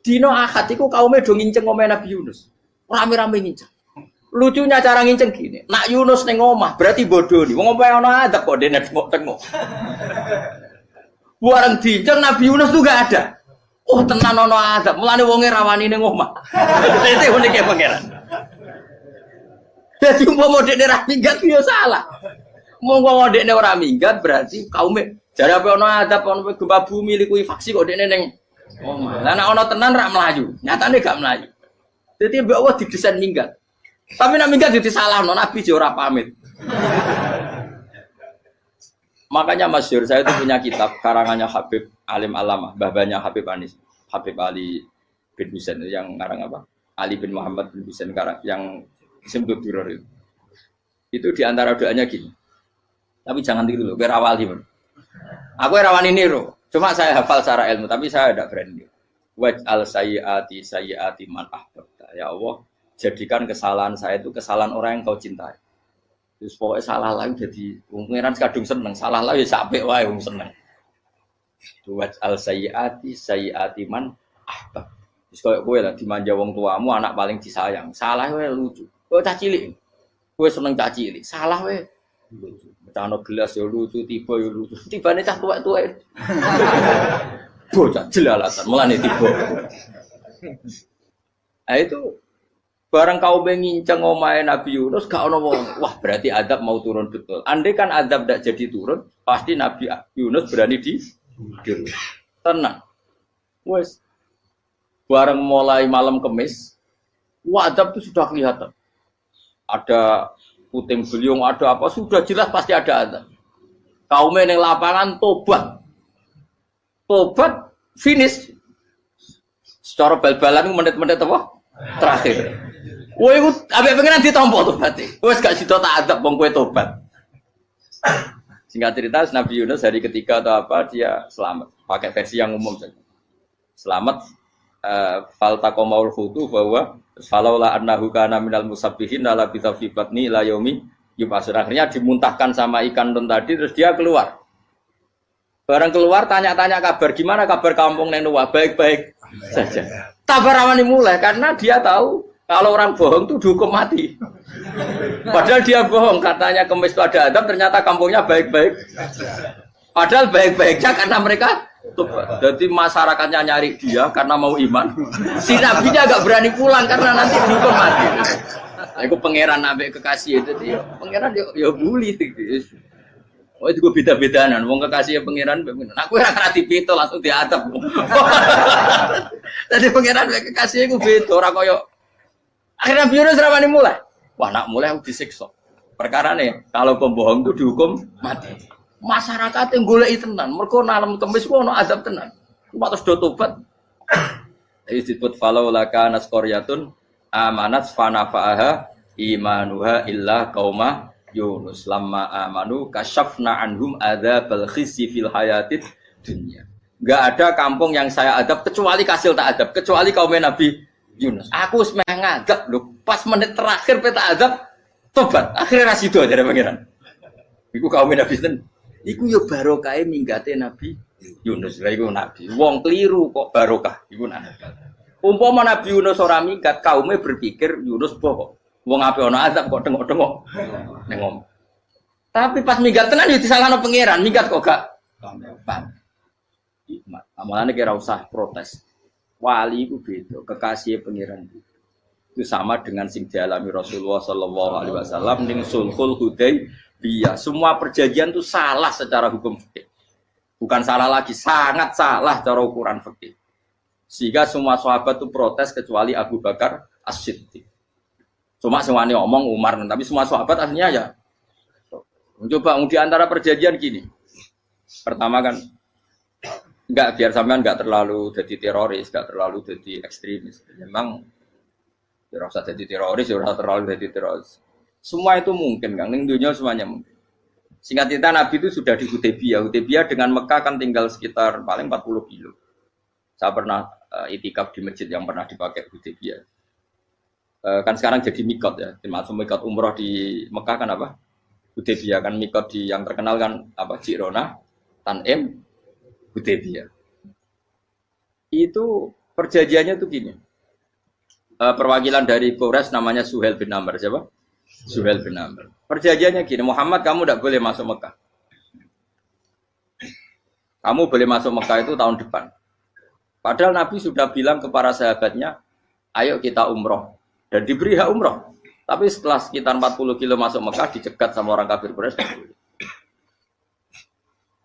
Dino Ahad iku kaume do nginceng omah Nabi Yunus. Rame-rame nginceng. Lucunya cara nginceng gini. Nak Yunus ning omah berarti bodoh nih. Wong omahe ana adab kok dene tengok-tengok. Buareng dinceng Nabi Yunus tuh gak ada. Oh tenan ono adab, mulane wonge rawani ning omah. Dite unike pangeran. Dadi umpama dekne ra minggat yo salah. Monggo dekne ora minggat berarti kaume jare apa ono adab ono gempa bumi likuifaksi kok dekne ning omah. Lah nek ono tenan ra mlayu, nyatane gak mlayu. Dadi mbok Allah didesain minggat. Tapi nek minggat yo disalahno Nabi yo ora pamit. Makanya masyhur saya itu punya kitab karangannya Habib Alim Alamah, babanya Habib Anis, Habib Ali bin Husain yang ngarang apa? Ali bin Muhammad bin Husain karang yang disebut Duror itu. Itu diantara doanya gini. Tapi jangan tiru loh, biar awal gimana. Aku rawan ini loh, cuma saya hafal secara ilmu, tapi saya tidak berani. Waj'al sayyiati man ahbabta. Ya Allah, jadikan kesalahan saya itu kesalahan orang yang kau cintai. Terus pokoknya salah lagi jadi pengiran kadung seneng, salah lagi sampai wae wong seneng. Buat al sayyiati man ahbab. Terus koyo kowe lah dimanja wong tuamu anak paling disayang. Salah wae lucu. Kowe cah cilik. Kowe seneng cah cilik. Salah wae lucu. Mecano gelas yo lucu, tiba yo lucu. Tibane cah tuwek-tuwek. Bocah jelalatan mulane tiba. Nah itu barang kau menginceng omahe Nabi Yunus gak ono wong. Wah, berarti adab mau turun betul. Andai kan adab tidak jadi turun, pasti Nabi Yunus berani di tenang. Wes. Barang mulai malam Kamis, wah adab itu sudah kelihatan. Ada puting beliung, ada apa sudah jelas pasti ada adab. Kaum ning lapangan tobat. Tobat finish. Secara bal-balan menit-menit apa? Terakhir. Woi, abek pengenan ditompo tobaté. Wes gak sida tak adab wong kowe tobat. Singkat cerita Nabi Yunus hari ketiga atau apa dia selamat. pakai versi yang umum saja. Selamat faltaqamaul hutu bahwa falaula annahu kana minal musabbihin la bisa fi batni la yaumi yub'atsun. Akhirnya dimuntahkan sama ikan ton tadi terus dia keluar. Barang keluar tanya-tanya kabar gimana kabar kampung neng Nuwah baik-baik saja. Tabar awani mulai karena dia tahu kalau orang bohong tuh dihukum mati. Padahal dia bohong katanya kemis itu ada adab ternyata kampungnya baik-baik. Padahal baik-baiknya karena mereka jadi masyarakatnya nyari dia karena mau iman. Si nabinya agak berani pulang karena nanti dihukum mati. Aku pangeran nabi kekasih itu dia. Pangeran ya bully gitu. Oh itu gue beda-bedaan. Wong kekasih pangeran. Aku yang kena dipito langsung diadab. Jadi pangeran kekasih gue beda. Orang koyo. Akhirnya Nabi Yunus ramani mulai. Wah nak mulai aku disiksa. Perkara nih kalau pembohong itu dihukum mati. Masyarakat yang golek tenan, mergo nalem kemis ku ono azab tenan. Cuma terus do tobat. Iki disebut falau laka nasqaryatun amanat fanafa'aha imanuha illa qauma Yunus lamma amanu kasyafna anhum adzabal khizyi fil hayatid dunya. Enggak ada kampung yang saya adab kecuali kasil tak adab, kecuali kaum Nabi Yunus. Aku wis meh ngadab lho, pas menit terakhir peta adab tobat. Akhirnya rasido dari pangeran. Iku kaum Nabi ten. Iku yo barokah minggate Nabi Yunus. Lah iku nabi. Wong keliru kok barokah. Iku nabi. Umpama Nabi Yunus ora minggat, kaume berpikir Yunus bohong. Wong ape ana azab kok tengok-tengok. Nengom. Tapi pas minggat tenan yo disalahno pangeran, minggat kok gak paham. Hikmat. Amalane kira usah protes. Wali iku beda, kekasih pangeran. Itu sama dengan sing dialami Rasulullah sallallahu alaihi wasallam ning Sulhul Hudaybiyah. Semua perjanjian itu salah secara hukum fikih. Bukan salah lagi, sangat salah cara ukuran fikih. Sehingga semua sahabat itu protes kecuali Abu Bakar As-Siddiq. Cuma semuanya omong Umar, tapi semua sahabat akhirnya ya. Coba di antara perjanjian gini. Pertama kan enggak biar sampean enggak terlalu jadi teroris, enggak terlalu jadi ekstremis. Memang ya usah jadi teroris, ya usah terlalu jadi teroris. Semua itu mungkin, Kang. Ning dunia semuanya mungkin. Singkat cerita Nabi itu sudah di Hudaybiyah. Hudaybiyah dengan Mekah kan tinggal sekitar paling 40 kilo. Saya pernah itikaf di masjid yang pernah dipakai Hudaybiyah. Kan sekarang jadi mikot ya. Termasuk mikot umroh di Mekah kan apa? Hudaybiyah kan mikot di yang terkenal kan apa? Jirona, Tanim, Hudaybiyah. Itu perjanjiannya tuh gini. Perwakilan dari Quraisy namanya Suhail bin Amr, siapa? Suhail bin Amr. Perjanjiannya gini, Muhammad kamu tidak boleh masuk Mekah. Kamu boleh masuk Mekah itu tahun depan. Padahal Nabi sudah bilang ke para sahabatnya, ayo kita umroh. Dan diberi hak umroh. Tapi setelah sekitar 40 kilo masuk Mekah, dicegat sama orang kafir Quraisy.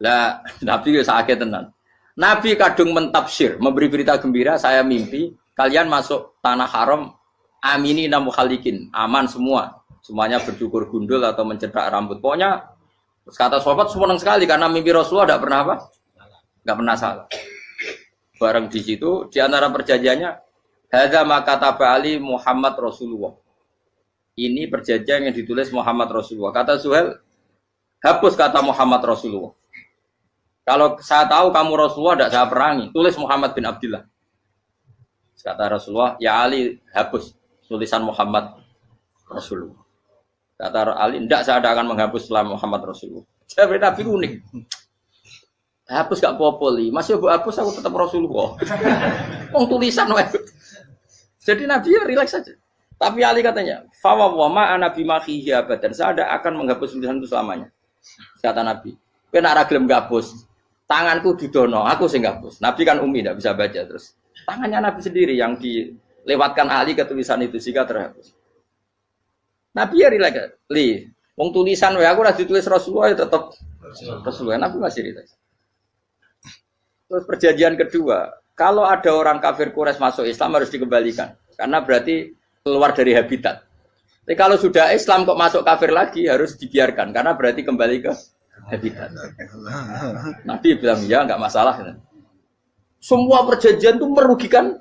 Lah, Nabi sakit tenan. Nabi kadung mentafsir, memberi berita gembira, saya mimpi kalian masuk tanah haram aminina mukhalikin, aman semua. Semuanya bercukur gundul atau mencetak rambut. Pokoknya kata sahabat senang sekali karena mimpi Rasulullah tidak pernah apa? Enggak pernah salah. Bareng di situ di antara perjanjiannya hadza ma kataba ali Muhammad Rasulullah. Ini perjanjian yang ditulis Muhammad Rasulullah. Kata Suhail, hapus kata Muhammad Rasulullah. Kalau saya tahu kamu Rasulullah tidak saya perangi, tulis Muhammad bin Abdullah. Kata Rasulullah, ya Ali hapus tulisan Muhammad Rasulullah. Kata Ali, tidak saya akan menghapus setelah Muhammad Rasulullah. Saya beri Nabi unik. Hapus gak popoli, masih aku hapus aku tetap Rasulullah. Wong tulisan wae. Jadi Nabi ya rileks saja. Tapi Ali katanya, fawwama ana bimakhihi abadan. Saya tidak akan menghapus tulisan itu selamanya. Kata Nabi, kowe nek ora gelem ngapus, tanganku didono, aku sing ngapus. Nabi kan umi tidak bisa baca terus. Tangannya Nabi sendiri yang dilewatkan Ali ke tulisan itu sehingga terhapus. Nabi ya rileks. Wong tulisan wae aku ora ditulis Rasulullah ya tetap Rasulullah. Nabi masih rileks. Terus perjanjian kedua, kalau ada orang kafir Quraisy masuk Islam harus dikembalikan karena berarti keluar dari habitat. Tapi kalau sudah Islam kok masuk kafir lagi harus dibiarkan karena berarti kembali ke habitat. Nabi bilang ya enggak masalah. Semua perjanjian itu merugikan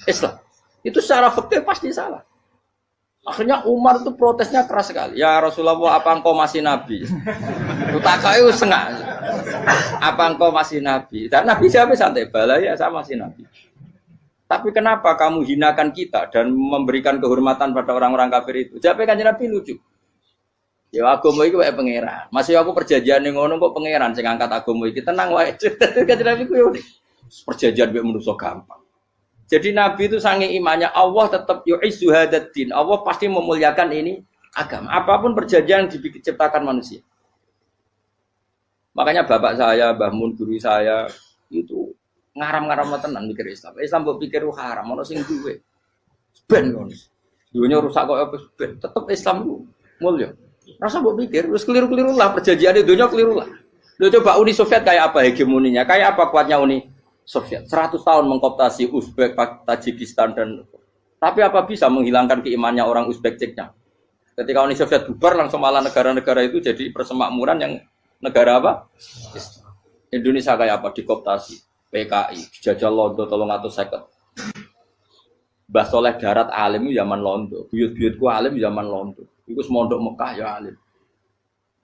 Islam. Itu secara fikih pasti salah. Akhirnya Umar itu protesnya keras sekali. Ya Rasulullah, apa engkau masih nabi? Utakai sengak. Apa engkau masih nabi? Dan nabi siapa santai bala ya saya masih nabi. Tapi kenapa kamu hinakan kita dan memberikan kehormatan pada orang-orang kafir itu? Jawabnya Kanjeng Nabi lucu. Ya agama iki wae pangeran. Masih aku perjanjian ning ngono kok pangeran sing ngangkat agama iki tenang wae. Kanjeng Nabi ku yo perjanjian mek manusa gampang. Jadi Nabi itu sange imannya Allah tetap yu'izzu hadaddin. Allah pasti memuliakan ini agama. Apapun perjanjian diciptakan manusia. Makanya bapak saya, Mbah Mun guru saya itu ngaram-ngaram tenan mikir Islam. Islam mbok pikir haram, ono sing duwe. Ben ngono. Dunya rusak kok apa ben. Tetep Islam ku mulya. Rasa mbok pikir wis keliru-keliru lah perjanjiane dunya keliru lah. Lho coba Uni Soviet kayak apa hegemoninya? Kayak apa kuatnya Uni Soviet? 100 tahun mengkooptasi Uzbek, Tajikistan dan tapi apa bisa menghilangkan keimannya orang Uzbek Ceknya? Ketika Uni Soviet bubar langsung malah negara-negara itu jadi persemakmuran yang negara apa? Indonesia kayak apa dikooptasi? PKI, dijajah Londo 350. Mbah Soleh Darat alim zaman Londo, buyut-buyutku alim zaman Londo. Iku semondok Mekah ya alim.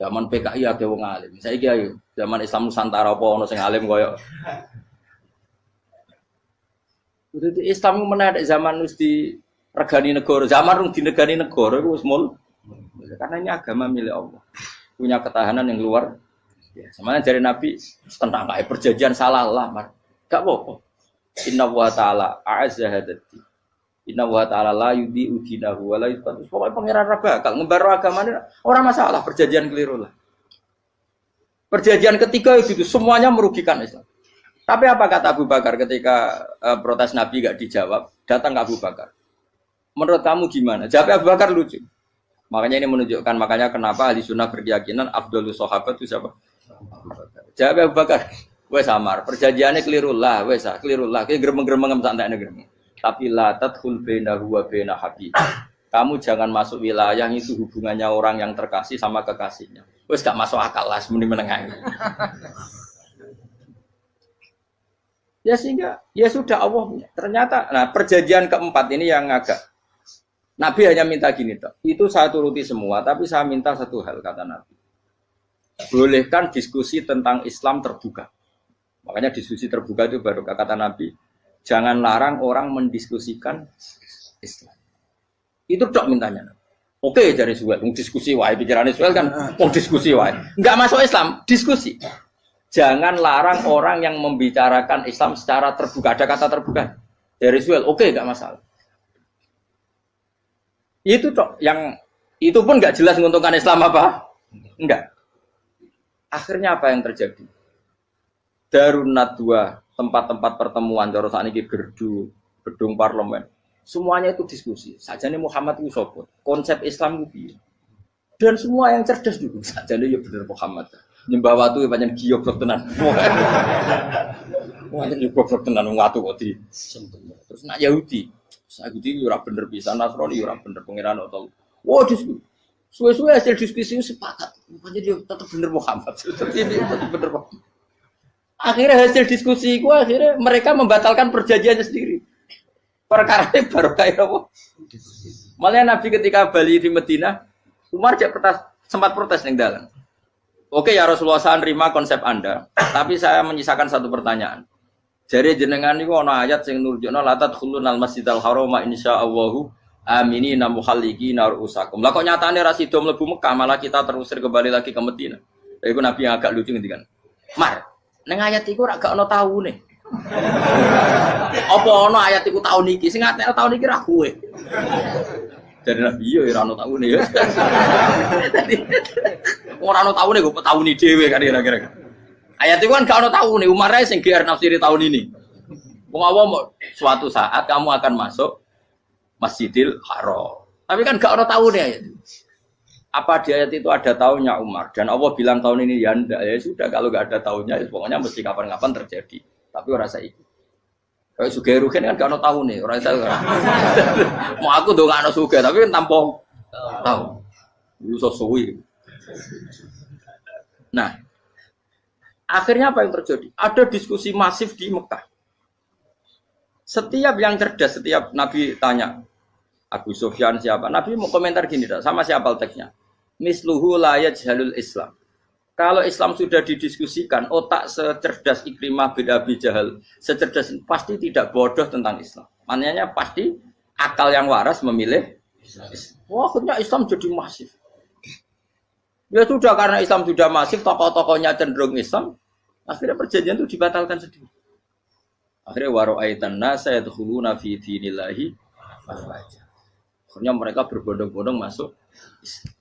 Zaman PKI ada wong alim. Saiki ayo, zaman Islam Nusantara apa ono sing alim koyo. Itu Islam menarik zaman wis di regani negara, zaman rung dinegani negara iku wis mul. Karena ini agama milik Allah. Punya ketahanan yang luar biasa. Semuanya dari Nabi tentang kayak perjanjian salah lah, gak apa-apa. Inna wa ta'ala a'azza hadati. Inna wa ta'ala la yudhi'u dinahu wa la yudhi'u. Pokoknya pangeran bakal ngembar agamanya orang masalah perjanjian keliru lah. Perjanjian ketiga itu semuanya merugikan Islam. Tapi apa kata Abu Bakar ketika protes Nabi gak dijawab, datang ke Abu Bakar. Menurut kamu gimana? Jawab Abu Bakar lucu. Makanya ini menunjukkan makanya kenapa ahli sunnah berkeyakinan Abdul Sahabat itu siapa? Abu Bakar. Jawab Abu Bakar. Wes samar, perjanjiannya keliru lah, wes keliru lah. Kayak gremeng-gremeng santai gremeng. Tapi la tadkhul bainahu wa baina habib. Kamu jangan masuk wilayah itu hubungannya orang yang terkasih sama kekasihnya. Wes gak masuk akal lah semuni menengah. Ya sehingga ya sudah Allah. Ternyata nah perjanjian keempat ini yang agak Nabi hanya minta gini toh. Itu saya turuti semua, tapi saya minta satu hal kata Nabi. Bolehkan diskusi tentang Islam terbuka. Makanya diskusi terbuka itu baru kata Nabi, jangan larang orang mendiskusikan Islam. Itu dok mintanya. Oke, dari Suwel, diskusi wae pikirannya Suwel kan, diskusi wae. Enggak masuk Islam, diskusi. Jangan larang orang yang membicarakan Islam secara terbuka. Ada kata terbuka. Dari Suwel, oke, enggak masalah. Itu dok, yang itu pun enggak jelas menguntungkan Islam apa? Enggak. Akhirnya apa yang terjadi? Darun Nadwa, tempat-tempat pertemuan cara sakniki gerdu, gedung parlemen. Semuanya itu diskusi. Sajane Muhammad itu sapa? Konsep Islam itu piye? Dan semua yang cerdas juga sajane ya bener Muhammad. Nyembah watu ya pancen giyoblok tenan. Pancen giyoblok tenan watu kok di. Terus nak Yahudi ora bener pisan, Nasrani ora bener pangeran atau. Wah, diskusi. Suwe-suwe hasil diskusi sepakat. Pancen dia tetap bener Muhammad. Tetap bener Muhammad. Akhirnya hasil diskusi itu akhirnya mereka membatalkan perjanjiannya sendiri. Perkara ini baru kayak apa? Malah Nabi ketika Bali di Medina, Umar sempat protes ning dalam. Oke ya Rasulullah, saya nerima konsep Anda, tapi saya menyisakan satu pertanyaan. Jadi jenengan niku ana ayat sing nurjukna la tadkhulunal masjidal harama insyaallahu aminina muhalliqina ru'usakum. Lah kok nyatane ra sida mlebu Mekah, malah kita terusir kembali lagi ke Medina. Iku Nabi yang agak lucu ngendikan. Mar, ning ayat iku ora gak ana taune. Apa ana ayat iku taun iki? Sing ngatene taun iki ra kowe. Jadi Nabi iya ora ana taune ya. Ora ana taune kok tauni dhewe kan kira-kira. Ayat iku kan gak ana taune, Umar ae sing GR nafsiri tahun ini. Wong awam suatu saat kamu akan masuk Masjidil Haram. Tapi kan gak ana taune ayat itu. Apa di ayat itu ada tahunnya Umar dan Allah bilang tahun ini ya enggak, ya sudah kalau enggak ada tahunnya ya pokoknya mesti kapan-kapan terjadi. Tapi ora saiki. Kayak sugih rugen kan gak ono tahune, ora iso. Mau aku ndongakno sugih tapi kan tanpa tahu. Iso suwi. Nah, akhirnya apa yang terjadi? Ada diskusi masif di Mekah. Setiap yang cerdas, setiap Nabi tanya, Abu Sufyan siapa? Nabi mau komentar gini, sama siapa teksnya? Misluhu la yajhalul Islam. Kalau Islam sudah didiskusikan, otak secerdas Ikrimah bin Abi Jahal, secerdas pasti tidak bodoh tentang Islam. Maknanya pasti akal yang waras memilih Islam. Wah, akhirnya Islam jadi masif. Ya sudah, karena Islam sudah masif, tokoh-tokohnya cenderung Islam, akhirnya perjanjian itu dibatalkan sendiri. Akhirnya waro'aitan nasa yadkhuluna fi dinillahi afwaja. Akhirnya mereka berbondong-bondong masuk.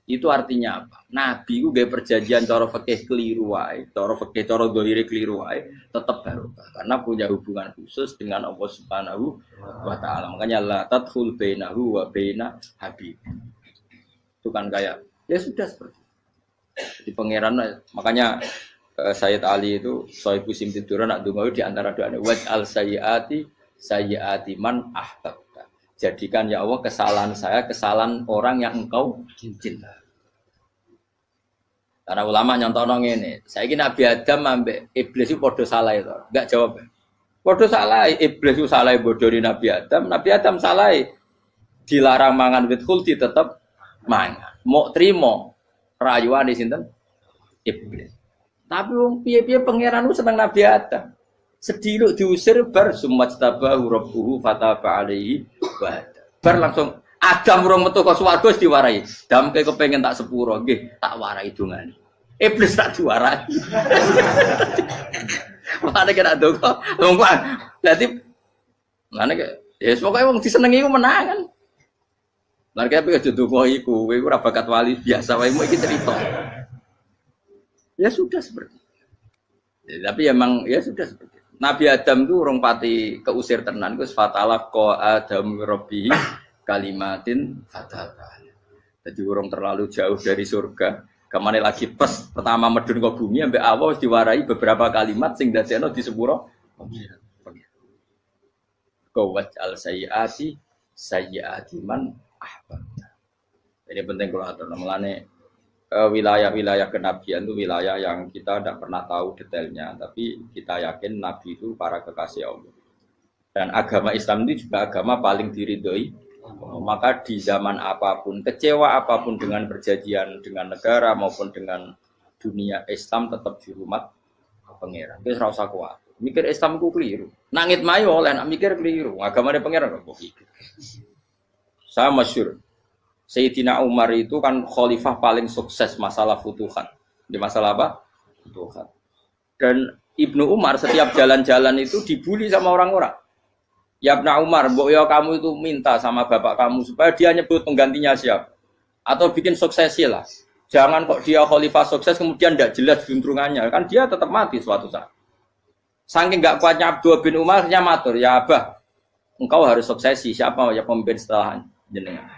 Itu artinya apa? Nabi itu gaya perjanjian cara fikih keliru wae, cara fikih cara zahire keliru wae, tetap barokah karena punya hubungan khusus dengan Allah Subhanahu wa taala. Makanya la tadkhul bainahu wa baina habib. Itu kan kayak ya sudah seperti di pangeran. Makanya Sayyid Ali itu Sohibu Simtiduran nak dungo di antara doanya waj'al sayyiati man ahbab. Jadikan ya Allah kesalahan saya, kesalahan orang yang engkau cinta. Karena ulama nyontono ngene, saiki Nabi Adam ambek iblis itu padha salah itu. Enggak jawab. Padha salah, iblis itu salah bodoni Nabi Adam salah. Dilarang mangan wit khuldi tetep mangan. Mau trimo rayuane sinten? Iblis. Tapi wong piye-piye pangeran ku seneng Nabi Adam. Sediluk diusir bar sumajtabahu rabbuhu fataba alaihi wa bar langsung Adam urung metu ka swarga wis diwarai. Damke kepengin tak sepuro nggih tak warai dongane. Iblis tak diwarai. Mane kena donga. Wong dadi mane ya pokoke wong disenengi ku menangan. Lah kaya aja donga iku kowe ora bakat wali biasa wae iki cerita. Ya sudah seperti. Ya, tapi emang ya sudah seperti. Nabi Adam itu urung pati keusir tenan Gus fatalah ko Adam Rabbi kalimatin fataba. Jadi urung terlalu jauh dari surga. Kamane lagi pas pertama medun ke bumi ambek Allah wis diwarai beberapa kalimat sing dadekno di sepuro. Qawat al sayyiati man ahbab. Ini penting kalau atur namanya wilayah-wilayah kenabian itu wilayah yang kita tidak pernah tahu detailnya, tapi kita yakin Nabi itu para kekasih Allah. Dan agama Islam itu juga agama paling diridhoi. Maka di zaman apapun, kecewa apapun dengan perjanjian dengan negara maupun dengan dunia, Islam tetap di rumah pangeran. Itu ora usah kuat. Mikir Islam ku keliru. Nangit mayo oleh nak mikir keliru. Agamane pangeran kok iki. Saya masyhur Sayyidina Umar itu kan khalifah paling sukses masalah futuhat. Di masalah apa? Futuhat. Dan Ibnu Umar setiap jalan-jalan itu dibully sama orang-orang. Ya Ibnu Umar, mbok ya kamu itu minta sama bapak kamu supaya dia nyebut penggantinya siapa. Atau bikin suksesi lah. Jangan kok dia khalifah sukses kemudian tidak jelas juntrungannya. Kan dia tetap mati suatu saat. Saking gak kuatnya Abdul bin Umar, dia matur, ya Abah, engkau harus suksesi. Siapa ya pemimpin setelah jenengan?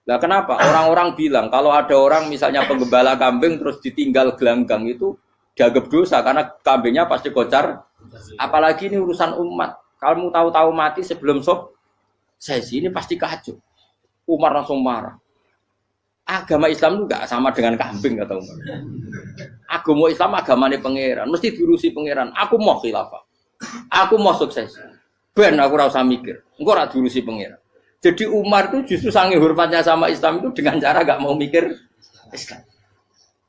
Lah kenapa? Orang-orang bilang kalau ada orang misalnya penggembala kambing terus ditinggal gelanggang itu dianggap dosa karena kambingnya pasti kocar. Apalagi ini urusan umat. Kalau mau tahu-tahu mati sebelum sesi ini pasti kacau. Umar langsung marah. Agama Islam itu enggak sama dengan kambing kata Umar. Agama Islam agamanya pangeran, mesti diurusi pangeran. Aku mau khilafah. Aku mau sukses. Ben aku ora usah mikir. Engko ora diurusi pangeran. Jadi Umar itu justru sangat hormatnya sama Islam itu dengan cara gak mau mikir Islam.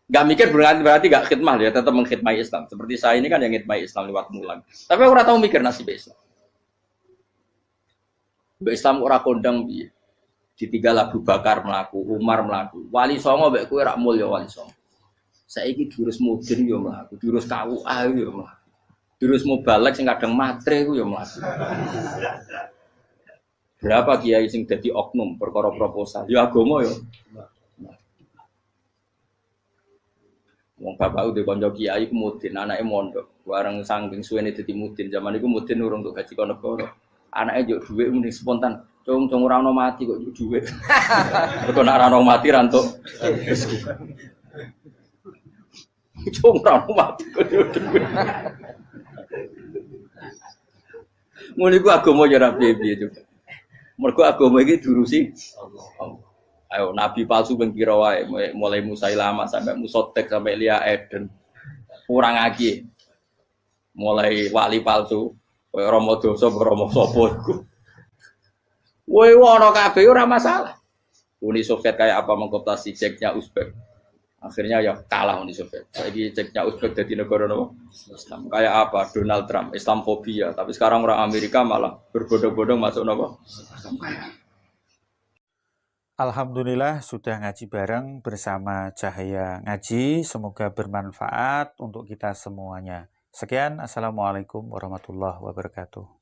Gak mikir berarti gak khidmah ya, tetap mengkhidmati Islam. Seperti saya ini kan yang khidmati Islam lewat mulang. Tapi aku ora tahu mikir nasib Islam. Islam ora kondang piye. Ditinggal Abu Bakar mlaku, Umar mlaku. Wali songo mbek kowe rak mulya wali songo. Saiki durus mudin yo mlaku, durus KUA yo mlaku. Durus mubalek sing kadang matre ku yo mlaku. Berapa kiai sing dadi oknum perkara proposal? Ya agama ya. Wong bapakku dhe kanca kiai ku mudin, anake mondok. Bareng saking suwene dadi mudin, zaman iku mudin urung untuk gaji negara. Anake njuk dhuwit muni spontan. Cung ora ono mati kok njuk dhuwit. Mergo nek ora ono mati ra entuk rezeki. Cung ora ono mati kok njuk dhuwit. Muni ku agama ya ora piye-piye juga. Mergo agama iki diurusi Allah. Ayo nabi palsu ben kira wae mulai Musailama sampai Musotek sampai Lia Eden. Kurang lagi. Mulai wali palsu koyo Rama Dosa Rama sapa iku. Woi ono kabeh ora masalah. Uni Soviet kayak apa mengkooptasi Ceknya Uzbek. Akhirnya ya kalah di Soviet. Lagi ceknya Uzbek jadi negara Islam. Kayak apa? Donald Trump, Islamfobia. Tapi sekarang orang Amerika malah berbodong-bodong masuk Islam. Alhamdulillah sudah ngaji bareng bersama Cahaya Ngaji. Semoga bermanfaat untuk kita semuanya. Sekian, Assalamualaikum warahmatullahi wabarakatuh.